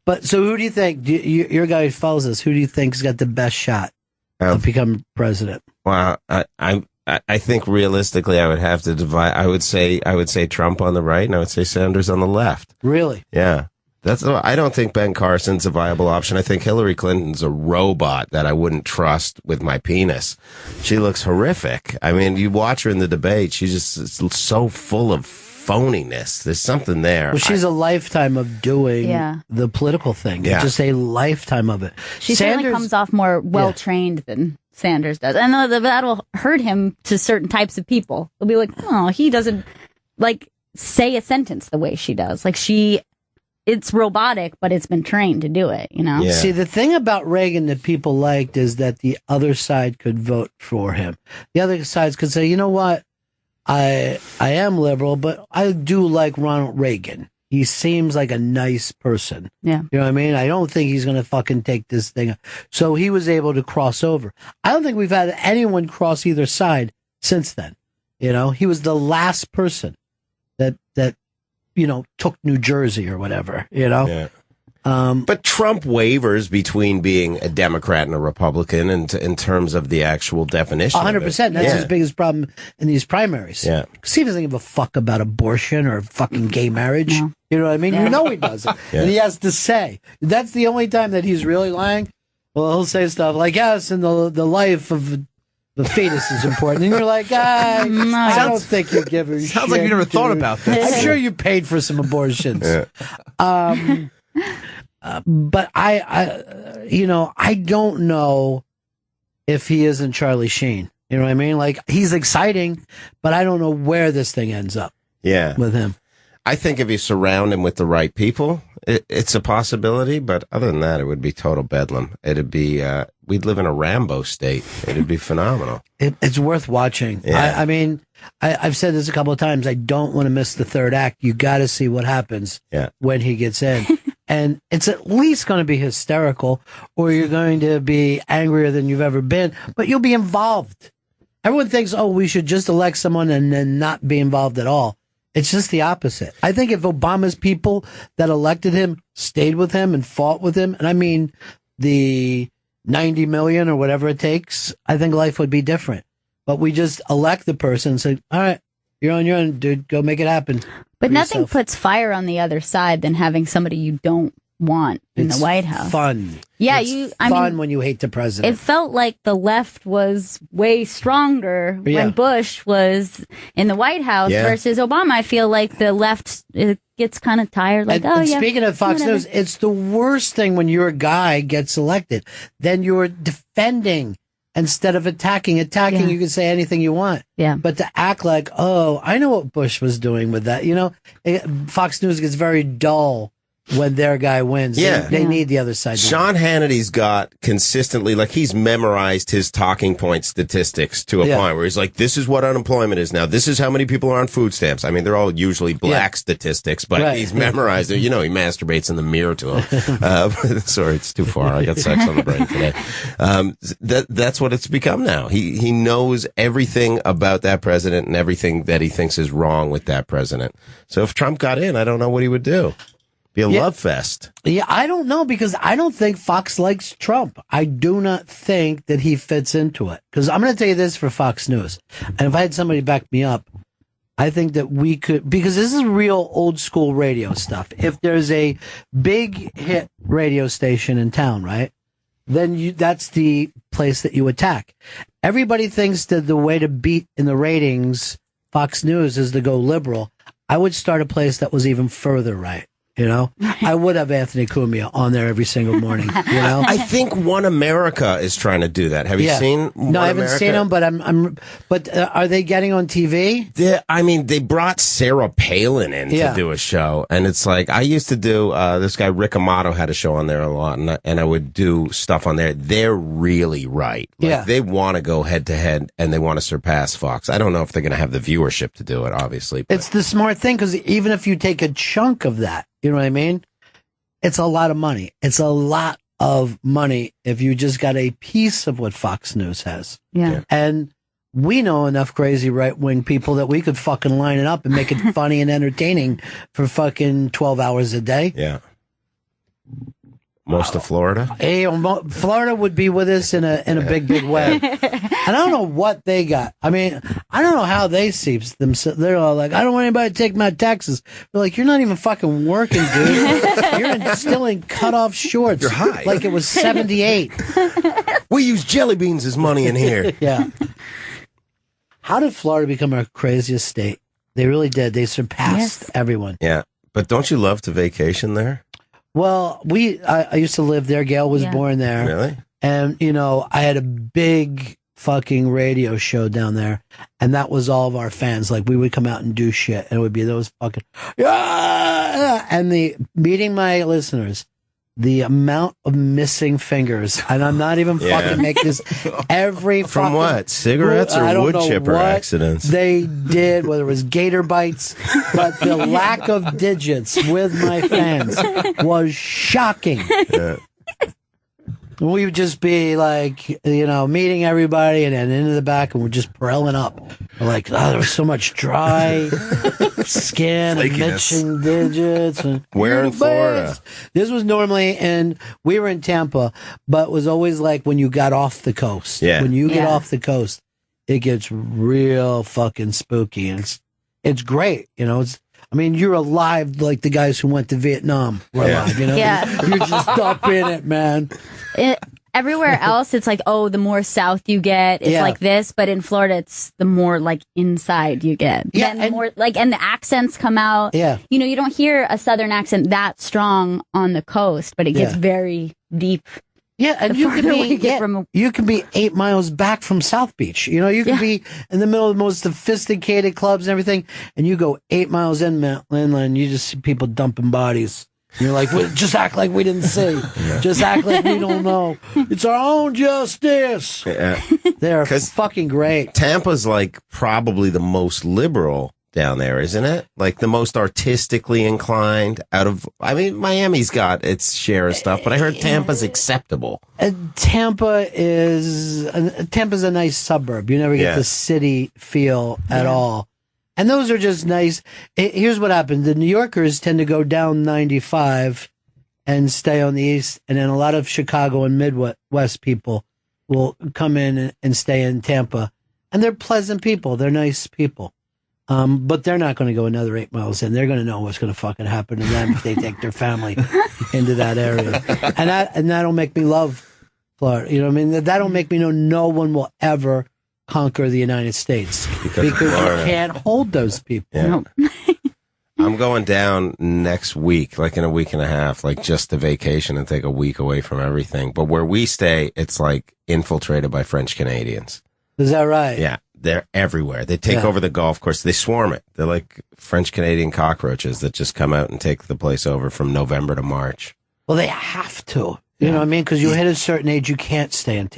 But, so who do you think, your guy who follows us, who do you think's got the best shot to become president? Well, I think realistically, I would have to divide. I would say Trump on the right, and I would say Sanders on the left. Really? Yeah. I don't think Ben Carson's a viable option. I think Hillary Clinton's a robot that I wouldn't trust with my penis. She looks horrific. I mean, you watch her in the debate, she's just so full of phoniness. There's something there. Well, she's a lifetime of doing the political thing. Yeah. Just a lifetime of it. She certainly comes off more well-trained than Sanders does. And that'll hurt him to certain types of people. They'll be like, oh, he doesn't, like, say a sentence the way she does. Like, it's robotic, but it's been trained to do it, you know? Yeah. See, the thing about Reagan that people liked is that the other side could vote for him. The other sides could say, you know what? I am liberal, but I do like Ronald Reagan. He seems like a nice person. Yeah. You know what I mean? I don't think he's going to fucking take this thing. So he was able to cross over. I don't think we've had anyone cross either side since then. You know, he was the last person that you know, took New Jersey or whatever, you know? Yeah. But Trump wavers between being a Democrat and a Republican in terms of the actual definition. 100%. That's his biggest problem in these primaries. Yeah. Because he doesn't give a fuck about abortion or fucking gay marriage. No. You know what I mean? Yeah. You know he doesn't. Yeah. And he has to say. That's the only time that he's really lying. Well, he'll say stuff like, yes, and the life of the fetus is important. And you're like, I don't think you give a shit. Sounds like you never thought about this. I'm sure you paid for some abortions. Yeah. But I don't know if he isn't Charlie Sheen. You know what I mean? Like, he's exciting, but I don't know where this thing ends up. Yeah. With him. I think if you surround him with the right people, it's a possibility. But other than that, it would be total bedlam. It'd be, we'd live in a Rambo state. It'd be phenomenal. It's worth watching. Yeah. I mean, I've said this a couple of times. I don't want to miss the third act. You got to see what happens when he gets in. And it's at least going to be hysterical, or you're going to be angrier than you've ever been, but you'll be involved. Everyone thinks, oh, we should just elect someone and then not be involved at all. It's just the opposite. I think if Obama's people that elected him stayed with him and fought with him, and I mean the 90 million or whatever it takes, I think life would be different. But we just elect the person and say, all right, you're on your own, dude. Go make it happen. But nothing puts fire on the other side than having somebody you don't want in It's the White House. Fun. Yeah, It's I fun mean, when you hate the president. it felt like the left was way stronger Yeah. when Bush was in the White House Yeah. versus Obama. I feel like the left gets kind of tired. Like, And speaking of Fox whatever. News, it's the worst thing when your guy gets elected. Then you're defending instead of attacking. Attacking, you can say anything you want. Yeah. But to act like, oh, I know what Bush was doing with that. Fox News gets very dull when their guy wins. Yeah. They need the other side. Sean Hannity's got consistently, like, he's memorized his talking point statistics to a point where he's like, this is what unemployment is now. This is how many people are on food stamps. I mean, they're all usually black statistics, but he's memorized it. He masturbates in the mirror to them. Sorry, it's too far. I got sex on the brain today. That's what it's become now. He knows everything about that president and everything that he thinks is wrong with that president. So if Trump got in, I don't know what he would do. Be a love fest. Yeah, I don't know, because I don't think Fox likes Trump. I do not think that he fits into it. Because I'm going to tell you this for Fox News. And if I had somebody back me up, I think that we could, because this is real old school radio stuff. If there's a big hit radio station in town, right? Then that's the place that you attack. Everybody thinks that the way to beat in the ratings Fox News is to go liberal. I would start a place that was even further right. I would have Anthony Cumia on there every single morning. I think One America is trying to do that. Have you seen? No, I haven't seen them, but But are they getting on TV? They brought Sarah Palin in to do a show, and it's like I used to do. This guy Rick Amato had a show on there a lot, and I would do stuff on there. They're really right. They want to go head to head, and they want to surpass Fox. I don't know if they're going to have the viewership to do it. Obviously, but. It's the smart thing, because even if you take a chunk of that. You know what I mean? It's a lot of money. It's a lot of money if you just got a piece of what Fox News has. Yeah. And we know enough crazy right-wing people that we could fucking line it up and make it funny and entertaining for fucking 12 hours a day. Yeah. Most of Florida. Hey, Florida would be with us in a big way. And I don't know what they got. I mean, I don't know how they see themselves. They're all like, I don't want anybody to take my taxes. They're like, you're not even fucking working, dude. You're still in cut-off shorts. You're high. Like it was 78. We use jelly beans as money in here. Yeah. How did Florida become our craziest state? They really did. They surpassed everyone. Yeah. But don't you love to vacation there? Well, I used to live there. Gail was born there. Really? And, I had a big fucking radio show down there. And that was all of our fans. Like, we would come out and do shit. And it would be those fucking, and meeting my listeners, the amount of missing fingers. And I'm not even fucking making this every From fucking, what? Cigarettes or I don't wood know chipper what accidents? They did, whether it was gator bites, but the lack of digits with my fans was shocking. Yeah. We would just be like, meeting everybody and then into the back, and we're just prelling up. We're like, there was so much dry skin and missing digits. And Where in Florida? This was normally we were in Tampa, but it was always like when you got off the coast. Yeah. When you get off the coast, it gets real fucking spooky. And it's great. You're alive like the guys who went to Vietnam were alive, You're just up in it, man. Everywhere else, it's like, the more south you get, it's like this. But in Florida, it's the more like inside you get. Yeah, and more and the accents come out. Yeah, you don't hear a southern accent that strong on the coast, but it gets very deep. Yeah, and you can be 8 miles back from South Beach. You can be in the middle of the most sophisticated clubs and everything, and you go 8 miles inland, and you just see people dumping bodies. You're like, just act like we didn't see. Just act like we don't know. It's our own justice. Yeah. They're fucking great. Tampa's like probably the most liberal down there, isn't it? Like the most artistically inclined out of, Miami's got its share of stuff, but I heard Tampa's acceptable. Tampa's a nice suburb. You never get the city feel at all. And those are just nice. Here's what happened. The New Yorkers tend to go down 95 and stay on the east. And then a lot of Chicago and Midwest people will come in and stay in Tampa. And they're pleasant people. They're nice people. But they're not going to go another 8 miles in. They're going to know what's going to fucking happen to them if they take their family into that area. And that'll make me love Florida. You know what I mean? That'll make me know no one will ever conquer the United States because you can't hold those people. Yeah. I'm going down next week, like in a week and a half, like just to vacation and take a week away from everything. But where we stay, it's like infiltrated by French Canadians. Is that right? Yeah. They're everywhere. They take over the golf course. They swarm it. They're like French Canadian cockroaches that just come out and take the place over from November to March. Well, they have to. You know what I mean? Because you hit a certain age, you can't stay in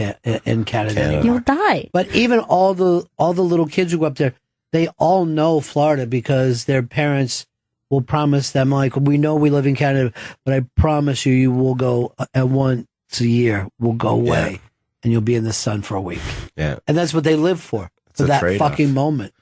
Canada anymore. You'll die. But even all the little kids who go up there, they all know Florida because their parents will promise them, like, we know we live in Canada, but I promise you, you will go once a year. We'll go away, and you'll be in the sun for a week. Yeah, and that's what they live for that trade-off. fucking moment.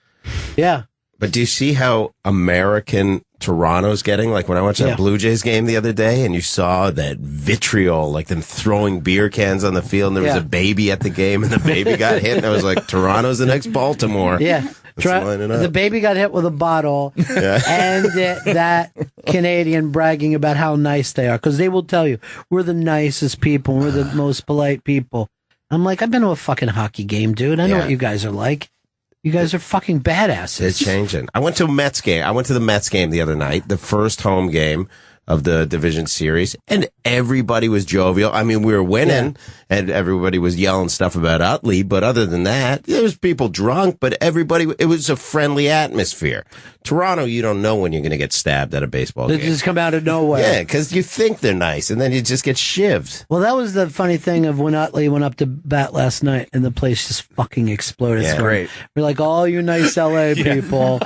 Yeah. But do you see how American Toronto's getting? Like when I watched that Blue Jays game the other day and you saw that vitriol, like them throwing beer cans on the field and there was a baby at the game and the baby got hit and I was like, Toronto's the next Baltimore. Yeah. The baby got hit with a bottle and that Canadian bragging about how nice they are because they will tell you, we're the nicest people. We're the most polite people. I'm like, I've been to a fucking hockey game, dude. I know what you guys are like. You guys are fucking badasses. It's changing. I went to a Mets game. I went to the Mets game the other night, the first home game of the division series, and everybody was jovial. I mean, we were winning, and everybody was yelling stuff about Utley, but other than that, there was people drunk, but everybody, it was a friendly atmosphere. Toronto, you don't know when you're going to get stabbed at a baseball game. They just come out of nowhere. Yeah, because you think they're nice, and then you just get shivved. Well, that was the funny thing of when Utley went up to bat last night, and the place just fucking exploded. Yeah, great. We're like, all you nice LA people,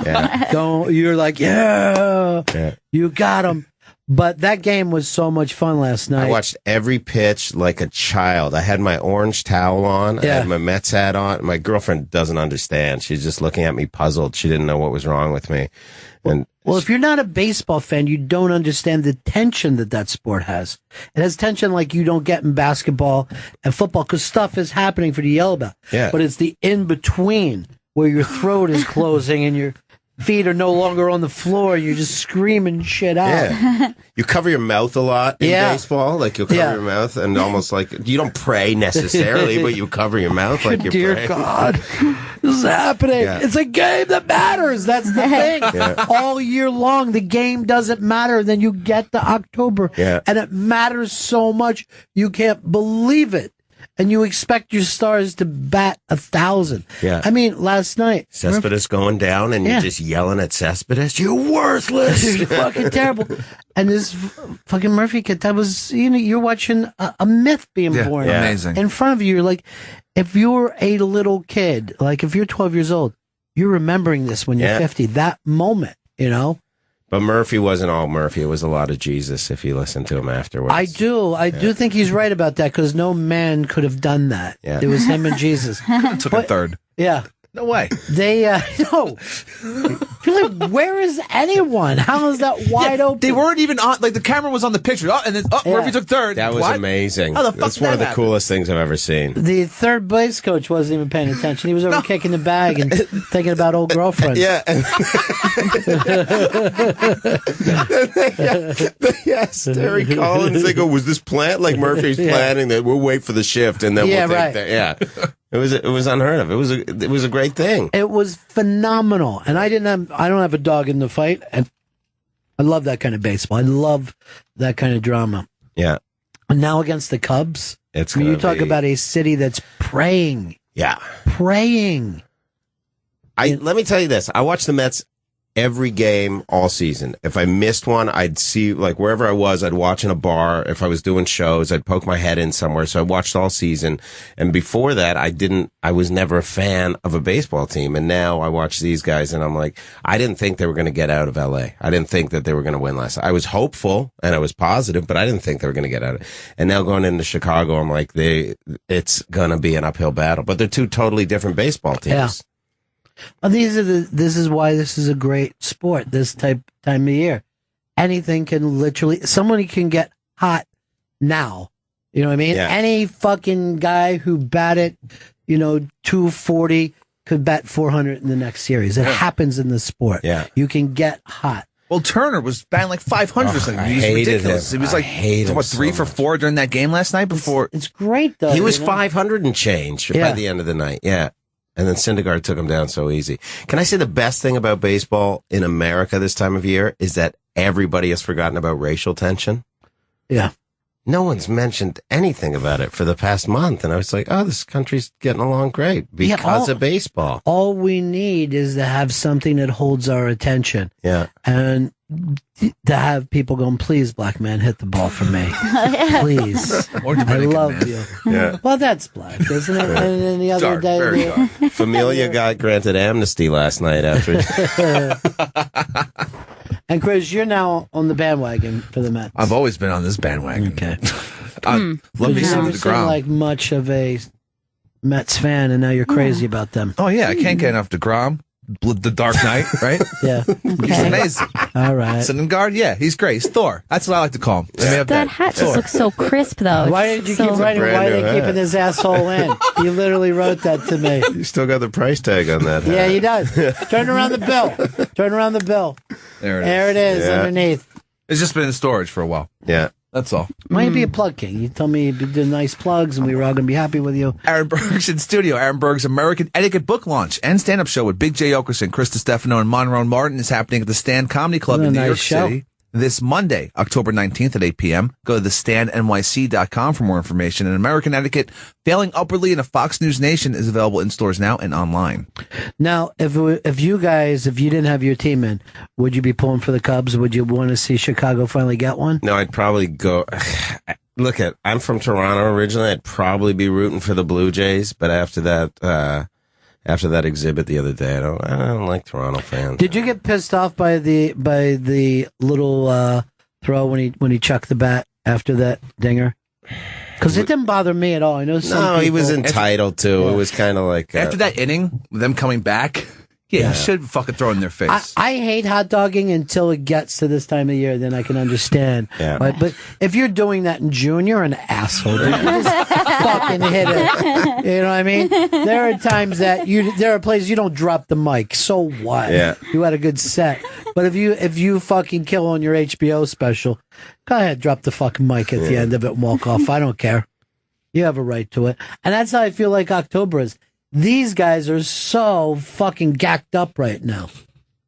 you're like, you got them. But that game was so much fun last night. I watched every pitch like a child. I had my orange towel on. I had my Mets hat on. My girlfriend doesn't understand. She's just looking at me puzzled. She didn't know what was wrong with me. And well, if you're not a baseball fan, you don't understand the tension that sport has. It has tension like you don't get in basketball and football because stuff is happening for you to yell about. Yeah. But it's the in-between where your throat is closing and your feet are no longer on the floor. You're just screaming shit out. Yeah. You cover your mouth a lot in baseball. Like you'll cover your mouth and almost like you don't pray necessarily, but you cover your mouth like you're Dear praying. God, this is happening. Yeah. It's a game that matters. That's the thing. Yeah. All year long, the game doesn't matter. Then you get to October, and it matters so much you can't believe it. And you expect your stars to bat 1,000. Yeah. I mean, last night, Cespedes going down and you're just yelling at Cespedes. You're worthless. You're fucking terrible. And this fucking Murphy kid, that was, you're watching a myth being born. Amazing. In front of you. You're like, if you're a little kid, like if you're 12 years old, you're remembering this when you're 50, that moment, But Murphy wasn't all Murphy. It was a lot of Jesus if you listen to him afterwards. I do think he's right about that because no man could have done that. Yeah. It was him and Jesus. Took a third. Yeah. No way. They, no. You're like, where is anyone? How is that wide open? They weren't even on, like the camera was on the picture. And then, Murphy took third. That was amazing. How the fuck That's did one of that the happen? coolest things I've ever seen. The third base coach wasn't even paying attention. He was over kicking the bag and thinking about old girlfriends. Yeah. Yes, Terry Collins. They go, was this planned? Like Murphy's planning that we'll wait for the shift and then we'll take that. Yeah. It was unheard of. It was a great thing. It was phenomenal. And I don't have a dog in the fight. And I love that kind of baseball. I love that kind of drama. Yeah. And now against the Cubs, you talk about a city that's praying. Yeah. Praying. Let me tell you this. I watched the Mets every game all season. If I missed one, I'd see, like, wherever I was, I'd watch in a bar. If I was doing shows, I'd poke my head in somewhere. So I watched all season. And before that, I was never a fan of a baseball team. And now I watch these guys and I'm like, I didn't think they were going to get out of LA. I didn't think that they were going to win last. I was hopeful and I was positive, but I didn't think they were going to get out of it. And now going into Chicago, I'm like, it's going to be an uphill battle, but they're two totally different baseball teams. Yeah. Well, this is why this is a great sport, this time of year. Anything can somebody can get hot now. You know what I mean? Yeah. Any fucking guy who batted, 240 could bet 400 in the next series. It happens in the sport. Yeah. You can get hot. Well, Turner was batting like 500 or something. I He was hated ridiculous. him. He was I like, hate him what, so 3 for 4 during that game last night before. It's great, though. He was you know? 500 and change by the end of the night. Yeah. And then Syndergaard took him down so easy. Can I say the best thing about baseball in America this time of year is that everybody has forgotten about racial tension? Yeah. No one's mentioned anything about it for the past month. And I was like, oh, this country's getting along great because of baseball. All we need is to have something that holds our attention. Yeah. And to have people going, please, black man, hit the ball for me. Please. Or I Dominican love man. you. Yeah. Well, that's black, isn't it? Yeah. And then the other Dark, day. very dark. Familia got granted amnesty last night after. And Chris, you're now on the bandwagon for the Mets. I've always been on this bandwagon. Okay. Love me You've some never seemed DeGrom. like much of a Mets fan, and now you're crazy about them. Oh, yeah. I can't get enough DeGrom. The Dark Knight, right? Yeah. He's amazing. All right. Syndergaard, yeah, he's great. He's Thor. That's what I like to call him. Let me have That hat just looks so crisp, though. Why did you So- keep writing? brand Why new are they hat. keeping his asshole in? You literally wrote that to me. You still got the price tag on that hat. Yeah, he does. Turn around the bill. Turn around the bill. There it is. There it is Yeah. underneath. It's just been in storage for a while. Yeah. That's all. Why you be a plug king? You told me you did nice plugs, and we were all going to be happy with you. Aaron Berg's in studio. Aaron Berg's American Etiquette book launch and stand-up show with Big J. Okerson, Chris DiStefano, and Monroe Martin is happening at the Stand Comedy Club What a in New nice York show. City this Monday, October 19th at 8 p.m. Go to thestandnyc.com for more information. And American Etiquette, Failing Upwardly in a Fox News Nation is available in stores now and online. Now, if you didn't have your team in, would you be pulling for the Cubs? Would you want to see Chicago finally get one? No, I'd probably go. Look, I'm from Toronto originally. I'd probably be rooting for the Blue Jays, but after that exhibit the other day, I don't like Toronto fans. Did you get pissed off by the little throw when he chucked the bat after that dinger? Because it didn't bother me at all. I know some he was people- entitled to. It was kind of like After that inning, them coming back, you should fucking throw it in their face. I hate hot dogging until it gets to this time of year. Then I can understand. Yeah. But if you're doing that in June, you're an asshole. Dude. You just fucking hit it. You know what I mean? There are times that there are places you don't drop the mic. So what? Yeah. You had a good set. But if you fucking kill on your HBO special, go ahead, drop the fucking mic at the end of it and walk off. I don't care. You have a right to it. And that's how I feel like October is. These guys are so fucking gacked up right now.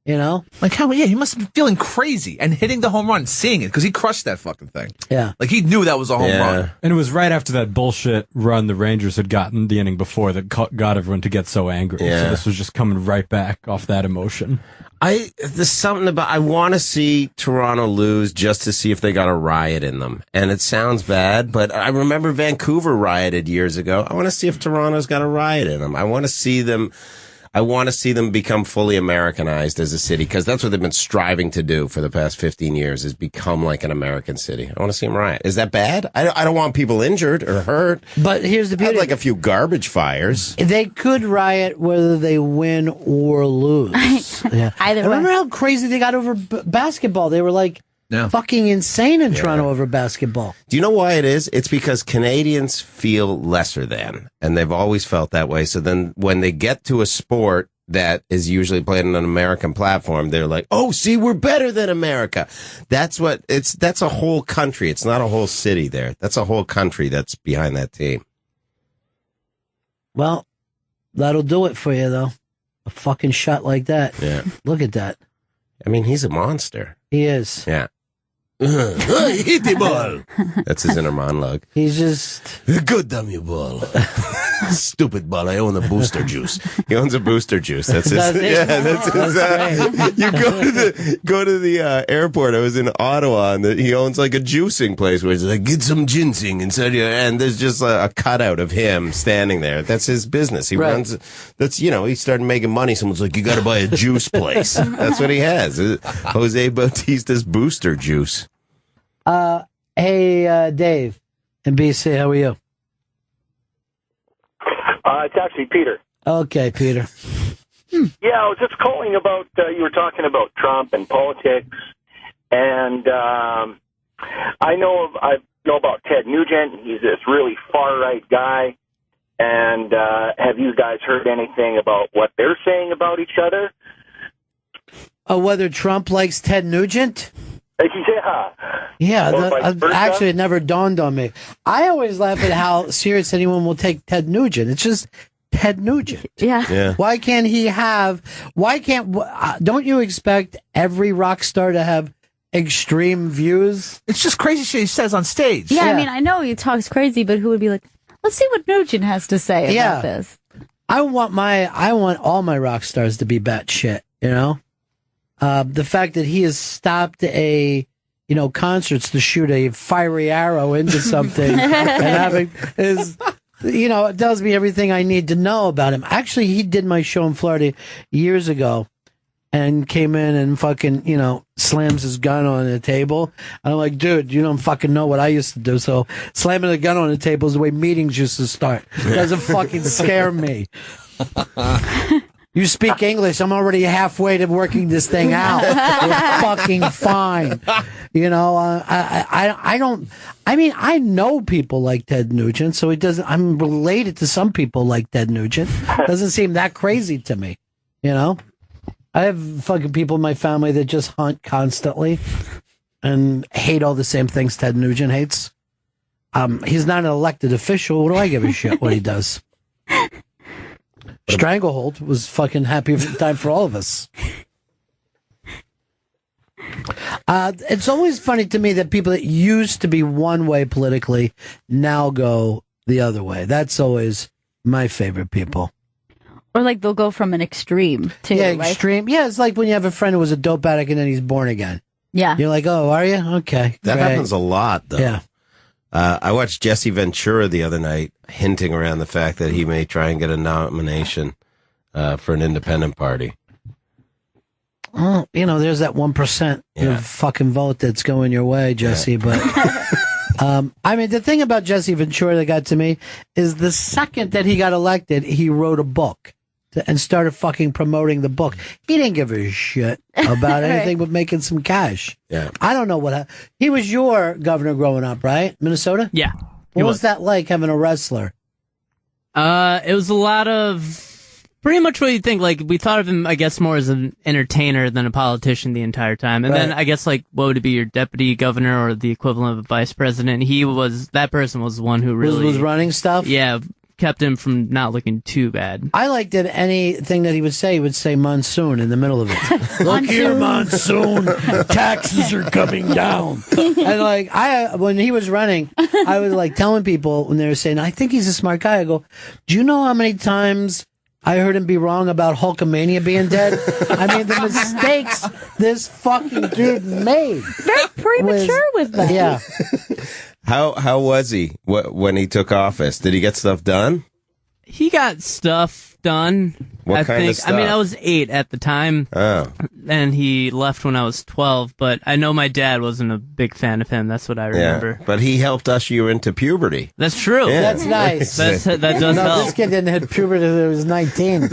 You know? Like, how? Yeah, he must have been feeling crazy and hitting the home run, seeing it, because he crushed that fucking thing. Yeah. Like, he knew that was a home run. And it was right after that bullshit run the Rangers had gotten the inning before that got everyone to get so angry. Yeah. So this was just coming right back off that emotion. There's something about, I want to see Toronto lose just to see if they got a riot in them. And it sounds bad, but I remember Vancouver rioted years ago. I want to see if Toronto's got a riot in them. I want to see them become fully Americanized as a city, because that's what they've been striving to do for the past 15 years, is become like an American city. I want to see them riot. Is that bad? I don't want people injured or hurt. But here's the beauty. I'd like a few garbage fires. They could riot whether they win or lose. Yeah. Either way. Remember how crazy they got over basketball? They were like fucking insane in Toronto over basketball. Do you know why it is? It's because Canadians feel lesser than, and they've always felt that way. So then when they get to a sport that is usually played on an American platform, they're like, oh, see, we're better than America. That's a whole country. It's not a whole city there. That's a whole country that's behind that team. Well, that'll do it for you, though. A fucking shot like that. Yeah. Look at that. I mean, he's a monster. He is. Yeah. Hit the ball. That's his inner monologue. He's just good damn you ball. Stupid ball. I own a booster juice. He owns a booster juice. That's his. Does he? Yeah, that's his. That's You go to the airport. I was in Ottawa, and he owns like a juicing place where he's like, get some ginseng inside you, and there's just a cutout of him standing there. That's his business. He runs. That's he started making money. Someone's like, you got to buy a juice place. That's what he has. Jose Bautista's booster juice. Hey, Dave and BC, how are you? It's actually Peter. Okay, Peter. Yeah, I was just calling about, you were talking about Trump and politics, and I know about Ted Nugent. He's this really far-right guy, And have you guys heard anything about what they're saying about each other? Whether Trump likes Ted Nugent? Yeah. Yeah, Or vice versa? actually, it never dawned on me. I always laugh at how serious anyone will take Ted Nugent. It's just Ted Nugent. Yeah. Why can't he have? Don't you expect every rock star to have extreme views? It's just crazy shit he says on stage. Yeah, I mean, I know he talks crazy, but who would be like, let's see what Nugent has to say about this. I want all my rock stars to be batshit, you know? The fact that he has stopped concerts to shoot a fiery arrow into something and it tells me everything I need to know about him. Actually, he did my show in Florida years ago and came in and fucking, slams his gun on the table. I'm like, dude, you don't fucking know what I used to do. So slamming the gun on the table is the way meetings used to start. It doesn't fucking scare me. You speak English. I'm already halfway to working this thing out. We're fucking fine. I know people like Ted Nugent, so I'm related to some people like Ted Nugent. Doesn't seem that crazy to me, I have fucking people in my family that just hunt constantly and hate all the same things Ted Nugent hates. He's not an elected official. What do I give a shit what he does? Stranglehold was fucking happy time for all of us. It's always funny to me that people that used to be one way politically now go the other way. That's always my favorite people. Or like they'll go from an extreme to extreme. Yeah, it's like when you have a friend who was a dope addict and then he's born again. Yeah. You're like, oh, are you? Okay. That great. happens a lot, though. Yeah. I watched Jesse Ventura the other night hinting around the fact that he may try and get a nomination for an independent party. Well, there's that 1% of fucking vote that's going your way, Jesse. But the thing about Jesse Ventura that got to me is the second that he got elected, he wrote a book and started fucking promoting the book. He didn't give a shit about anything but making some cash. Yeah. I don't know what he was your governor growing up, right? Minnesota? Yeah. What was that like having a wrestler? It was a lot of pretty much what you think. Like, we thought of him, I guess, more as an entertainer than a politician the entire time. And then I guess, like, what would it be, your deputy governor or the equivalent of a vice president? That person was the one who really was running stuff? Yeah. Kept him from not looking too bad. I liked that anything that he would say monsoon in the middle of it. Look here, monsoon. Taxes are coming down. And when he was running, I was like telling people when they were saying, I think he's a smart guy. I go, do you know how many times I heard him be wrong about Hulkamania being dead? I mean, the mistakes this fucking dude made. Very premature with that. Yeah. How was he when he took office? Did he get stuff done? He got stuff done. What kind of stuff? I mean, I was 8 at the time. Oh. And he left when I was 12, but I know my dad wasn't a big fan of him. That's what I remember. Yeah, but he helped usher you into puberty. That's true. Yeah. That's nice. That does help. This kid didn't hit puberty until he was 19.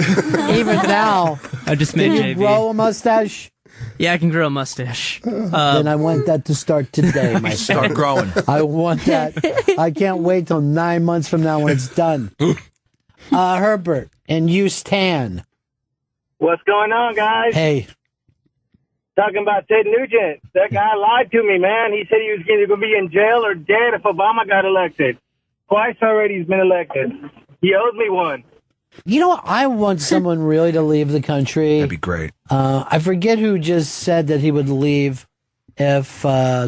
Even now. I just made Did JV. you grow a mustache? Yeah, I can grow a mustache. Then I want that to start today, my Start growing. I want that. I can't wait till 9 months from now when it's done. Herbert and Houston. What's going on, guys? Hey. Talking about Ted Nugent. That guy lied to me, man. He said he was either going to be in jail or dead if Obama got elected. Twice already he's been elected. He owes me one. You know what? I want someone really to leave the country. That'd be great. I forget who just said that he would leave if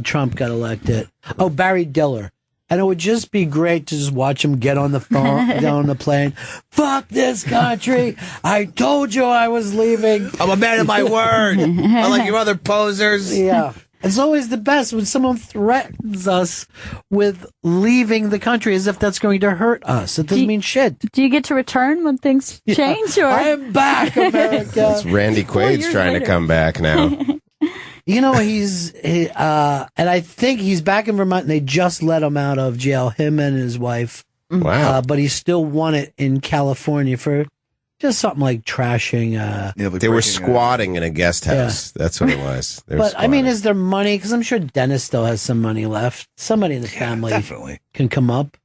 Trump got elected. Oh, Barry Diller. And it would just be great to just watch him get on the phone, down on the plane. Fuck this country. I told you I was leaving. I'm a man of my word. Unlike your other posers. Yeah. It's always the best when someone threatens us with leaving the country as if that's going to hurt us. It doesn't mean shit. Do you get to return when things change? Or I am back, America. It's Randy Quaid's trying to come back now. You know, and I think he's back in Vermont, and they just let him out of jail, him and his wife. Wow. But he still won it in California for just something like trashing. They were squatting in a guest house. That's what it was. But, I mean, is there money? Because I'm sure Dennis still has some money left. Somebody in the family definitely can come up.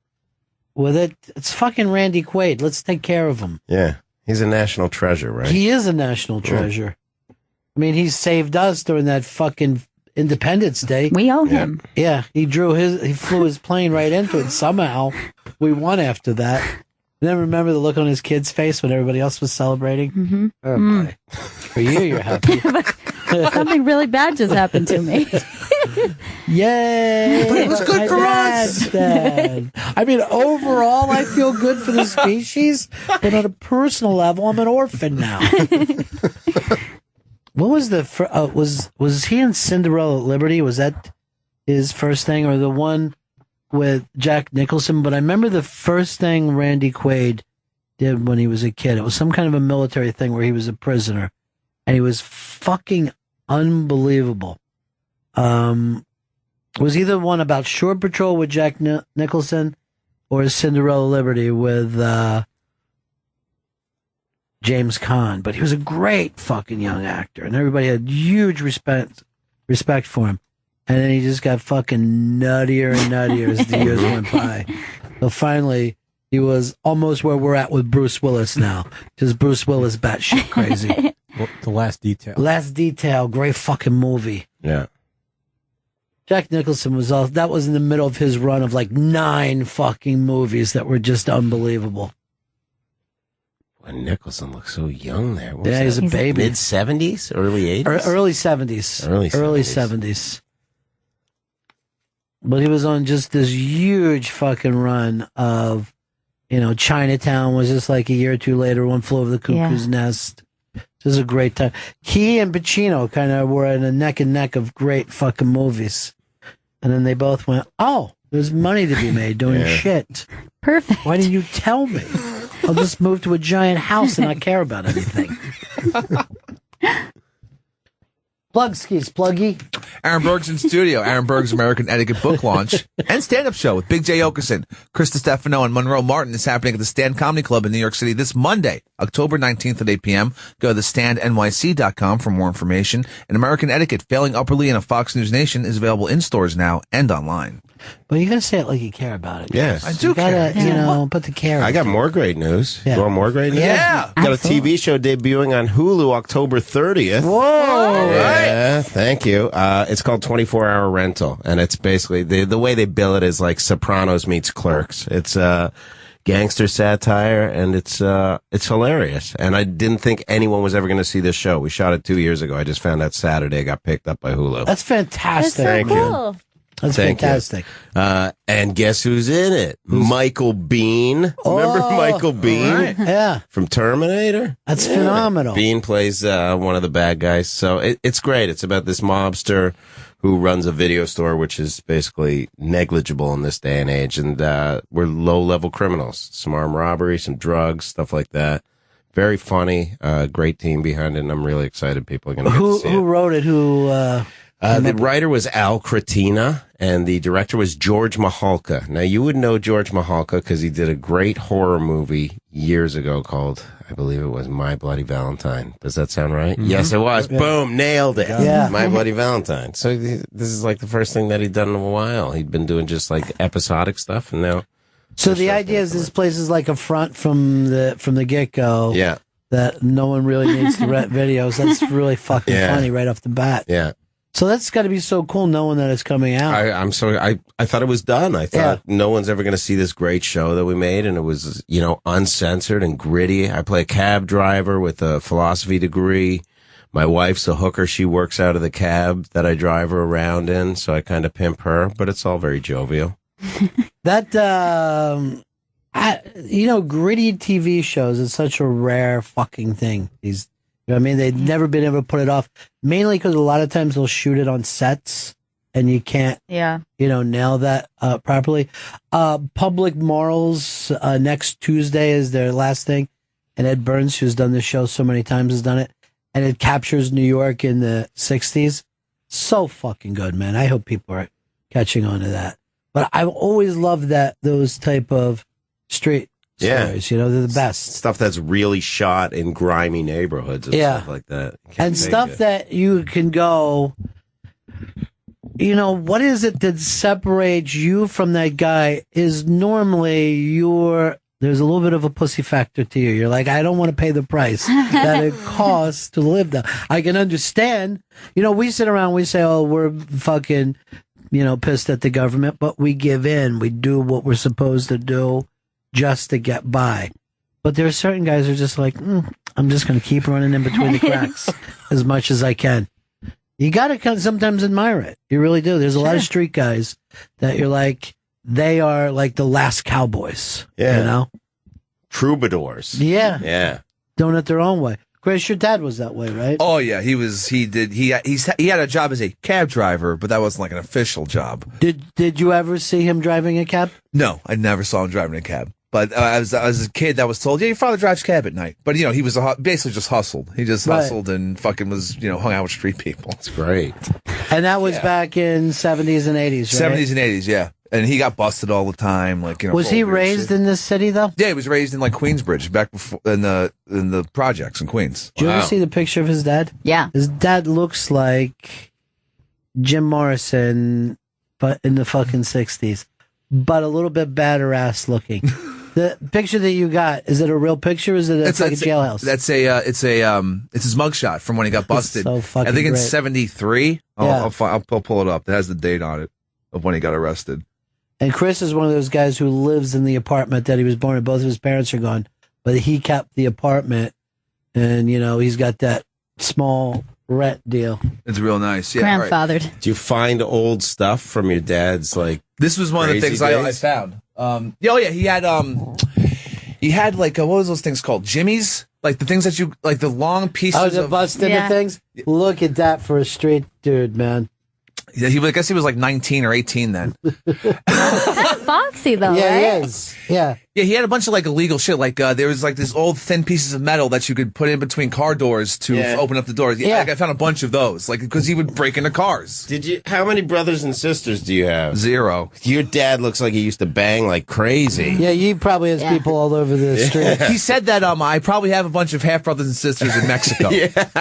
with it. It's fucking Randy Quaid. Let's take care of him. Yeah. He's a national treasure, right? He is a national treasure. I mean, he saved us during that fucking Independence Day. We owe him. Yeah, he flew his plane right into it. Somehow we won after that. And then remember the look on his kid's face when everybody else was celebrating? Mm-hmm. Oh, boy. For you're happy. Something really bad just happened to me. Yay! But it was good for us. Dad. I mean, overall, I feel good for the species, but on a personal level, I'm an orphan now. What was was he in Cinderella at Liberty? Was that his first thing, or the one with Jack Nicholson? But I remember the first thing Randy Quaid did when he was a kid. It was some kind of a military thing where he was a prisoner, and he was fucking unbelievable. It was either one about Shore Patrol with Jack Nicholson or Cinderella Liberty with James Caan. But he was a great fucking young actor, and everybody had huge respect for him. And then he just got fucking nuttier and nuttier as the years went by. So finally, he was almost where we're at with Bruce Willis now. Just Bruce Willis batshit crazy. Well, The Last Detail. Last Detail, great fucking movie. Yeah. Jack Nicholson that was in the middle of his run of like 9 fucking movies that were just unbelievable. And Nicholson looks so young there. What Yeah, he's a baby. Mid-70s? Early 80s? Early 70s. Early 70s. But he was on just this huge fucking run of, Chinatown was just like a year or two later, One Flew Over the Cuckoo's Nest. This is a great time. He and Pacino kind of were in a neck and neck of great fucking movies. And then they both went, oh, there's money to be made doing skit. Perfect. Why didn't you tell me? I'll just move to a giant house and not care about anything. Plugskis, pluggy. Aaron Berg's in studio. Aaron Berg's American Etiquette book launch and stand-up show with Big J. Okerson, Chris Stefano, and Monroe Martin is happening at the Stand Comedy Club in New York City this Monday, October 19th at 8 p.m. Go to thestandnyc.com for more information. And American Etiquette, Failing Upperly in a Fox News Nation is available in stores now and online. But you gotta say it like you care about it. Yes. I do You gotta, care. put the care. I got more great news. Yeah. You want more great news? Yeah. Got a TV show debuting on Hulu October 30th. Whoa. Yeah, thank you. It's called 24-Hour Rental, and it's basically, the way they bill it is like Sopranos meets Clerks. It's gangster satire, and it's hilarious. And I didn't think anyone was ever going to see this show. We shot it 2 years ago. I just found out Saturday it got picked up by Hulu. That's fantastic. Thank you. That's Thank fantastic. You. And guess who's in it? Michael Biehn. Remember Michael Biehn? Right. Yeah. From Terminator? That's phenomenal. Biehn plays one of the bad guys. So it's great. It's about this mobster who runs a video store, which is basically negligible in this day and age. And we're low-level criminals. Some armed robbery, some drugs, stuff like that. Very funny. Great team behind it, and I'm really excited people are going to get to see it. Who wrote it? The writer was Al Cretina, and the director was George Mahalka. Now, you would know George Mahalka because he did a great horror movie years ago called, I believe it was My Bloody Valentine. Does that sound right? Mm-hmm. Yes, it was. Yeah. Boom, nailed it. Yeah. My Bloody Valentine. So this is like the first thing that he'd done in a while. He'd been doing just like episodic stuff, and now... So the idea is this place is like a front from the get-go. Yeah. That no one really needs to rent videos. That's really fucking funny right off the bat. Yeah. So that's got to be so cool knowing that it's coming out. I'm sorry. I thought it was done. I thought no one's ever going to see this great show that we made, and it was, uncensored and gritty. I play a cab driver with a philosophy degree. My wife's a hooker. She works out of the cab that I drive her around in, so I kind of pimp her, but it's all very jovial. That, gritty TV shows is such a rare fucking thing. They've never been able to put it off, mainly because a lot of times they'll shoot it on sets and you can't, nail that properly. Public Morals, next Tuesday is their last thing. And Ed Burns, who's done this show so many times, has done it. And it captures New York in the 60s. So fucking good, man. I hope people are catching on to that. But I've always loved those type of street stories. They're the best. Stuff that's really shot in grimy neighborhoods and stuff like that. And stuff that you can go, what is it that separates you from that guy is normally there's a little bit of a pussy factor to you. You're like, I don't want to pay the price that it costs to live there. I can understand. We sit around, we say, oh, we're fucking, pissed at the government, but we give in. We do what we're supposed to do just to get by. But there are certain guys who are just like, I'm just going to keep running in between the cracks as much as I can. You got to sometimes admire it. You really do. There's a lot of street guys that you're like, they are like the last cowboys. Yeah. Troubadours. Yeah. Yeah. Doing it their own way. Chris, your dad was that way, right? Oh yeah, he had a job as a cab driver, but that wasn't like an official job. Did you ever see him driving a cab? No, I never saw him driving a cab. But I was a kid that was told, yeah, your father drives cab at night. But he was basically just hustled. He just hustled and fucking was hung out with street people. It's great. And that was back in 70s and 80s, right? 70s and 80s, yeah. And he got busted all the time. Was he raised in this city though? Yeah, he was raised in Queensbridge, back before in the projects in Queens. Did you ever see the picture of his dad? Yeah. His dad looks like Jim Morrison, but in the fucking 60s, but a little bit badder ass looking. The picture that you got, is it a real picture? Or is it a jailhouse? It's his mugshot from when he got busted. So fucking I think in great. 73. I'll pull it up. It has the date on it of when he got arrested. And Chris is one of those guys who lives in the apartment that he was born in. Both of his parents are gone, but he kept the apartment, and he's got that small rent deal. It's real nice. Yeah, grandfathered. Right. Do you find old stuff from your dad's This was one of the things I found. He had what was those things called? Jimmies? Like the things that you the long pieces to bust into things. Look at that for a street dude, man. Yeah, I guess he was 19 or 18 then. Kind of foxy though, Yeah, right? he is. Yeah. Yeah, he had a bunch of illegal shit. There was these old thin pieces of metal that you could put in between car doors to open up the doors. Yeah, I found a bunch of those, because he would break into cars. How many brothers and sisters do you have? 0. Your dad looks like he used to bang like crazy. Yeah, he probably has people all over the street. He said that I probably have a bunch of half brothers and sisters in Mexico.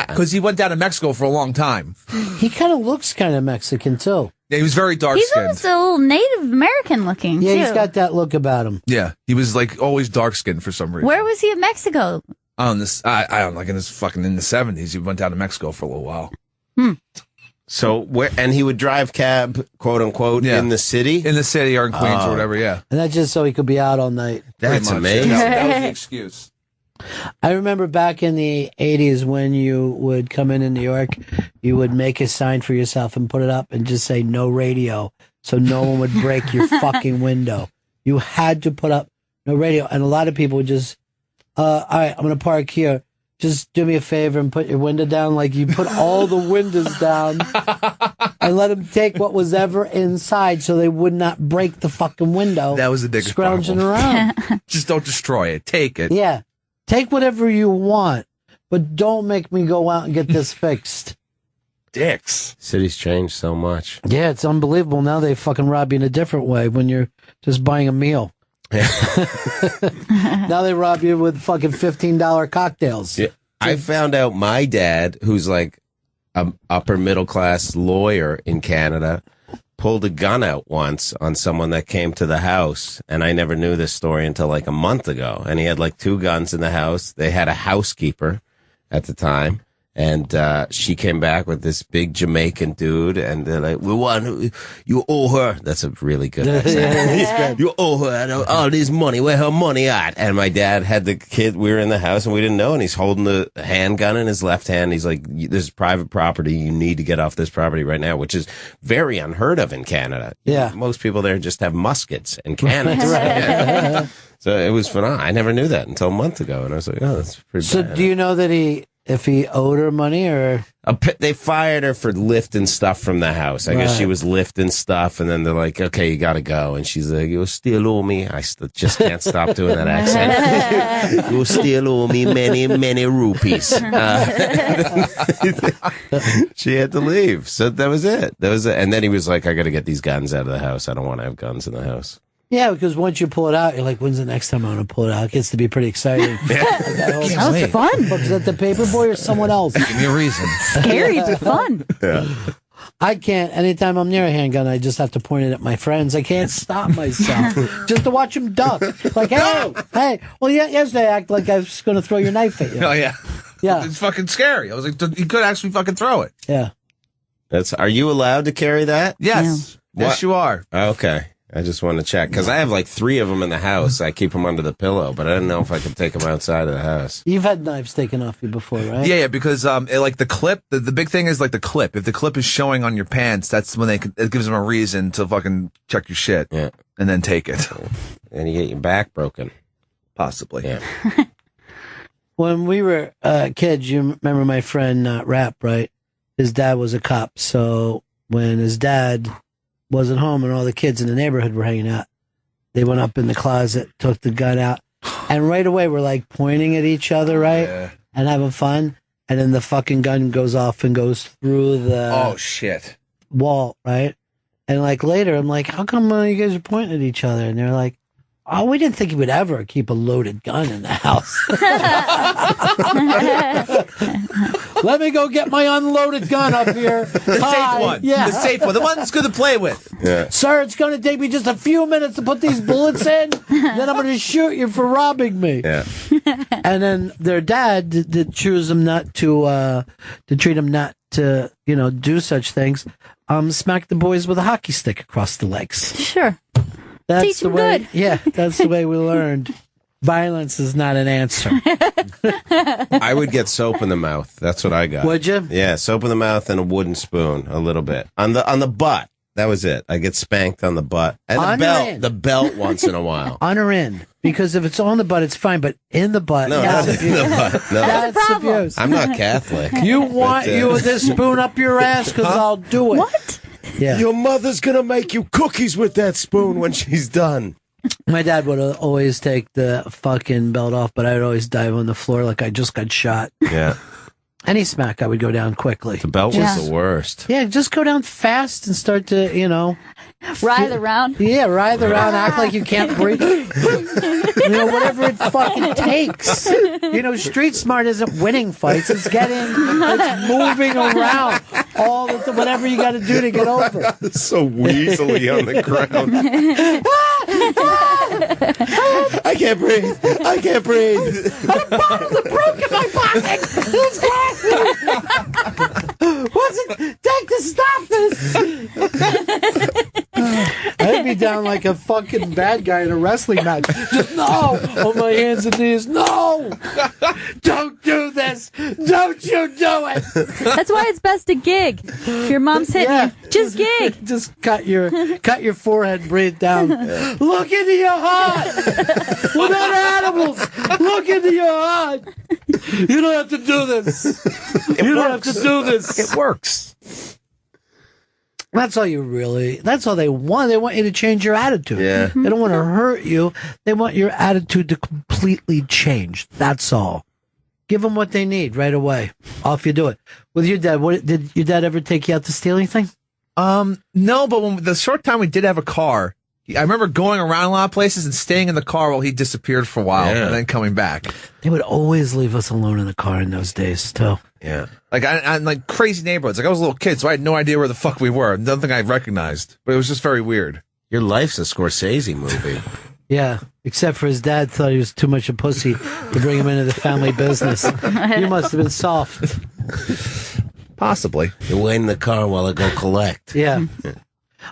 Because he went down to Mexico for a long time. He kind of looks kind of Mexican too. Yeah, he was very dark skinned. He's also Native American looking. Yeah, too. he's got that look about him. Yeah, he was always dark skinned for some reason. Where was he in Mexico? I don't know, in the 70s. He went down to Mexico for a little while. So and he would drive cab, quote unquote, in the city? In the city or in Queens or whatever, yeah. And that's just so he could be out all night. That's amazing. That was the excuse. I remember back in the 80s when you would come in New York, you would make a sign for yourself and put it up and just say no radio so no one would break your fucking window. You had to put up no radio. And a lot of people would just, all right, I'm going to park here. Just do me a favor and put your window down. You put all the windows down and let them take what was ever inside so they would not break the fucking window. That was the biggest scrounging problem. around. Just don't destroy it. Take it. Yeah. Take whatever you want, but don't make me go out and get this fixed. Dicks. City's changed so much. Yeah, it's unbelievable. Now they fucking rob you in a different way when you're just buying a meal. Now they rob you with fucking $15 cocktails. Yeah. I found out my dad, who's an upper middle class lawyer in Canada, pulled a gun out once on someone that came to the house, and I never knew this story until a month ago. And he had 2 guns in the house. They had a housekeeper at the time, and she came back with this big Jamaican dude, and they're like, you owe her. That's a really good accent. You owe her all this money. Where her money at? And my dad had the kid. We were in the house, and we didn't know, and he's holding the handgun in his left hand. He's like, this is private property. You need to get off this property right now, which is very unheard of in Canada. Yeah. Most people there just have muskets and cannons. So it was phenomenal. I never knew that until a month ago, and I was like, oh, that's pretty bad. Do you know that if he owed her money or? They fired her for lifting stuff from the house. I guess she was lifting stuff, and then they're like, okay, you got to go. And she's like, you still owe me. I just can't stop doing that accent. You still owe me many, many rupees. She had to leave. So that was it. And then he was like, I got to get these guns out of the house. I don't want to have guns in the house. Yeah, because once you pull it out, you're like, when's the next time I'm going to pull it out? It gets to be pretty exciting. That was fun. Is that the paper boy or someone else? Give me a reason. Scary but fun. Yeah. I can't. Anytime I'm near a handgun, I just have to point it at my friends. I can't stop myself just to watch them duck. Like, hey. Well, yesterday I act like I was going to throw your knife at you. Oh yeah. Yeah. It's fucking scary. I was like, you could actually fucking throw it. Yeah. Are you allowed to carry that? Yes. Yeah. Yes, you are. Okay. I just want to check because I have like 3 of them in the house. I keep them under the pillow, but I didn't know if I could take them outside of the house. You've had knives taken off you before, right? Yeah, because like the clip, the big thing is like the clip. If the clip is showing on your pants, that's when it gives them a reason to fucking check your shit. Yeah. And then take it. And you get your back broken. Possibly. Yeah. When we were kids, you remember my friend Rap, right? His dad was a cop. So when his dad wasn't home and all the kids in the neighborhood were hanging out, they went up in the closet, took the gun out, and right away we're like pointing at each other, right? Yeah. And having fun. And then the fucking gun goes off and goes through the shit wall, right? And like later, I'm like, how come you guys are pointing at each other? And they're like, oh, we didn't think you would ever keep a loaded gun in the house. Let me go get my unloaded gun up here. The safe one. Yeah. The safe one. The one that's good to play with. Yeah. Sir, it's going to take me just a few minutes to put these bullets in. Then I'm going to shoot you for robbing me. Yeah. And then their dad did choose them not to treat them not to, do such things. Smack the boys with a hockey stick across the legs. Sure. That's Teach the 'em way. good. Yeah, that's the way we learned. Violence is not an answer. I would get soap in the mouth. That's what I got. Would you? Yeah, soap in the mouth and a wooden spoon, a little bit on the butt. That was it. I get spanked on the butt and On the or belt. in? The belt once in a while. On or in? Because if it's on the butt, it's fine. But in the butt, No, that's not in the abuse. butt. No. That's abuse. I'm not Catholic. You want But, you with this spoon up your ass? Because I'll do it. What? Yeah. Your mother's gonna make you cookies with that spoon when she's done. My dad would always take the fucking belt off, but I'd always dive on the floor like I just got shot. Yeah. Any smack, I would go down quickly. The belt was the worst. Yeah, just go down fast and start to, Writhe around. Yeah, writhe around, act like you can't breathe. Whatever it fucking takes. Street smart isn't winning fights. It's moving around. Whatever you got to do to get over. So weaselly on the ground. I can't breathe. I can't breathe. Bottles are broken in my pocket. Who's What's it take to stop this? I'd be down like a fucking bad guy in a wrestling match. Just no, on my hands and knees. No, don't do this. Don't you do it. That's why it's best to gig. If your mom's hitting you, just gig. Just cut your forehead and breathe down. Look into your heart. We're not animals. Look into your heart. You don't have to do this. You don't have to do this. It works. That's all they want. They want you to change your attitude. Yeah. They don't want to hurt you. They want your attitude to completely change. That's all. Give them what they need right away. Off you do it. With your dad, did your dad ever take you out to steal anything? No, but the short time we did have a car, I remember going around a lot of places and staying in the car while he disappeared for a while and then coming back. They would always leave us alone in the car in those days, too. Yeah. Like, I like crazy neighborhoods. Like, I was a little kid, so I had no idea where the fuck we were. Nothing I recognized. But it was just very weird. Your life's a Scorsese movie. Yeah, except for his dad thought he was too much a pussy to bring him into the family business. You must have been soft. Possibly. You wait in the car while I go collect. Yeah.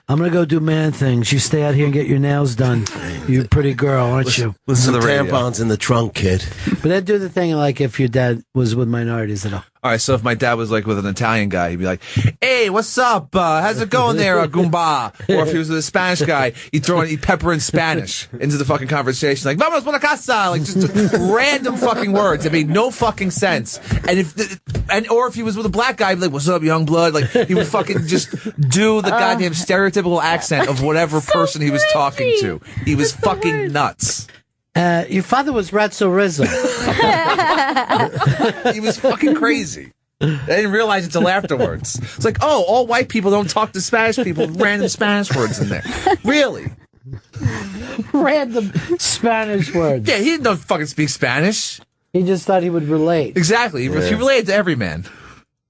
I'm going to go do man things. You stay out here and get your nails done. You're a pretty girl, aren't you? Listen to the tampons in the trunk, kid. But I'd do the thing like if your dad was with minorities at all. All right, so if my dad was like with an Italian guy, he'd be like, "Hey, what's up? How's it going there, Goomba?" Or if he was with a Spanish guy, he'd pepper in Spanish into the fucking conversation, like "Vamos por la casa," like just random fucking words that made no fucking sense. Or if he was with a black guy, he'd be like, "What's up, young blood?" Like he would fucking just do the goddamn stereotypical accent of whatever person he was talking to. He was fucking nuts. Your father was Ratso Rizzo. He was fucking crazy. I didn't realize it until afterwards. It's like, oh, all white people don't talk to Spanish people with random Spanish words in there. Really? Random Spanish words. Yeah, he didn't know fucking speak Spanish. He just thought he would relate. Exactly. He related to every man.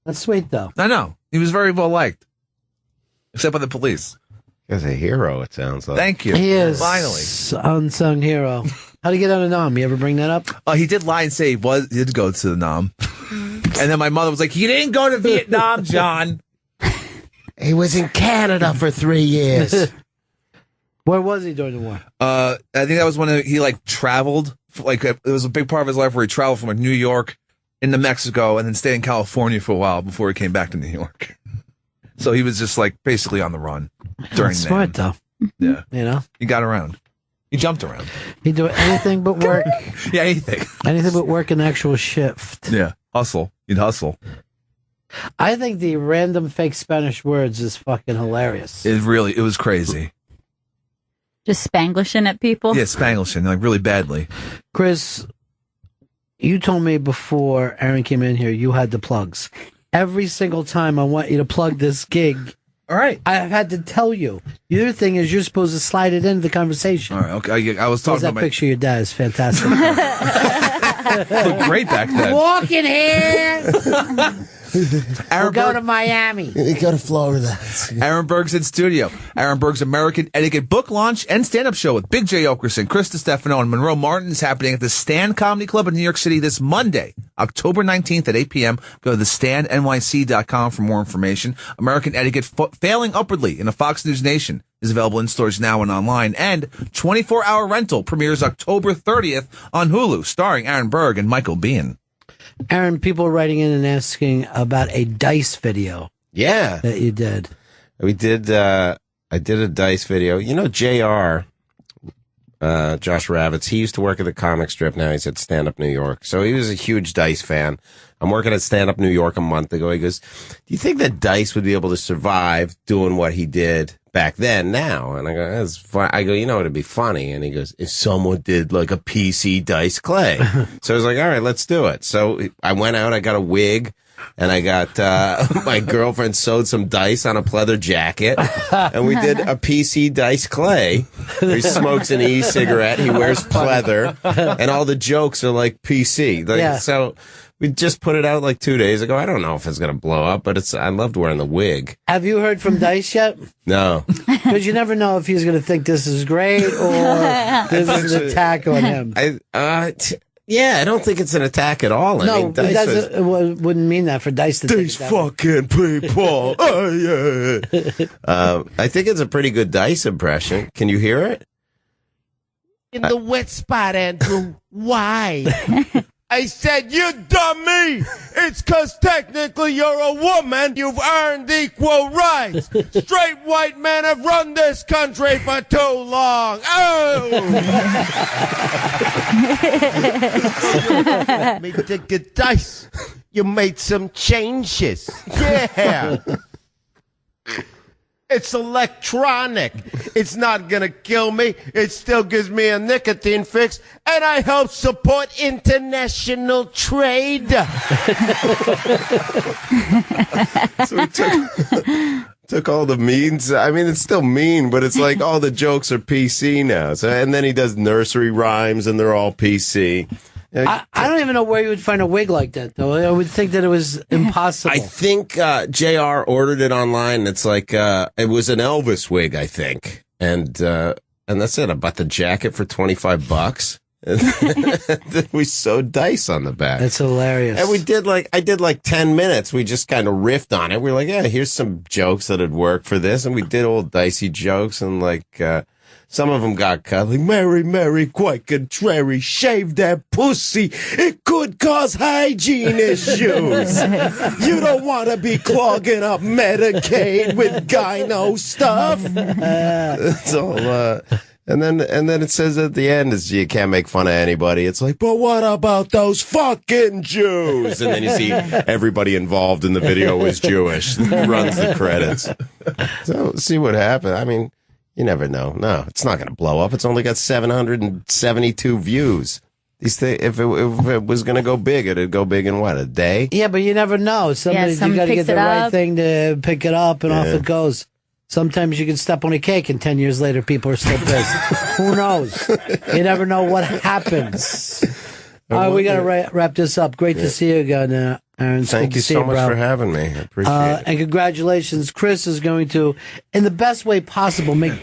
That's sweet, though. I know. He was very well liked. except by the police. He's a hero, it sounds like. Thank you. He is Finally. unsung hero. How do you get on a nom? You ever bring that up? He did lie and say he did go to the Nam. And then my mother was like, "He didn't go to Vietnam, John. He was in Canada for 3 years." Where was he during the war? I think that was when he traveled. It was a big part of his life where he traveled from New York into Mexico and then stayed in California for a while before he came back to New York. So he was just like basically on the run during That's smart though. Yeah. You know? He got around. He jumped around. He'd do anything but work. Yeah, anything. Anything but work an actual shift. Yeah. Hustle. He'd hustle. I think the random fake Spanish words is fucking hilarious. It was crazy. Just Spanglishing at people. Yeah, Spanglishing, like really badly. Chris, you told me before Aaron came in here, you had the plugs. Every single time I want you to plug this gig. All right. I've had to tell you. The other thing is you're supposed to slide it into the conversation. All right. Okay. I was talking that about picture of your dad is fantastic. looked great back then. Walking here. We'll go to Miami. Go to Florida. Aaron Berg's in studio. Aaron Berg's American Etiquette book launch and stand-up show with Big J. Okerson, Chris Stefano, and Monroe Martin is happening at the Stand Comedy Club in New York City this Monday, October 19th at 8 p.m. Go to thestandnyc.com for more information. American Etiquette Failing Upwardly in a Fox News Nation is available in stores now and online. And 24-hour rental premieres October 30th on Hulu, starring Aaron Berg and Michael Biehn. Aaron, people are writing in and asking about a Dice video. Yeah. That you did. We did, I did a Dice video. You know, JR, Josh Ravitz, he used to work at the comic strip. Now he's at Stand Up New York. So he was a huge Dice fan. I'm working at Stand Up New York a month ago. He goes, "Do you think that Dice would be able to survive doing what he did back then now?" And I go, "That's fun." I go, "You know, it'd be funny." And he goes, "If someone did like a PC Dice Clay." So I was like, "All right, let's do it." So I went out, I got a wig, and I got, my girlfriend sewed some dice on a pleather jacket, and we did a PC Dice Clay. He smokes an e-cigarette, he wears pleather, and all the jokes are like PC. So we just put it out like 2 days ago. I don't know if it's going to blow up, but I loved wearing the wig. Have you heard from Dice yet? No. Because you never know if he's going to think this is great or this is an attack on him. Yeah, I don't think it's an attack at all. I mean, Dice it wouldn't mean that for Dice to These fucking people. Oh, yeah. I think it's a pretty good Dice impression. Can you hear it? In the wet spot, Andrew. Why? I said, "You dummy! It's 'cause technically you're a woman. You've earned equal rights. Straight white men have run this country for too long." Oh! Let me take a dice. You made some changes. Yeah. It's electronic. It's not gonna kill me. It still gives me a nicotine fix, and I help support international trade. So we took all the means. I mean, it's still mean, but it's like all the jokes are PC now. So, and then he does nursery rhymes, and they're all PC. I don't even know where you would find a wig like that, though. I would think that it was impossible. I think JR ordered it online. It's like it was an Elvis wig, I think, and that's it. I bought the jacket for $25. And then we sewed dice on the back. That's hilarious. And I did like 10 minutes. We just kind of riffed on it. We were like, yeah, here's some jokes that'd work for this, and we did old dicey jokes, and like. Some of them got cut, like, "Mary, Mary, quite contrary, shave that pussy. It could cause hygiene issues. You don't want to be clogging up Medicaid with gyno stuff." It's all, and then it says at the end, is you can't make fun of anybody. It's like, "But what about those fucking Jews?" And then you see everybody involved in the video is Jewish. Runs the credits. So see what happened. I mean, you never know. No, it's not going to blow up. It's only got 772 views. These things, if it was going to go big, it'd go big in what, a day? Yeah, but you never know. You got to get the right thing to pick it up, and off it goes. Sometimes you can step on a cake, and 10 years later, people are still pissed. Who knows? You never know what happens. All right, we got to wrap this up. Great to see you again, Aaron. Thank you so much for having me. I appreciate it. And congratulations. Chris is going to, in the best way possible, make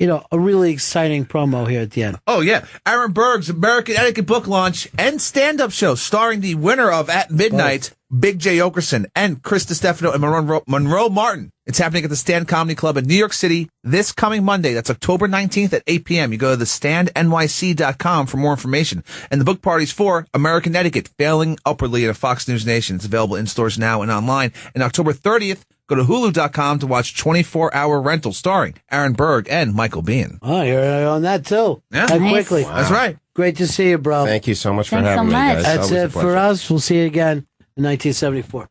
a really exciting promo here at the end. Oh, yeah. Aaron Berg's American Etiquette book launch and stand-up show starring the winner of At Midnight, Big J. Okerson, and Chris DiStefano and Monroe Martin. It's happening at the Stand Comedy Club in New York City this coming Monday. That's October 19th at 8 p.m. You go to thestandnyc.com for more information. And the book party's for American Etiquette, Failing Upwardly in a Fox News Nation. It's available in stores now and online. And October 30th, go to hulu.com to watch 24-hour rental starring Aaron Berg and Michael Biehn. Oh, you're on that too. Yeah. That Nice. quickly. Wow. That's right. Great to see you, bro. Thank you so much for having me, guys. That's Always a it for pleasure. us. We'll see you again in 1974.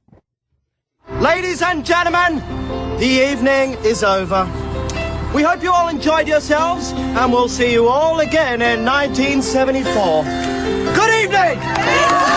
Ladies and gentlemen, the evening is over. We hope you all enjoyed yourselves, and we'll see you all again in 1974. Good evening!